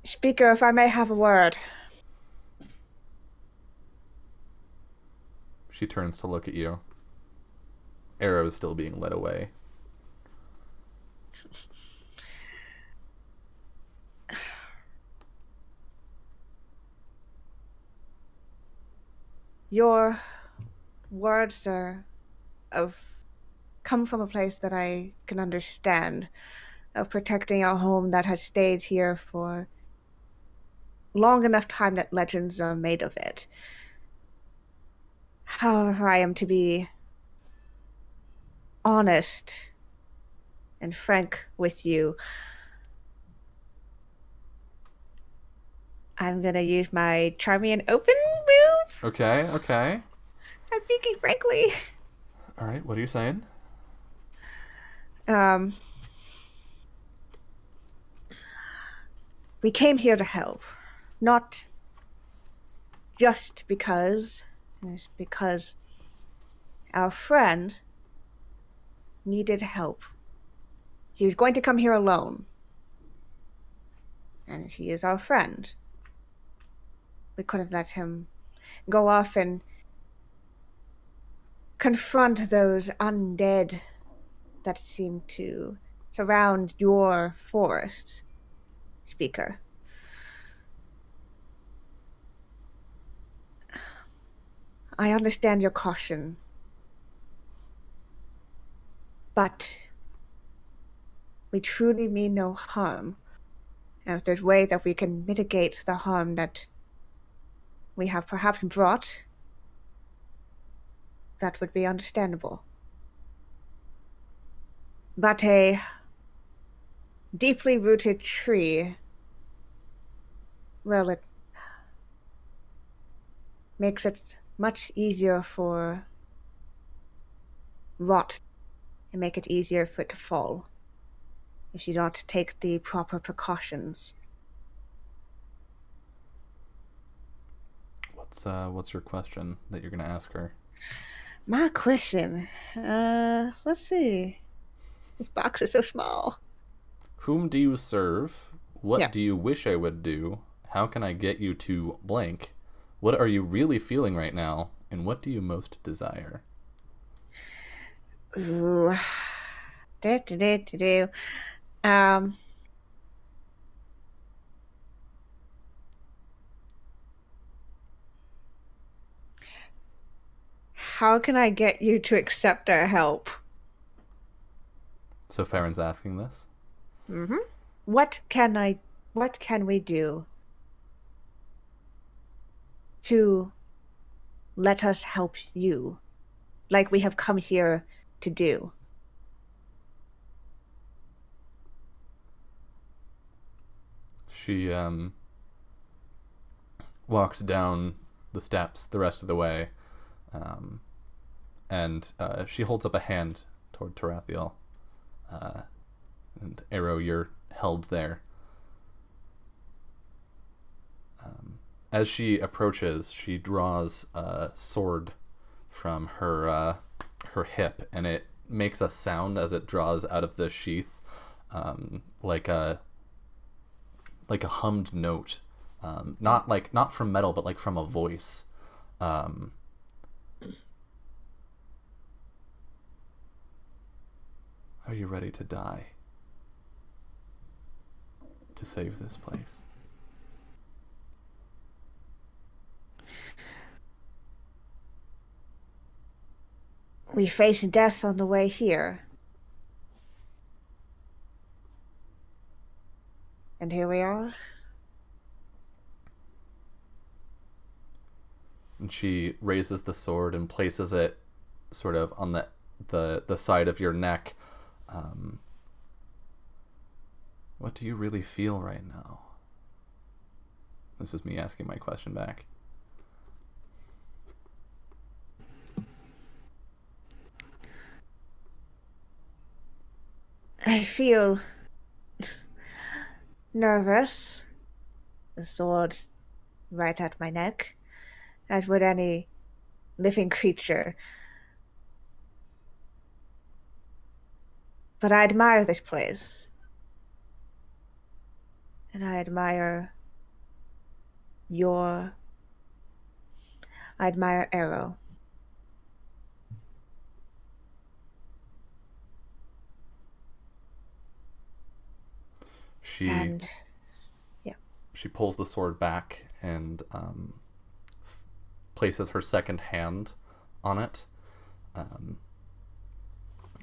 Speaker, if I may have a word. She turns to look at you. Arrow is still being led away. Your words are come from a place that I can understand, of protecting a home that has stayed here for long enough time that legends are made of it. However, I am to be honest and frank with you. I'm gonna use my charming and open move. Okay, okay. I'm speaking frankly. All right, what are you saying? We came here to help, not just because. It's because our friend needed help. He was going to come here alone, and he is our friend. We couldn't let him go off and confront those undead that seem to surround your forest, Speaker. I understand your caution, but we truly mean no harm. And if there's ways that we can mitigate the harm that we have perhaps brought, that would be understandable. But a deeply rooted tree, well, it makes it much easier for rot and make it easier for it to fall if you don't take the proper precautions. What's your question that you're gonna ask her? My question, let's see. This box is so small. Whom do you serve? What Yeah. do you wish I would do? How can I get you to blank? What are you really feeling right now? And what do you most desire? Ooh. Do. Um, how can I get you to accept our help? So Farron's asking this? Mm-hmm. What can we do to let us help you, like we have come here to do? She walks down the steps the rest of the way, and she holds up a hand toward Tarathiel. And Arrow, you're held there. As she approaches, she draws a sword from her hip, and it makes a sound as it draws out of the sheath, like a hummed note, not from metal, but like from a voice. Are you ready to die to save this place? We face death on the way here. And here we are. And she raises the sword and places it sort of on the side of your neck. What do you really feel right now? This is me asking my question back. I feel nervous. The sword's right at my neck, as would any living creature. But I admire this place. And I admire Arrow. She yeah. She pulls the sword back and places her second hand on it.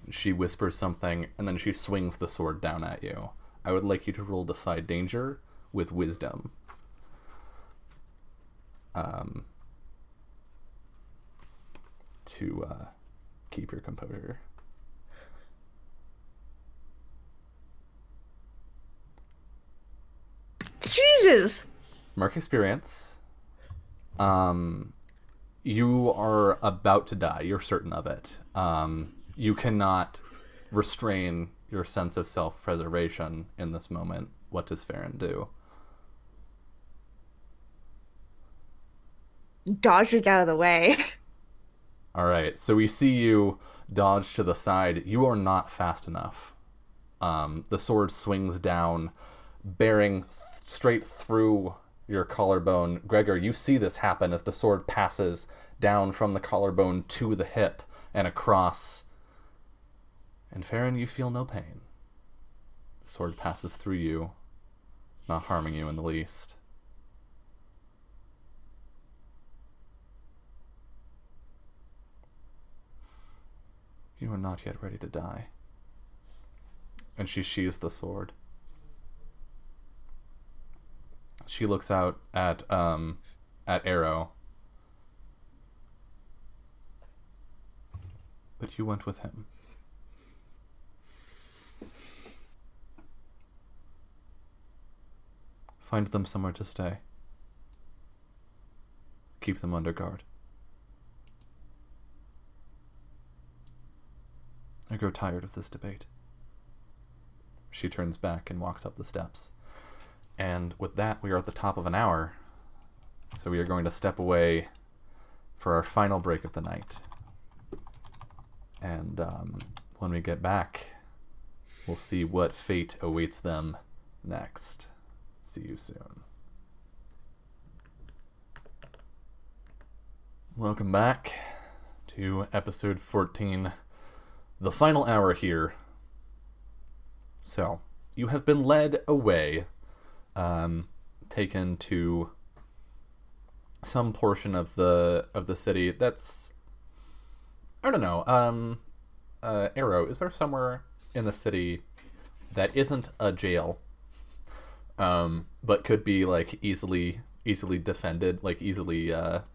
She whispers something, and then she swings the sword down at you. I would like you to roll Defy Danger with Wisdom. To keep your composure. Jesus! Mark experience. You are about to die. You're certain of it. You cannot restrain your sense of self-preservation in this moment. What does Farron do? Dodge it out of the way. All right, so we see you dodge to the side. You are not fast enough. The sword swings down, bearing straight through your collarbone. Gregor, you see this happen as the sword passes down from the collarbone to the hip and across. And Farron, you feel no pain. The sword passes through you, not harming you in the least. You are not yet ready to die. And she sheathes the sword. She looks out at Arrow. But you went with him. Find them somewhere to stay. Keep them under guard. I grow tired of this debate. She turns back and walks up the steps. And with that, we are at the top of an hour. So we are going to step away for our final break of the night. And when we get back, we'll see what fate awaits them next. See you soon. Welcome back to episode 14. The final hour here. So, you have been led away, taken to some portion of the city that's, I don't know, Arrow, is there somewhere in the city that isn't a jail, but could be like easily defended, like easily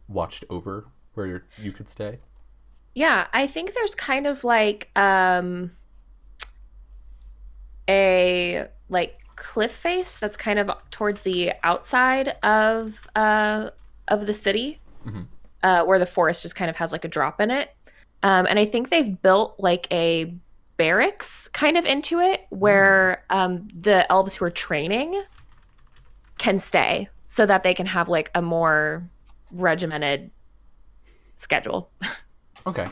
watched over, where you could stay? Yeah, I think there's kind of like a like cliff face that's kind of towards the outside of the city, where the forest just kind of has like a drop in it. And I think they've built like a barracks kind of into it where the elves who are training can stay so that they can have like a more regimented schedule. Okay.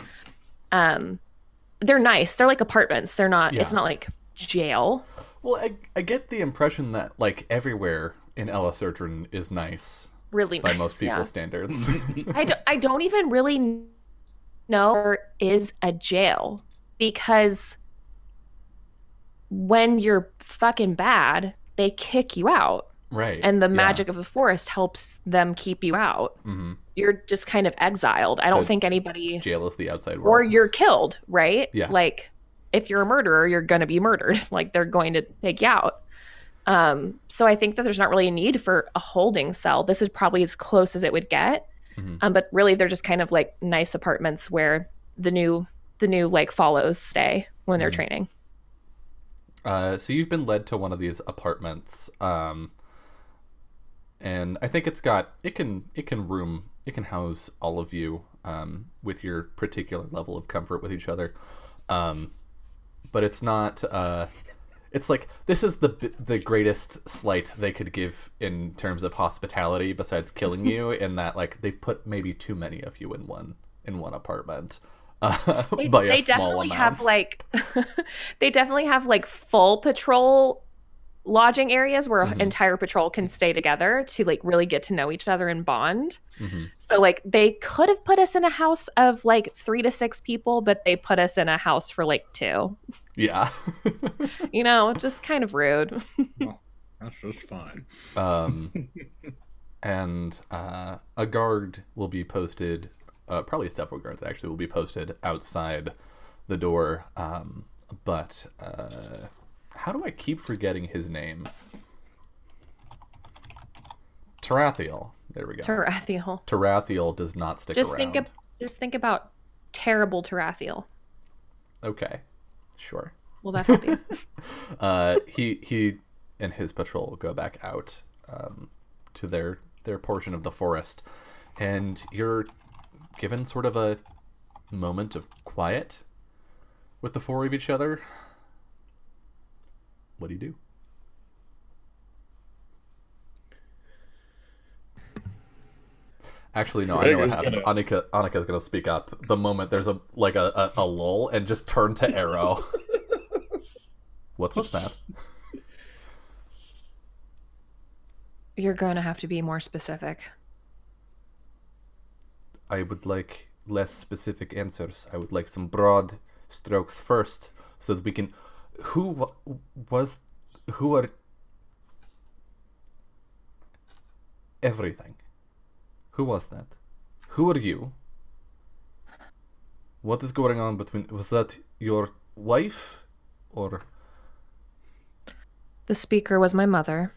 They're nice. They're like apartments. They're not, it's not like jail. Well, I get the impression that like everywhere in Ellis Urtrin is nice. Really by nice, most people's standards. I don't even really know there is a jail, because when you're fucking bad, they kick you out. Right. And the magic of the forest helps them keep you out. Mm-hmm. You're just kind of exiled. I don't think anybody... Jail is the outside world. Or you're killed, right? Yeah. Like, if you're a murderer, you're going to be murdered. Like, they're going to take you out. So I think that there's not really a need for a holding cell. This is probably as close as it would get. Mm-hmm. But really, they're just kind of like nice apartments where the new like follows stay when they're training. So you've been led to one of these apartments, and I think it can house all of you with your particular level of comfort with each other. but it's not. It's like this is the greatest slight they could give in terms of hospitality, besides killing you. In that, like, they've put maybe too many of you in one apartment by a They small definitely have amount. like they definitely have like full patrol lodging areas where an entire patrol can stay together to like really get to know each other and bond. So like they could have put us in a house of like 3 to 6 people, but they put us in a house for like 2. Yeah. Just kind of rude. Well, that's just fine. And a guard will be posted, probably several guards actually will be posted outside the door. But how do I keep forgetting his name? Tarathiel. There we go. Tarathiel does not stick around. Just think about terrible Tarathiel. Okay, sure. Will that help you? He and his patrol will go back out to their portion of the forest, and you're given sort of a moment of quiet with the 4 of each other. What do you do? Actually, no, I know what happens. Annika's gonna speak up the moment there's a lull and just turn to arrow. What was that? You're going to have to be more specific. I would like less specific answers. I would like some broad strokes first, so that we can. Who are everything? Who was that? Who are you? What is going on between? Was that your wife, or? The speaker was my mother.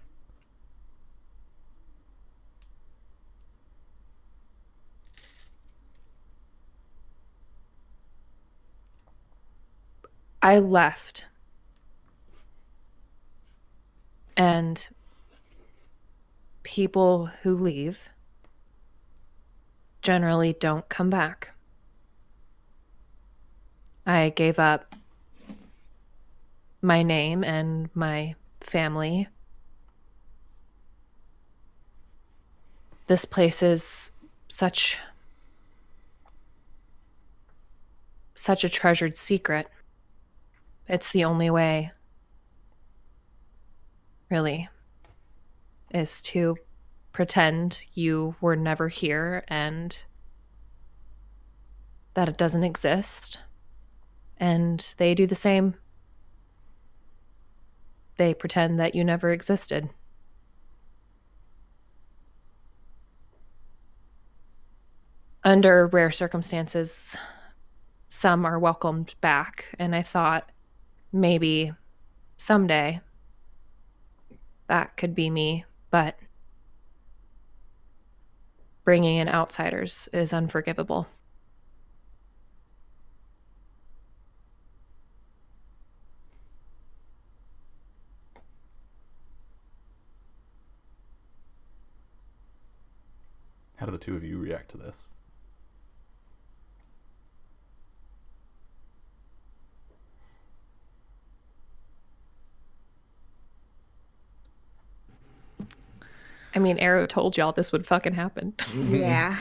I left. And people who leave generally don't come back. I gave up my name and my family. This place is such a treasured secret. It's the only way, really, is to pretend you were never here and that it doesn't exist. And they do the same. They pretend that you never existed. Under rare circumstances, some are welcomed back, and I thought maybe someday that could be me, but bringing in outsiders is unforgivable. How do the 2 of you react to this? I mean, Arrow told y'all this would fucking happen. Yeah.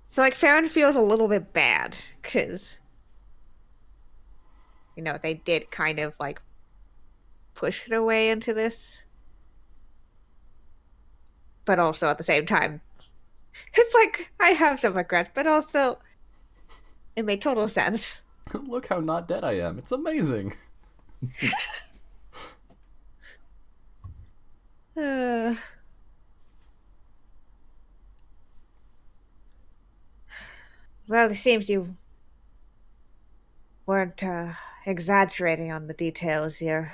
So, like, Farron feels a little bit bad, because, they did kind of, like, push their way into this. But also, at the same time, it's like, I have some regrets, but also, it made total sense. Look how not dead I am. It's amazing. Well, it seems you weren't exaggerating on the details here.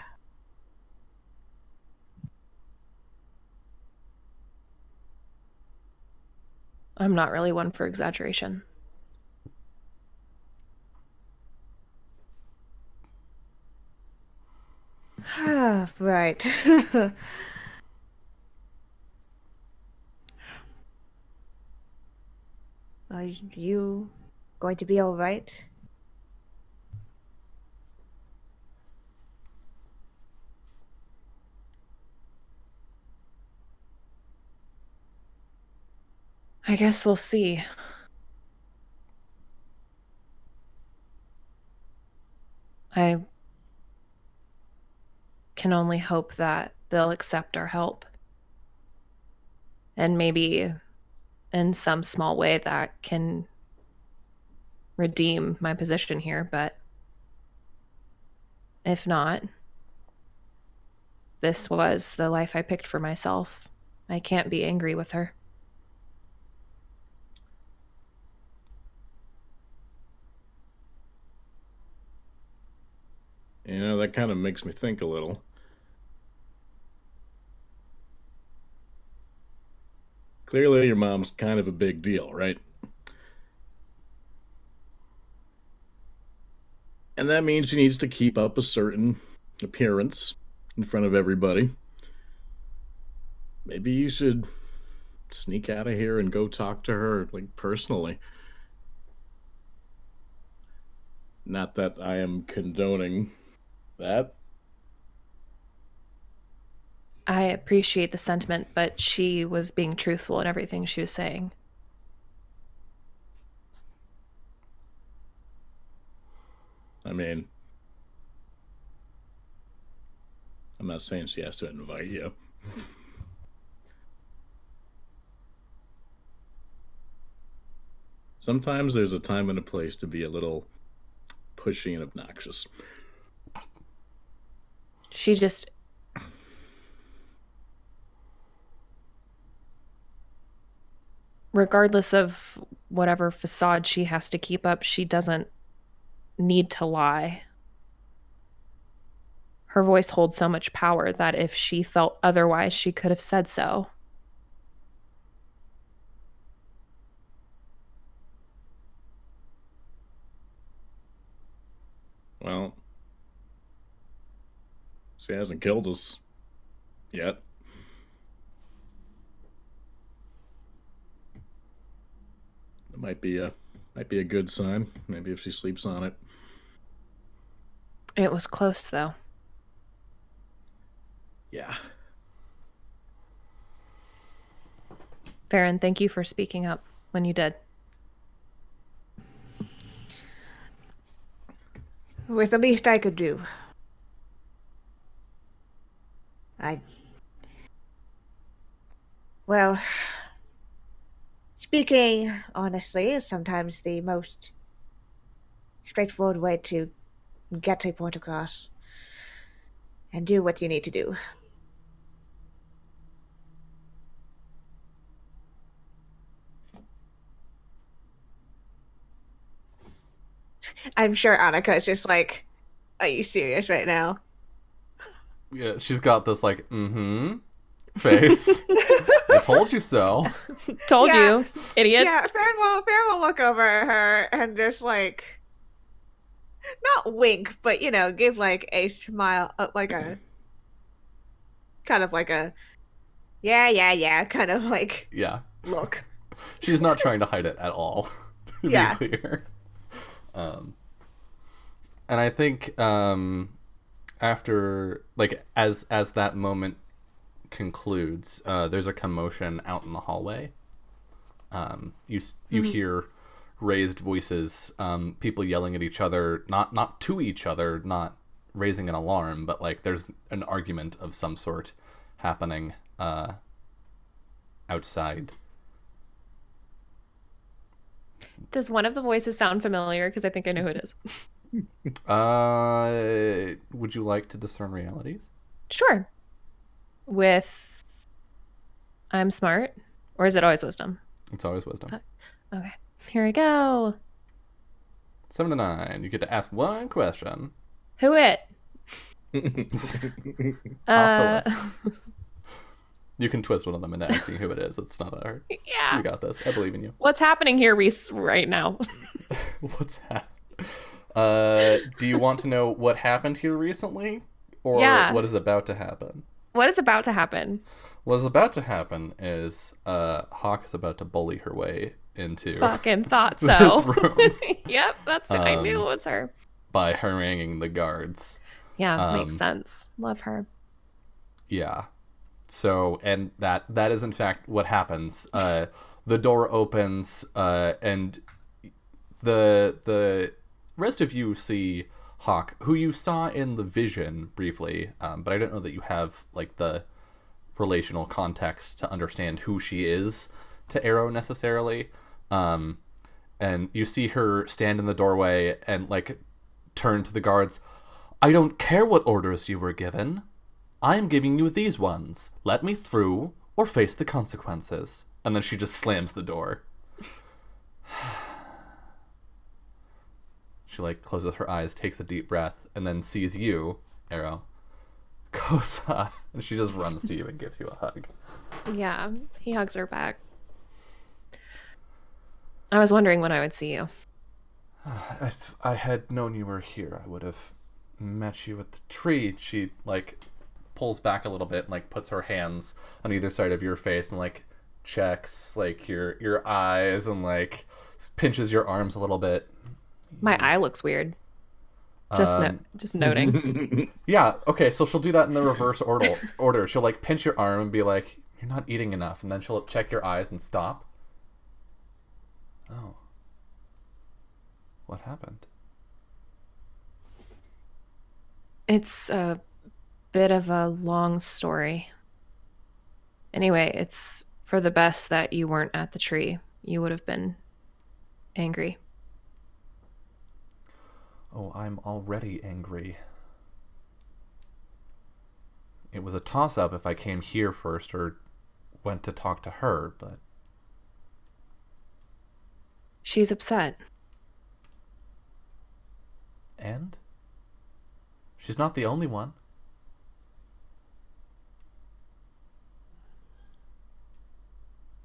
I'm not really one for exaggeration. Right. Are you going to be all right? I guess we'll see. I can only hope that they'll accept our help. And maybe in some small way that can redeem my position here, but if not, this was the life I picked for myself. I can't be angry with her. You know, that kind of makes me think a little. Clearly, your mom's kind of a big deal, right? And that means she needs to keep up a certain appearance in front of everybody. Maybe you should sneak out of here and go talk to her, like, personally. Not that I am condoning that. I appreciate the sentiment, but she was being truthful in everything she was saying. I mean, I'm not saying she has to invite you. Sometimes there's a time and a place to be a little pushy and obnoxious. She just... Regardless of whatever facade she has to keep up, she doesn't need to lie. Her voice holds so much power that if she felt otherwise, she could have said so. Well, she hasn't killed us yet. It might be a good sign. Maybe if she sleeps on it. It was close, though. Yeah. Farron, thank you for speaking up when you did. With the least I could do. Well, speaking honestly is sometimes the most straightforward way to get a point across and do what you need to do. I'm sure Annika is just like, are you serious right now? Yeah, she's got this like, face. I told you so. Told Yeah. you, idiots. Yeah, Farron will look over at her and just like, not wink, but give like a smile, like a kind of like a yeah, kind of like Yeah. look. She's not trying to hide it at all, to Yeah. be clear. And I think after, like, as that moment concludes, there's a commotion out in the hallway. You hear raised voices, people yelling at each other, not to each other, not raising an alarm, but like there's an argument of some sort happening outside. Does one of the voices sound familiar? Because I think I know who it is. Would you like to discern realities? Sure. With I'm smart? Or is it always wisdom? It's always wisdom. Okay. Here we go. 7 to 9. You get to ask one question. Who it? Off the list. You can twist one of them into asking who it is. It's not that hard. Yeah. You got this. I believe in you. What's happening here, Reese, right now? What's happening? Do you want to know what happened here recently? Or Yeah. what is about to happen? What is about to happen? What is about to happen is Hawk is about to bully her way into Fucking thought this so. room Yep, that's I knew it was her. by haranguing the guards. Yeah, makes sense. Love her. Yeah. So, and that is in fact what happens. the door opens, and the rest of you see Hawk, who you saw in the vision briefly, but I don't know that you have like the relational context to understand who she is to Arrow necessarily. And you see her stand in the doorway and like turn to the guards. I don't care what orders you were given. I'm giving you these ones. Let me through or face the consequences. And then she just slams the door. She like closes her eyes, takes a deep breath, and then sees you, Arrow, Kosa, and she just runs to you and gives you a hug. Yeah, he hugs her back. I was wondering when I would see you. If I had known you were here, I would have met you at the tree. She like pulls back a little bit and like puts her hands on either side of your face and like checks like your eyes and like pinches your arms a little bit. My eye looks weird. Just noting. Yeah, okay, so she'll do that in the reverse order. She'll like pinch your arm and be like, "You're not eating enough," and then she'll check your eyes and stop. Oh. What happened? It's a bit of a long story. Anyway, it's for the best that you weren't at the tree. You would have been angry. Oh, I'm already angry. It was a toss-up if I came here first or went to talk to her, but... She's upset. And? She's not the only one.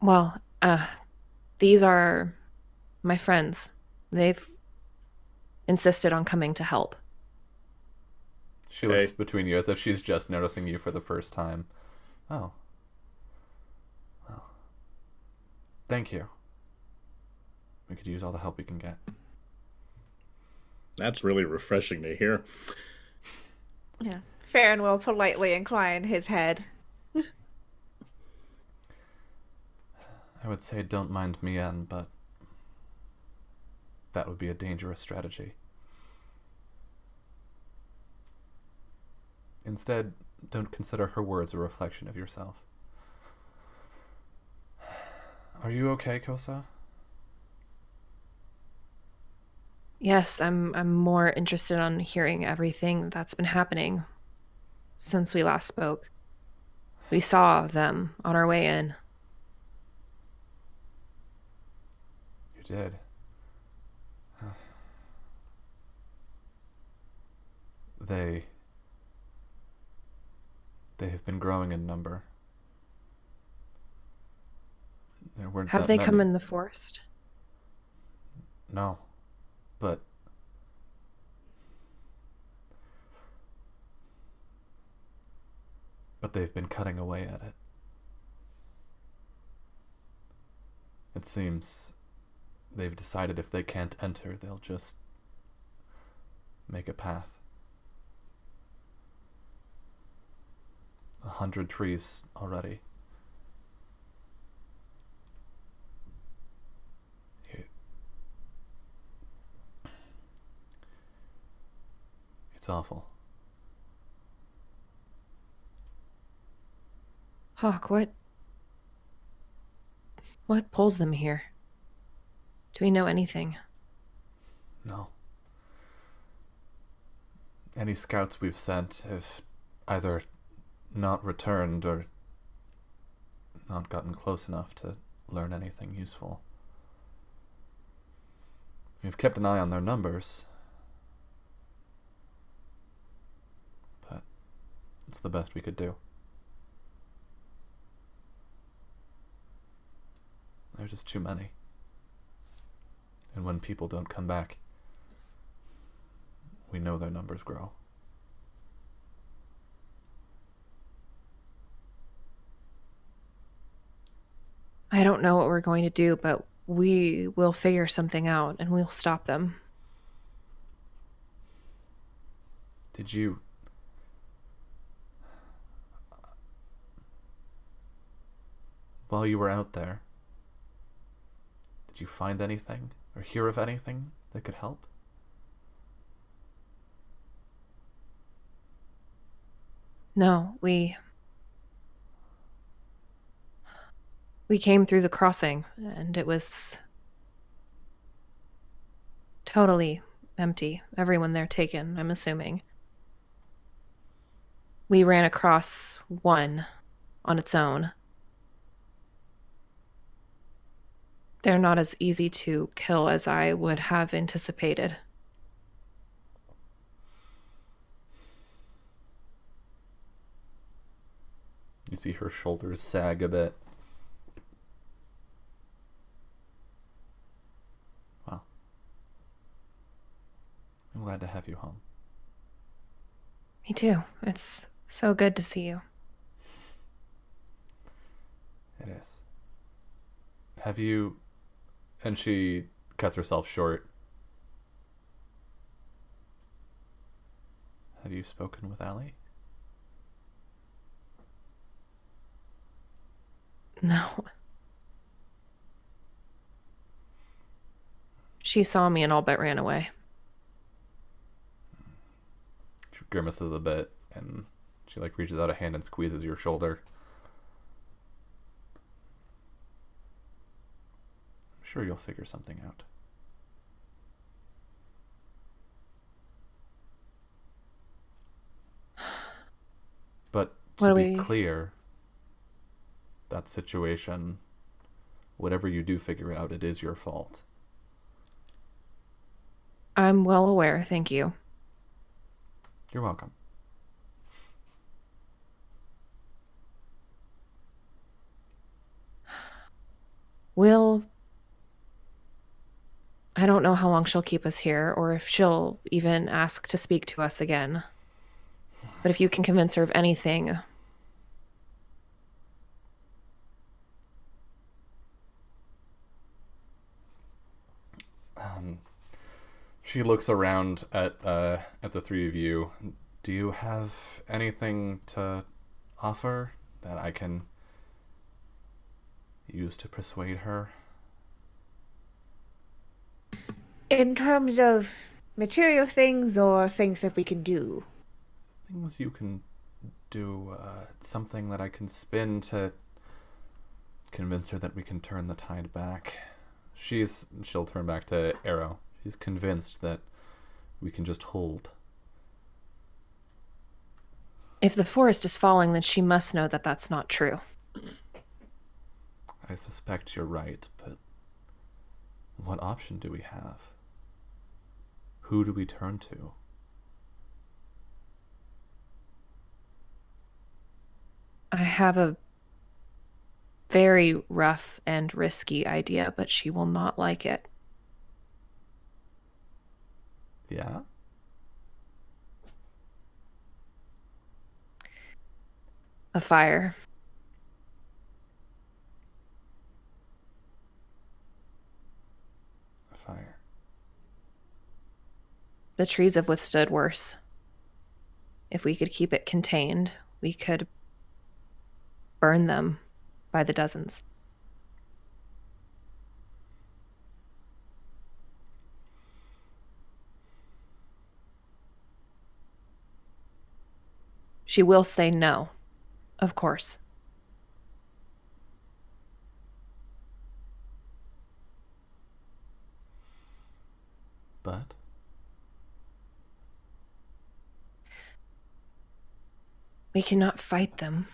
Well, these are my friends. They've insisted on coming to help. She looks between you as if she's just noticing you for the first time. Oh. Well. Thank you. We could use all the help we can get. That's really refreshing to hear. Yeah. Farron will politely incline his head. I would say don't mind Mian, but that would be a dangerous strategy. Instead, don't consider her words a reflection of yourself. Are you okay, Kosa? Yes, I'm more interested on hearing everything that's been happening since we last spoke. We saw them on our way in. You did. They have been growing in number. There weren't Have that they many. come in the forest? No, but they've been cutting away at it. It seems they've decided if they can't enter, they'll just make a path. 100 trees already. It's awful. Hawk, what pulls them here? Do we know anything? No. Any scouts we've sent have either not returned or not gotten close enough to learn anything useful. We've kept an eye on their numbers, but it's the best we could do. There's just too many. And when people don't come back, we know their numbers grow. I don't know what we're going to do, but we will figure something out and we'll stop them. Did you... While you were out there, Did you find anything or hear of anything that could help? No, we came through the crossing, and it was totally empty. Everyone there taken, I'm assuming. We ran across one on its own. They're not as easy to kill as I would have anticipated. You see her shoulders sag a bit. Well, I'm glad to have you home. Me too. It's so good to see you. It is. Have you... And she cuts herself short. Have you spoken with Allie? No. She saw me and all but ran away. She grimaces a bit, and she reaches out a hand and squeezes your shoulder. I'm sure you'll figure something out. But to be clear, that situation, whatever you do figure out, it is your fault. I'm well aware, thank you. You're welcome. I don't know how long she'll keep us here, or if she'll even ask to speak to us again. But if you can convince her of anything... She looks around at the three of you. Do you have anything to offer that I can use to persuade her? In terms of material things or things that we can do? Things you can do, something that I can spin to convince her that we can turn the tide back. She'll turn back to Arrow. She's convinced that we can just hold. If the forest is falling, then she must know that that's not true. I suspect you're right, but what option do we have? Who do we turn to? I have a very rough and risky idea, but she will not like it. Yeah? A fire. A fire. The trees have withstood worse. If we could keep it contained, we could burn them by the dozens. She will say no, of course. But? We cannot fight them.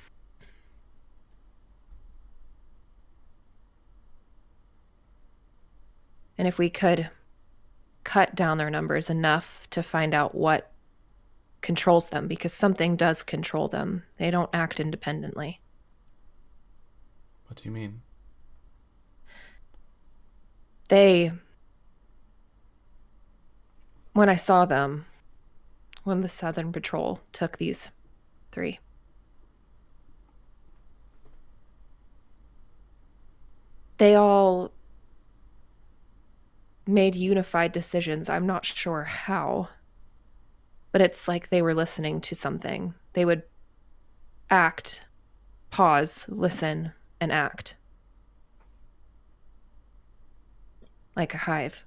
And if we could cut down their numbers enough to find out what controls them, because something does control them. They don't act independently. What do you mean? When I saw them, when the Southern Patrol took these 3, they all made unified decisions. I'm not sure how. But it's like they were listening to something. They would act, pause, listen, and act. like a hive.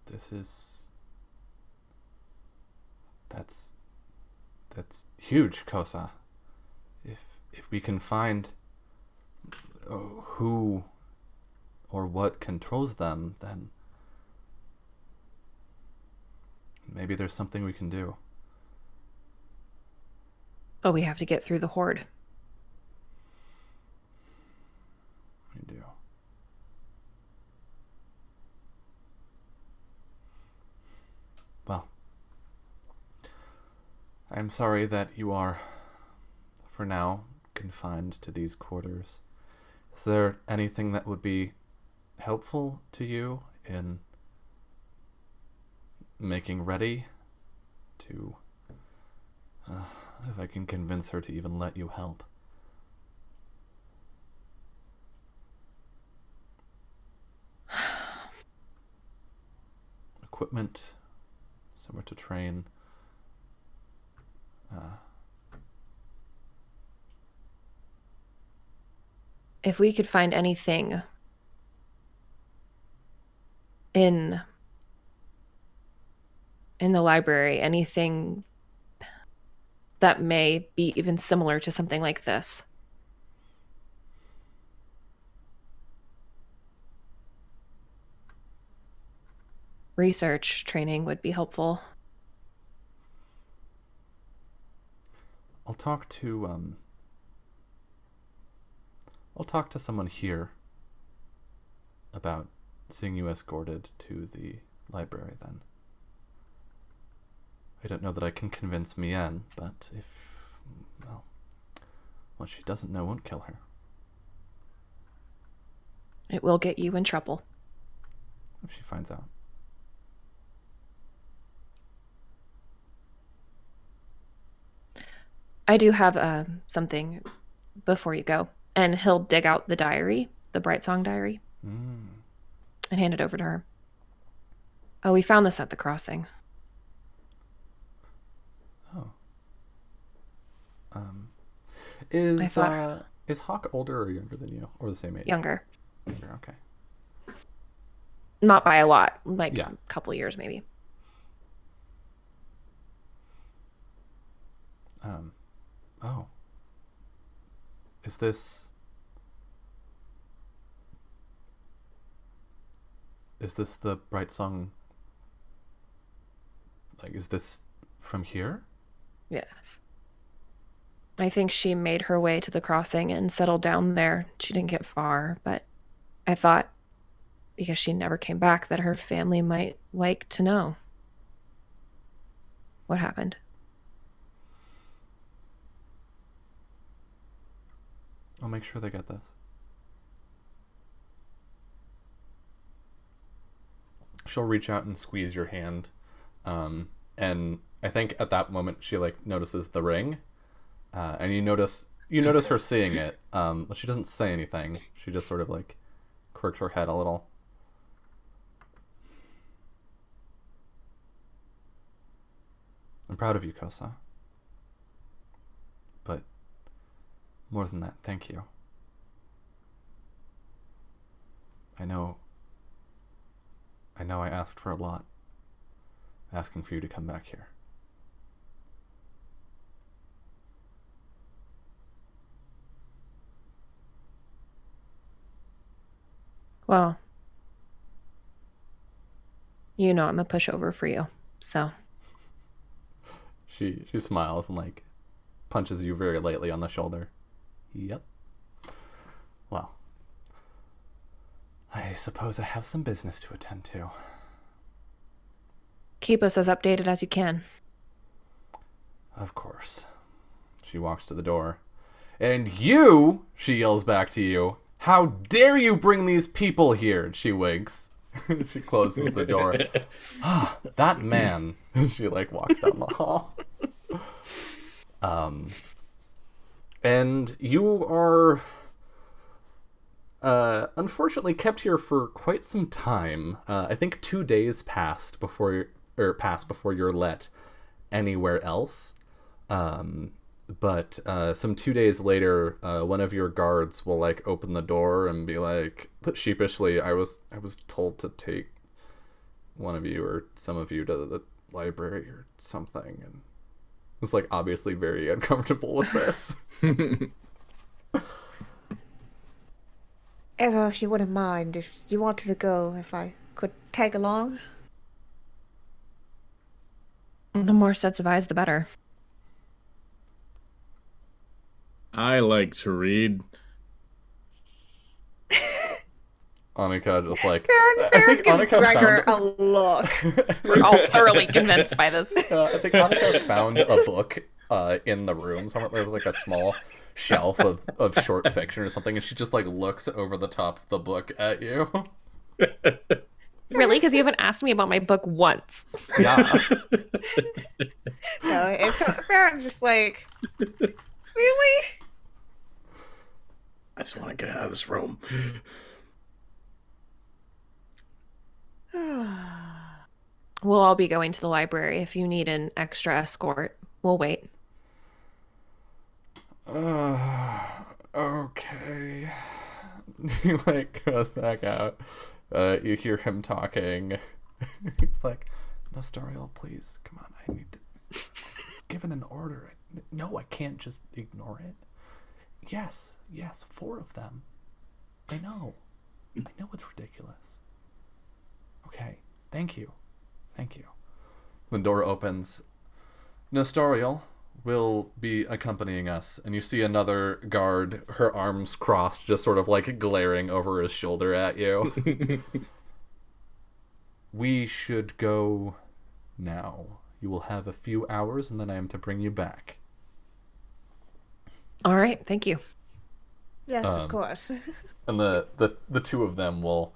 That's huge, Kosa. If we can find who or what controls them, then maybe there's something we can do. But we have to get through the horde. We do. Well, I'm sorry that you are, for now, confined to these quarters. Is there anything that would be helpful to you in making ready to, if I can convince her to even let you help? Equipment, somewhere to train. If we could find anything in the library, anything that may be even similar to something like this. Research training would be helpful. I'll talk to someone here about seeing you escorted to the library then. I don't know that I can convince Mien, but what she doesn't know won't kill her. It will get you in trouble. If she finds out. I do have something before you go. And he'll dig out the diary, the Bright Song diary, and hand it over to her. Oh, we found this at the crossing. Oh. Is Hawk older or younger than you? Or the same age? Younger. Younger, okay. Not by a lot. Like Yeah. a couple years, maybe. Oh. Is this the Bright Song? Like, is this from here? Yes. I think she made her way to the crossing and settled down there. She didn't get far, but I thought, because she never came back, that her family might like to know what happened. I'll make sure they get this. She'll reach out and squeeze your hand. And I think at that moment she notices the ring. And you notice her seeing it. But she doesn't say anything. She just sort of quirks her head a little. I'm proud of you, Kosa. But more than that, thank you. I know I asked for a lot, asking for you to come back here. Well, you know I'm a pushover for you, so. She smiles and punches you very lightly on the shoulder. Yep. Well, I suppose I have some business to attend to. Keep us as updated as you can. Of course. She walks to the door. And you, she yells back to you, how dare you bring these people here? She winks. She closes the door. That man. She walks down the hall. And you are unfortunately kept here for quite some time. I think 2 days passed before you're let anywhere else. But some 2 days later, one of your guards will like open the door and be like, sheepishly, I was told to take one of you or some of you to the library or something, and it's like obviously very uncomfortable with this. Ever, if you wouldn't mind, if you wanted to go, if I could tag along. The more sets of eyes, the better. I like to read. Annika just like I think Annika Gregor found a look. We're all thoroughly convinced by this. I think Annika found a book in the room somewhere. There's like a small shelf of short fiction or something, and she just like looks over the top of the book at you. Really? Because you haven't asked me about my book once. Yeah. No, it's Farron's just like, really? I just want to get out of this room. We'll all be going to the library. If you need an extra escort, we'll wait. Okay. He like goes back out. You hear him talking. He's like, Nostariel, please, come on. I need to given an order. No, I can't just ignore it. Yes, 4 of them. I know it's ridiculous. Okay, thank you. The door opens. Nostariel will be accompanying us, and you see another guard, her arms crossed, just sort of like glaring over his shoulder at you. We should go now. You will have a few hours, and then I am to bring you back. All right, thank you. Yes, of course. And the 2 of them will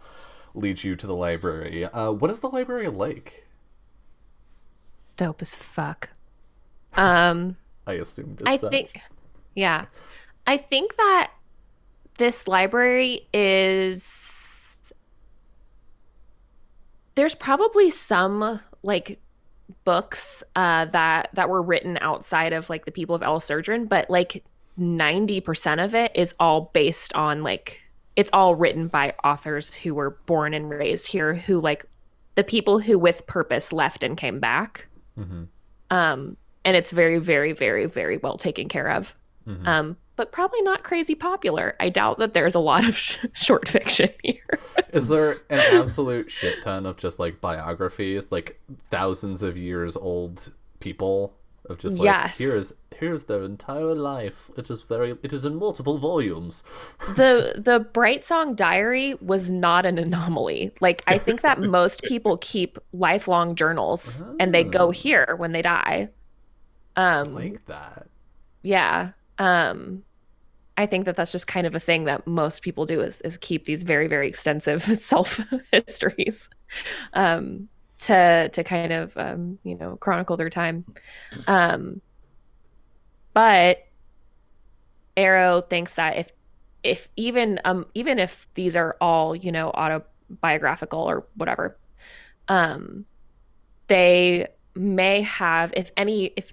lead you to the library. What is the library like? Dope as fuck. I assumed as such. I think that this library is... There's probably some, like, books that were written outside of, like, the people of El Surdran, but, like, 90% of it is all based on, like... It's all written by authors who were born and raised here, who, like, the people who with purpose left and came back. Mm-hmm. And it's very, very, very, very well taken care of. Mm-hmm. But probably not crazy popular. I doubt that there's a lot of short fiction here. Is there an absolute shit ton of just like biographies, like thousands of years old people of just like, yes. here's their entire life. It is in multiple volumes. The Bright Song Diary was not an anomaly. Like, I think that most people keep lifelong journals and they go here when they die. I like that. Yeah. I think that that's just kind of a thing that most people do is keep these very, very extensive self histories to kind of, chronicle their time. But Arrow thinks that if even if these are all, autobiographical or whatever, they may have, if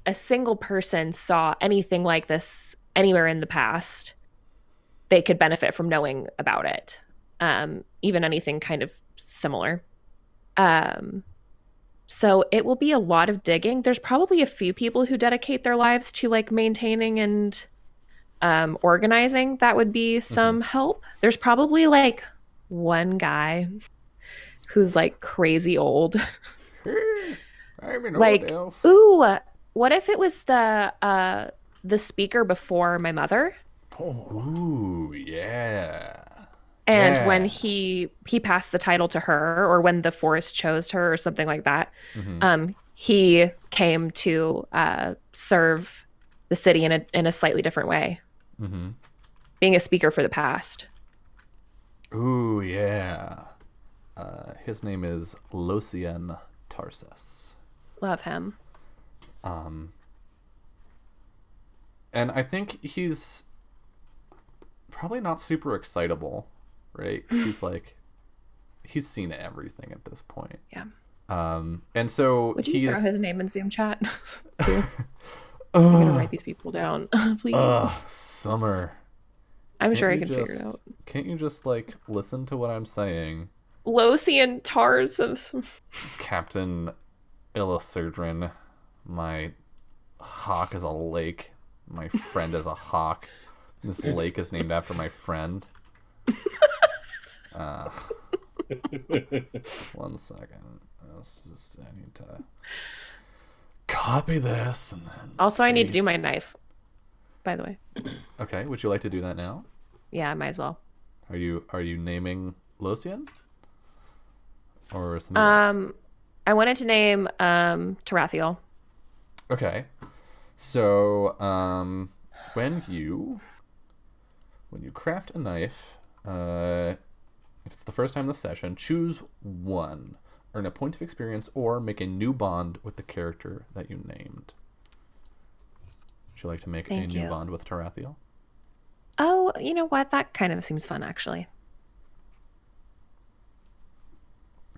a single person saw anything like this anywhere in the past, they could benefit from knowing about it. Even anything kind of similar. So it will be a lot of digging. There's probably a few people who dedicate their lives to like maintaining and organizing. That would be some help. There's probably like one guy who's like crazy old. I'm an like, old elf. ooh, what if it was the speaker before my mother? Ooh, yeah. And when he passed the title to her, or when the forest chose her, or something like that, he came to serve the city in a slightly different way, being a speaker for the past. Ooh, yeah. His name is Losian Tarsus. Love him. And I think he's probably not super excitable, right? He's seen everything at this point. Yeah. And so Would you throw his name in Zoom chat too? I'm gonna Ugh, write these people down, please. Summer. I'm sure I can figure it out. Can't you just like listen to what I'm saying? Losian Tars of Captain Illusidrin, my hawk is a lake. My friend is a hawk. This lake is named after my friend. Uh, 1 second. I need to copy this and then. Also, I need to do my paste. knife. By the way. Okay, would you like to do that now? Yeah, I might as well. Are you naming Losian? Or something else? I wanted to name Tarathiel. Okay. So, when you craft a knife, if it's the first time this session, choose one, earn a point of experience, or make a new bond with the character that you named. Would you like to make Thank a new you. bond with Tarathiel? Oh, you know what? That kind of seems fun, actually.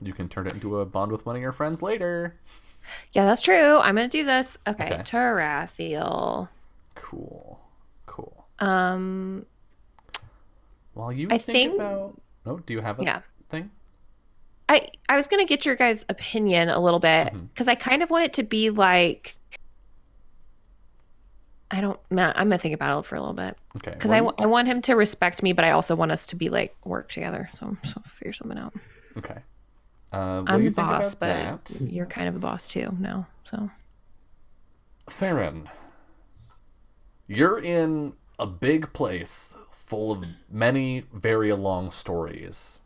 You can turn it into a bond with one of your friends later. Yeah, that's true. I'm gonna do this. Okay, Okay. Tarathiel. Cool. While you I think think- about... Oh, do you have a Yeah. thing? I was gonna get your guys' opinion a little bit because I kind of want it to be like I'm gonna think about it for a little bit Okay. because well, I want him to respect me, but I also want us to be like work together. So figure something out. Okay. While I'm you the think boss, about but that, you're kind of a boss too now. So Farron, you're in a big place full of many very long stories.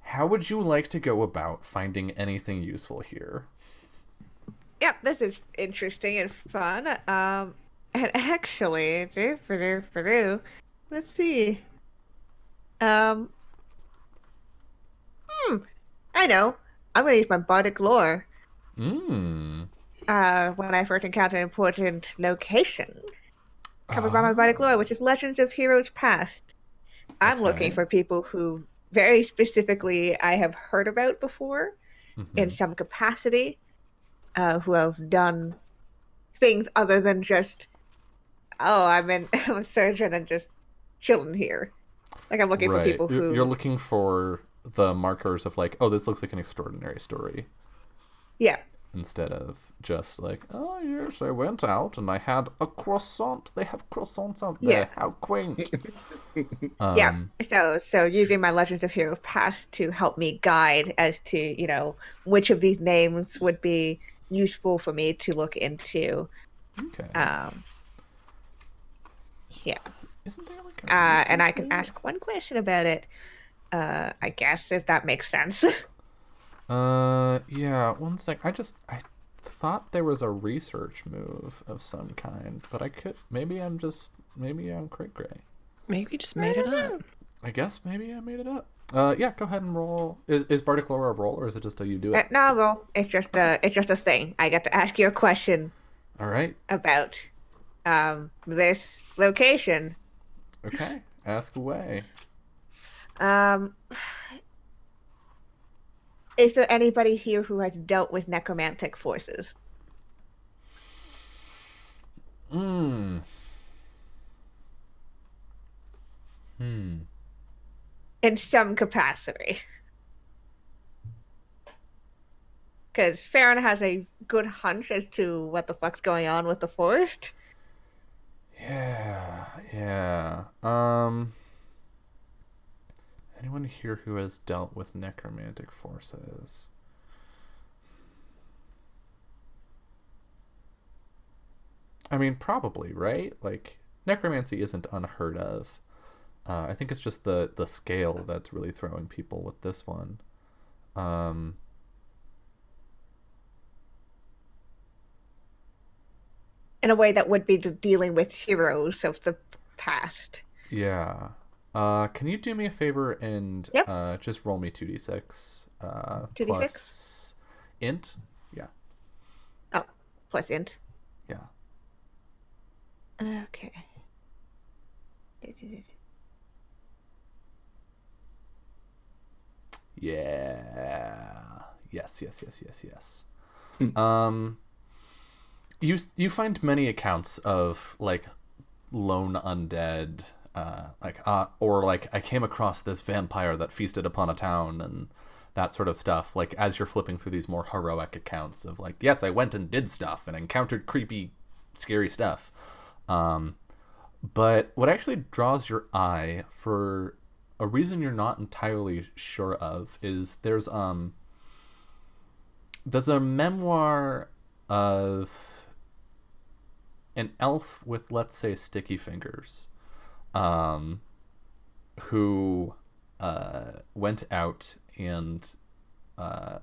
How would you like to go about finding anything useful here? Yep, this is interesting and fun. And actually, let's see. Um, I know. I'm gonna use my bardic lore. Mmm. When I first encounter an important location, covered by my bardic lore, which is Legends of Heroes Past. I'm looking Okay. for people who very specifically I have heard about before in some capacity, who have done things other than just, oh, I'm a surgeon and just chilling here. Like I'm looking for Right. people who You're looking for the markers of like, oh, this looks like an extraordinary story. Yeah. Instead of just like, oh yes, I went out and I had a croissant. They have croissants out there. Yeah. How quaint. Yeah. So using my Legends of Heroes Past to help me guide as to, which of these names would be useful for me to look into. Okay. Yeah. Isn't there like a And I research can move? ask one question about it. I guess if that makes sense. Yeah, 1 sec. I thought there was a research move of some kind, but maybe I'm cray gray. maybe you just made it up. I guess maybe I made it up. Yeah, go ahead and roll. Is Bardic Lore a roll, or is it just a you do it? No, well, it's just a thing. I get to ask you a question All right. about this location. Okay. Ask away. Is there anybody here who has dealt with necromantic forces? Hmm. In some capacity. Because Farron has a good hunch as to what the fuck's going on with the forest. Yeah. Anyone here who has dealt with necromantic forces? I mean, probably, right? Like, necromancy isn't unheard of. I think it's just the scale that's really throwing people with this one. In a way that would be dealing with heroes of the past. Yeah. Can you do me a favor and Yep. just roll me 2d6 2d6? plus int? Yeah. Oh, plus int. Yeah. Okay. Yeah. Yes. you find many accounts of like lone undead, or like I came across this vampire that feasted upon a town and that sort of stuff. Like as you're flipping through these more heroic accounts of like, yes, I went and did stuff and encountered creepy, scary stuff. But what actually draws your eye for a reason you're not entirely sure of is there's a memoir of an elf with, let's say, sticky fingers, who went out and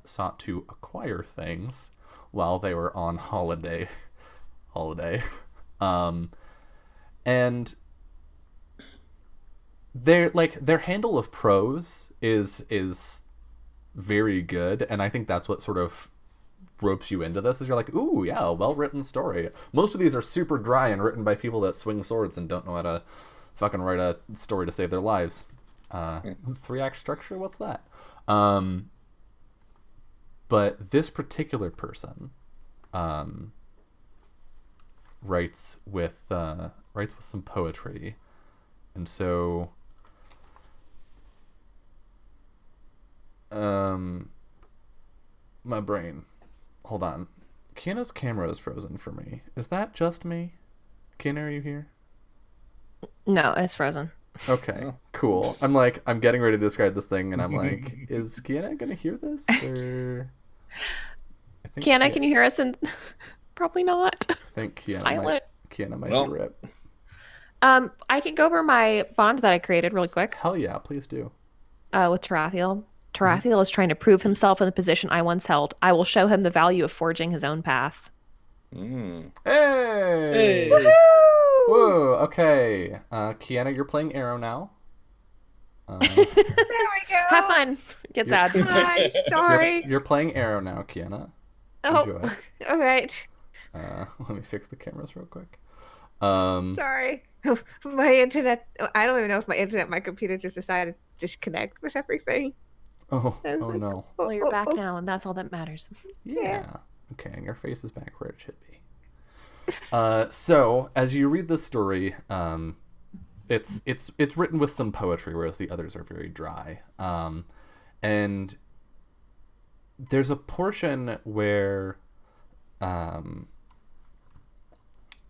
sought to acquire things while they were on holiday. And their handle of prose is very good, and I think that's what sort of ropes you into this. Is you're like, ooh, yeah, a well-written story. Most of these are super dry and written by people that swing swords and don't know how to fucking write a story to save their lives. 3-act structure, what's that? But this particular person writes with some poetry, and so my brain. Hold on. Kiana's camera is frozen for me. Is that just me? Kiana, are you here? No, it's frozen. Okay, cool. I'm getting ready to describe this thing, and I'm like, is Kiana gonna hear this? Or I think Kiana, can you hear us? And probably not. I think Kiana Silent. might be ripped. I can go over my bond that I created really quick. Hell yeah, please do. With Tarathiel. Tarathiel is trying to prove himself in the position I once held. I will show him the value of forging his own path. Hey! Woohoo! Whoa, okay. Kiana, you're playing Arrow now. There we go. Have fun. Get sad. Hi, sorry. You're playing Arrow now, Kiana. Oh, Enjoy. all right. Let me fix the cameras real quick. Sorry. My internet, I don't even know if my computer just decided to disconnect with everything. Oh no. Well, you're back now, and that's all that matters. Yeah. Okay, and your face is back where it should be. So as you read this story, it's written with some poetry, whereas the others are very dry. And there's a portion where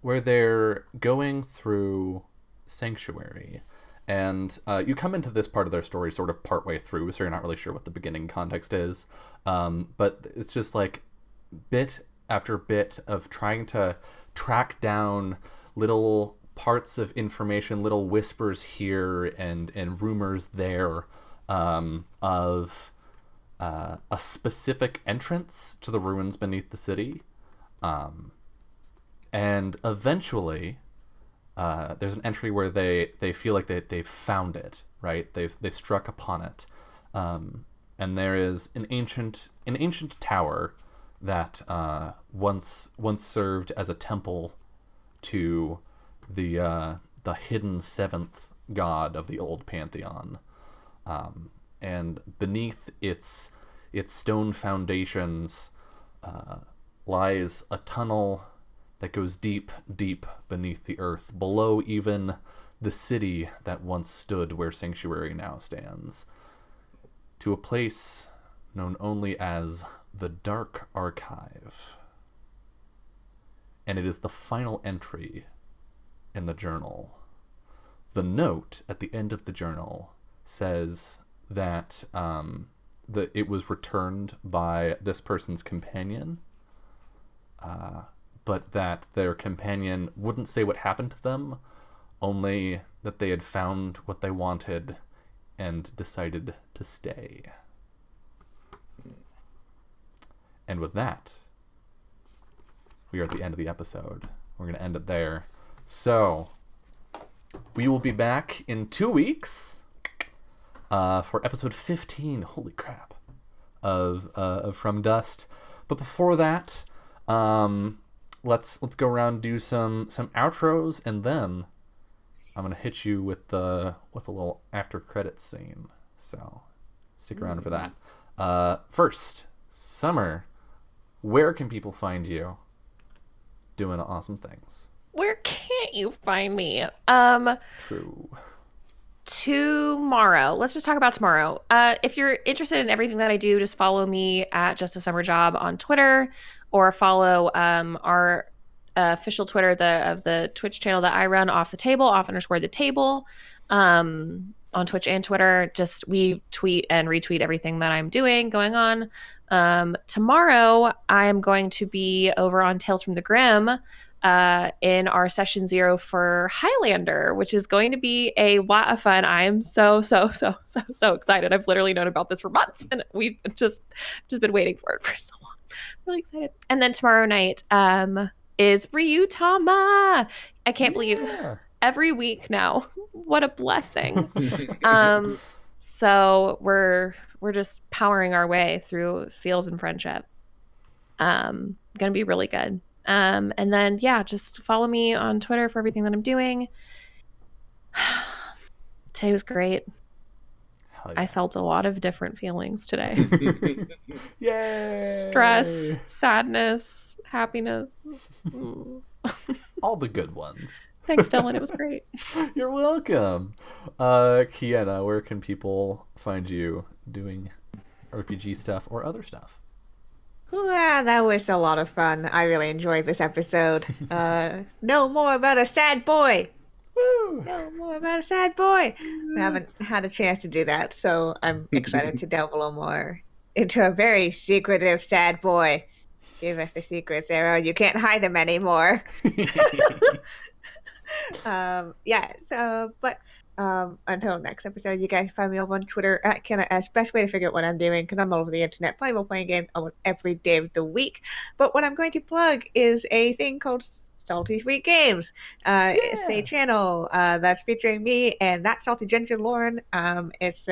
they're going through Sanctuary. And you come into this part of their story sort of partway through, so you're not really sure what the beginning context is. But it's just like bit after bit of trying to track down little parts of information, little whispers here and rumors there, of a specific entrance to the ruins beneath the city. And eventually there's an entry where they feel like they've found it, right? They've struck upon it, and there is an ancient tower that once served as a temple to the hidden seventh god of the old pantheon, and beneath its stone foundations lies a tunnel that goes deep, deep beneath the earth, below even the city that once stood where Sanctuary now stands, to a place known only as the Dark Archive. And it is the final entry in the journal. The note at the end of the journal says that it was returned by this person's companion, but that their companion wouldn't say what happened to them, only that they had found what they wanted and decided to stay. And with that, we are at the end of the episode. We're going to end it there. So, we will be back in 2 weeks for episode 15. Holy crap. Of From Dust. But before that, let's go around and do some outros, and then I'm gonna hit you with a little after credits scene. So stick around for that. First, Summer, where can people find you? doing awesome things. Where can't you find me? True. Tomorrow. Let's just talk about tomorrow. If you're interested in everything that I do, just follow me at Just a Summer Job on Twitter, or follow our official Twitter of the Twitch channel that I run, Off the Table, off_the table, on Twitch and Twitter. Just we tweet and retweet everything that I'm doing going on. Tomorrow, I am going to be over on Tales from the Grim in our session 0 for Highlander, which is going to be a lot of fun. I am so excited. I've literally known about this for months, and we've just been waiting for it for so long. I'm really excited. And then tomorrow night is Ryutama. I can't believe every week now. What a blessing. So we're just powering our way through Feels and Friendship. Gonna be really good. And then, yeah, just follow me on Twitter for everything that I'm doing. Today was great. Hell yeah. I felt a lot of different feelings today. Yay! Stress, sadness, happiness. All the good ones. Thanks, Dylan. It was great. You're welcome. Kiana, where can people find you doing RPG stuff or other stuff? Yeah, that was a lot of fun. I really enjoyed this episode. No more about a sad boy. Woo! No more about a sad boy. We haven't had a chance to do that, so I'm excited to delve a little more into a very secretive sad boy. Give us the secrets, Arrow. You can't hide them anymore. Until next episode, you guys find me over on Twitter at KennaS. Best way to figure out what I'm doing, because I'm all over the internet playing role-playing games almost every day of the week. But what I'm going to plug is a thing called Salty Sweet Games. It's a channel that's featuring me and that Salty Ginger Lauren. It's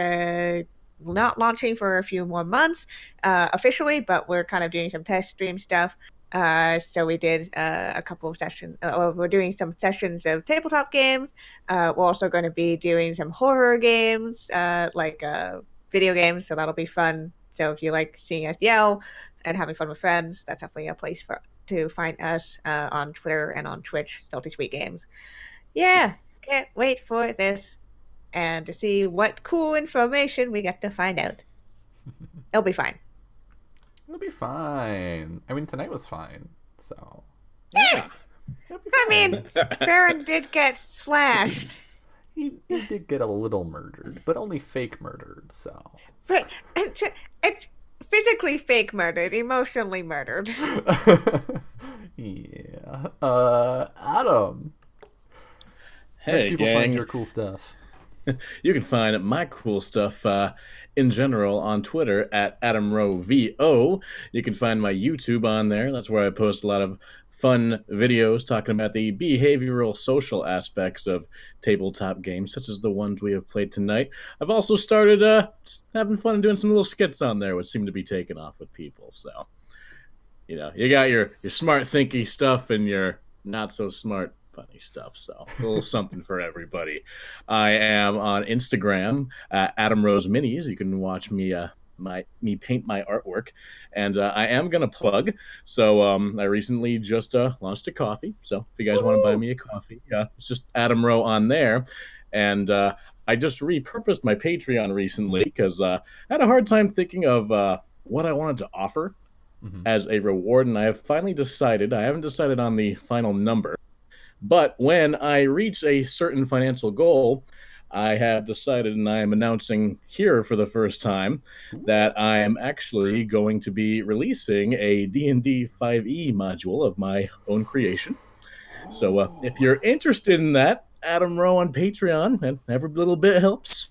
not launching for a few more months officially, but we're kind of doing some test stream stuff. So we did a couple of sessions. We're doing some sessions of tabletop games. We're also going to be doing some horror games, like video games. So that'll be fun. So if you like seeing us yell and having fun with friends, that's definitely a place to find us on Twitter and on Twitch, Salty Sweet Games. Yeah, can't wait for this and to see what cool information we get to find out. It'll be fine. It'll be fine. I mean, tonight was fine, so. Yeah. I mean, Farron did get slashed. He did get a little murdered, but only fake murdered, so. But it's physically fake murdered, emotionally murdered. Yeah. Adam. Where Hey, can people gang. find your cool stuff? You can find my cool stuff in general on Twitter at AdamRowVO. You can find my YouTube on there. That's where I post a lot of fun videos talking about the behavioral social aspects of tabletop games, such as the ones we have played tonight. I've also started just having fun and doing some little skits on there, which seem to be taking off with people. So, you know, you got your smart thinky stuff and your not so smart funny stuff. So a little something for everybody. I am on Instagram, Adam Rose Minis. You can watch me me paint my artwork, and I am gonna plug. So I recently just launched a coffee. So if you guys want to buy me a coffee, it's just Adam Rowe on there, and I just repurposed my Patreon recently because I had a hard time thinking of what I wanted to offer as a reward, and I have finally decided. I haven't decided on the final number. But when I reach a certain financial goal, I have decided, and I am announcing here for the first time, that I am actually going to be releasing a D&D 5e module of my own creation. So if you're interested in that, Adam Rowe on Patreon, and every little bit helps.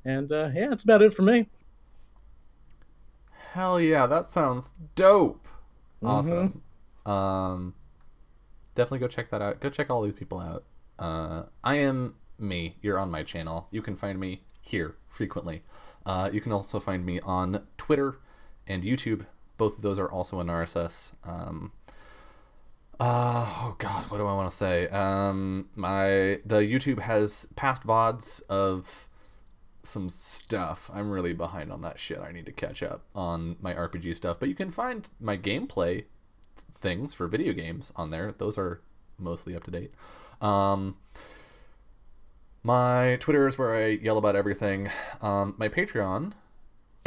And yeah, that's about it for me. Hell yeah, that sounds dope. Awesome. Definitely go check that out. Go check all these people out. I am me. You're on my channel. You can find me here frequently. You can also find me on Twitter and YouTube. Both of those are also in RSS. Oh god, what do I want to say? The YouTube has past VODs of some stuff. I'm really behind on that shit. I need to catch up on my RPG stuff. But you can find my gameplay things for video games on there. Those are mostly up to date. My Twitter is where I yell about everything. My Patreon,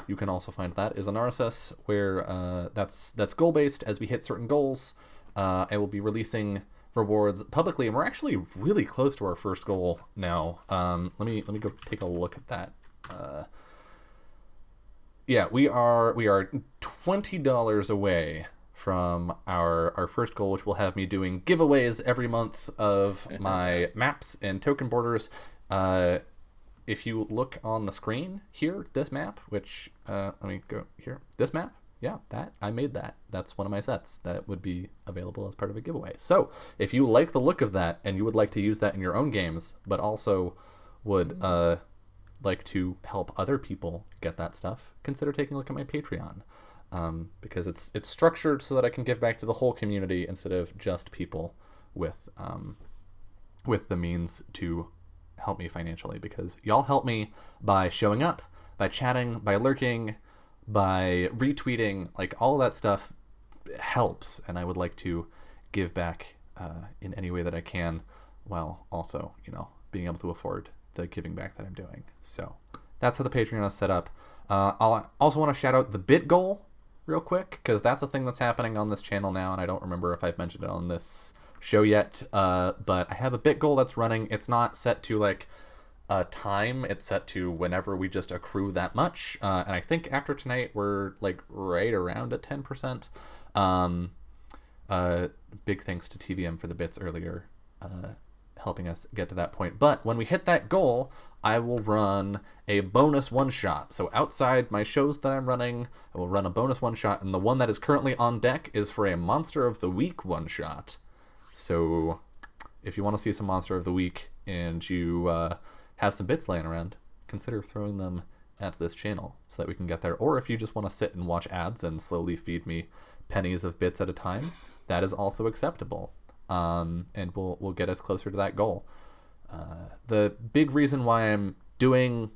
you can also find that, is an RSS where that's goal based. As we hit certain goals, I will be releasing rewards publicly, and we're actually really close to our first goal now. Let me go take a look at that. Yeah, we are $20 away from our first goal, which will have me doing giveaways every month of my maps and token borders. If you look on the screen here, this map, which let me go here, this map, yeah, that I made that. That's one of my sets that would be available as part of a giveaway. So if you like the look of that and you would like to use that in your own games, but also would like to help other people get that stuff, consider taking a look at my Patreon. Because it's structured so that I can give back to the whole community instead of just people with the means to help me financially. Because y'all help me by showing up, by chatting, by lurking, by retweeting. Like, all of that stuff helps, and I would like to give back in any way that I can, while also, being able to afford the giving back that I'm doing. So that's how the Patreon is set up. I'll also want to shout out the bit goal real quick, because that's a thing that's happening on this channel now, and I don't remember if I've mentioned it on this show yet, but I have a bit goal that's running. It's not set to like a time, it's set to whenever we just accrue that much, and I think after tonight we're like right around at 10%. Big thanks to TVM for the bits earlier, helping us get to that point. But when we hit that goal, I will run a bonus one-shot. So outside my shows that I'm running, I will run a bonus one-shot, and the one that is currently on deck is for a Monster of the Week one-shot. So if you want to see some Monster of the Week and you have some bits laying around, consider throwing them at this channel so that we can get there. Or if you just want to sit and watch ads and slowly feed me pennies of bits at a time, that is also acceptable. And we'll get us closer to that goal. The big reason why I'm doing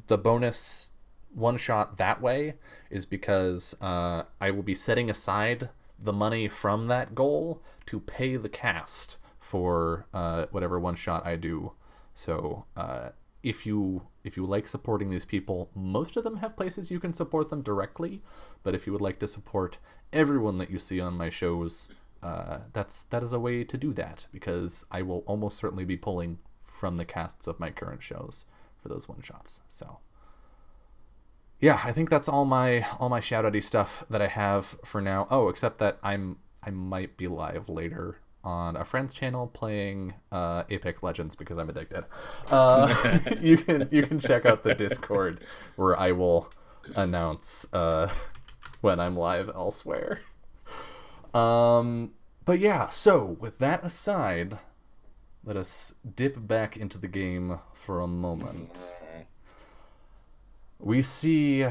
the bonus one shot that way is because I will be setting aside the money from that goal to pay the cast for whatever one shot I do. So if you like supporting these people, most of them have places you can support them directly. But if you would like to support everyone that you see on my shows, that is a way to do that, because I will almost certainly be pulling from the casts of my current shows for those one shots. So yeah, I think that's all my shout-outy stuff that I have for now. Oh, except that I might be live later on a friend's channel playing Apex Legends because I'm addicted. You can check out the Discord where I will announce when I'm live elsewhere. But yeah, so with that aside, let us dip back into the game for a moment. We see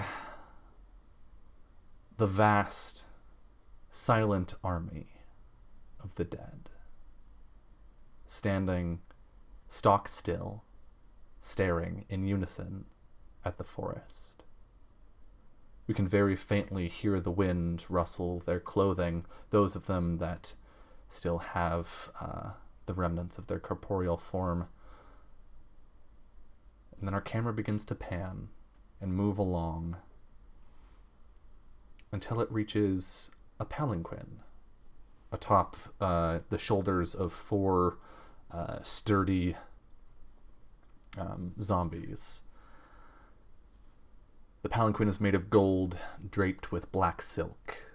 the vast, silent army of the dead, standing stock still, staring in unison at the forest. We can very faintly hear the wind rustle their clothing, those of them that still have the remnants of their corporeal form. And then our camera begins to pan and move along until it reaches a palanquin atop the shoulders of four sturdy zombies. The palanquin is made of gold, draped with black silk.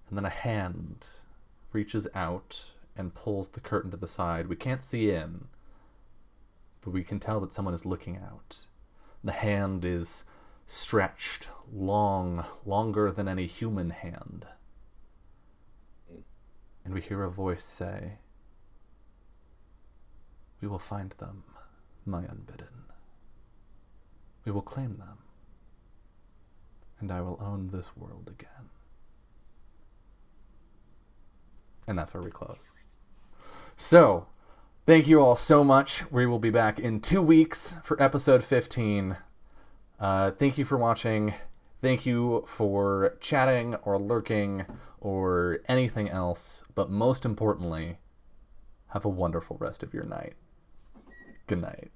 And then a hand reaches out and pulls the curtain to the side. We can't see in, but we can tell that someone is looking out. The hand is stretched long, longer than any human hand. And we hear a voice say, "We will find them, my unbidden. We will claim them, and I will own this world again." And that's where we close. So, thank you all so much. We will be back in 2 weeks for episode 15. Thank you for watching. Thank you for chatting or lurking or anything else, but most importantly, have a wonderful rest of your night. Good night.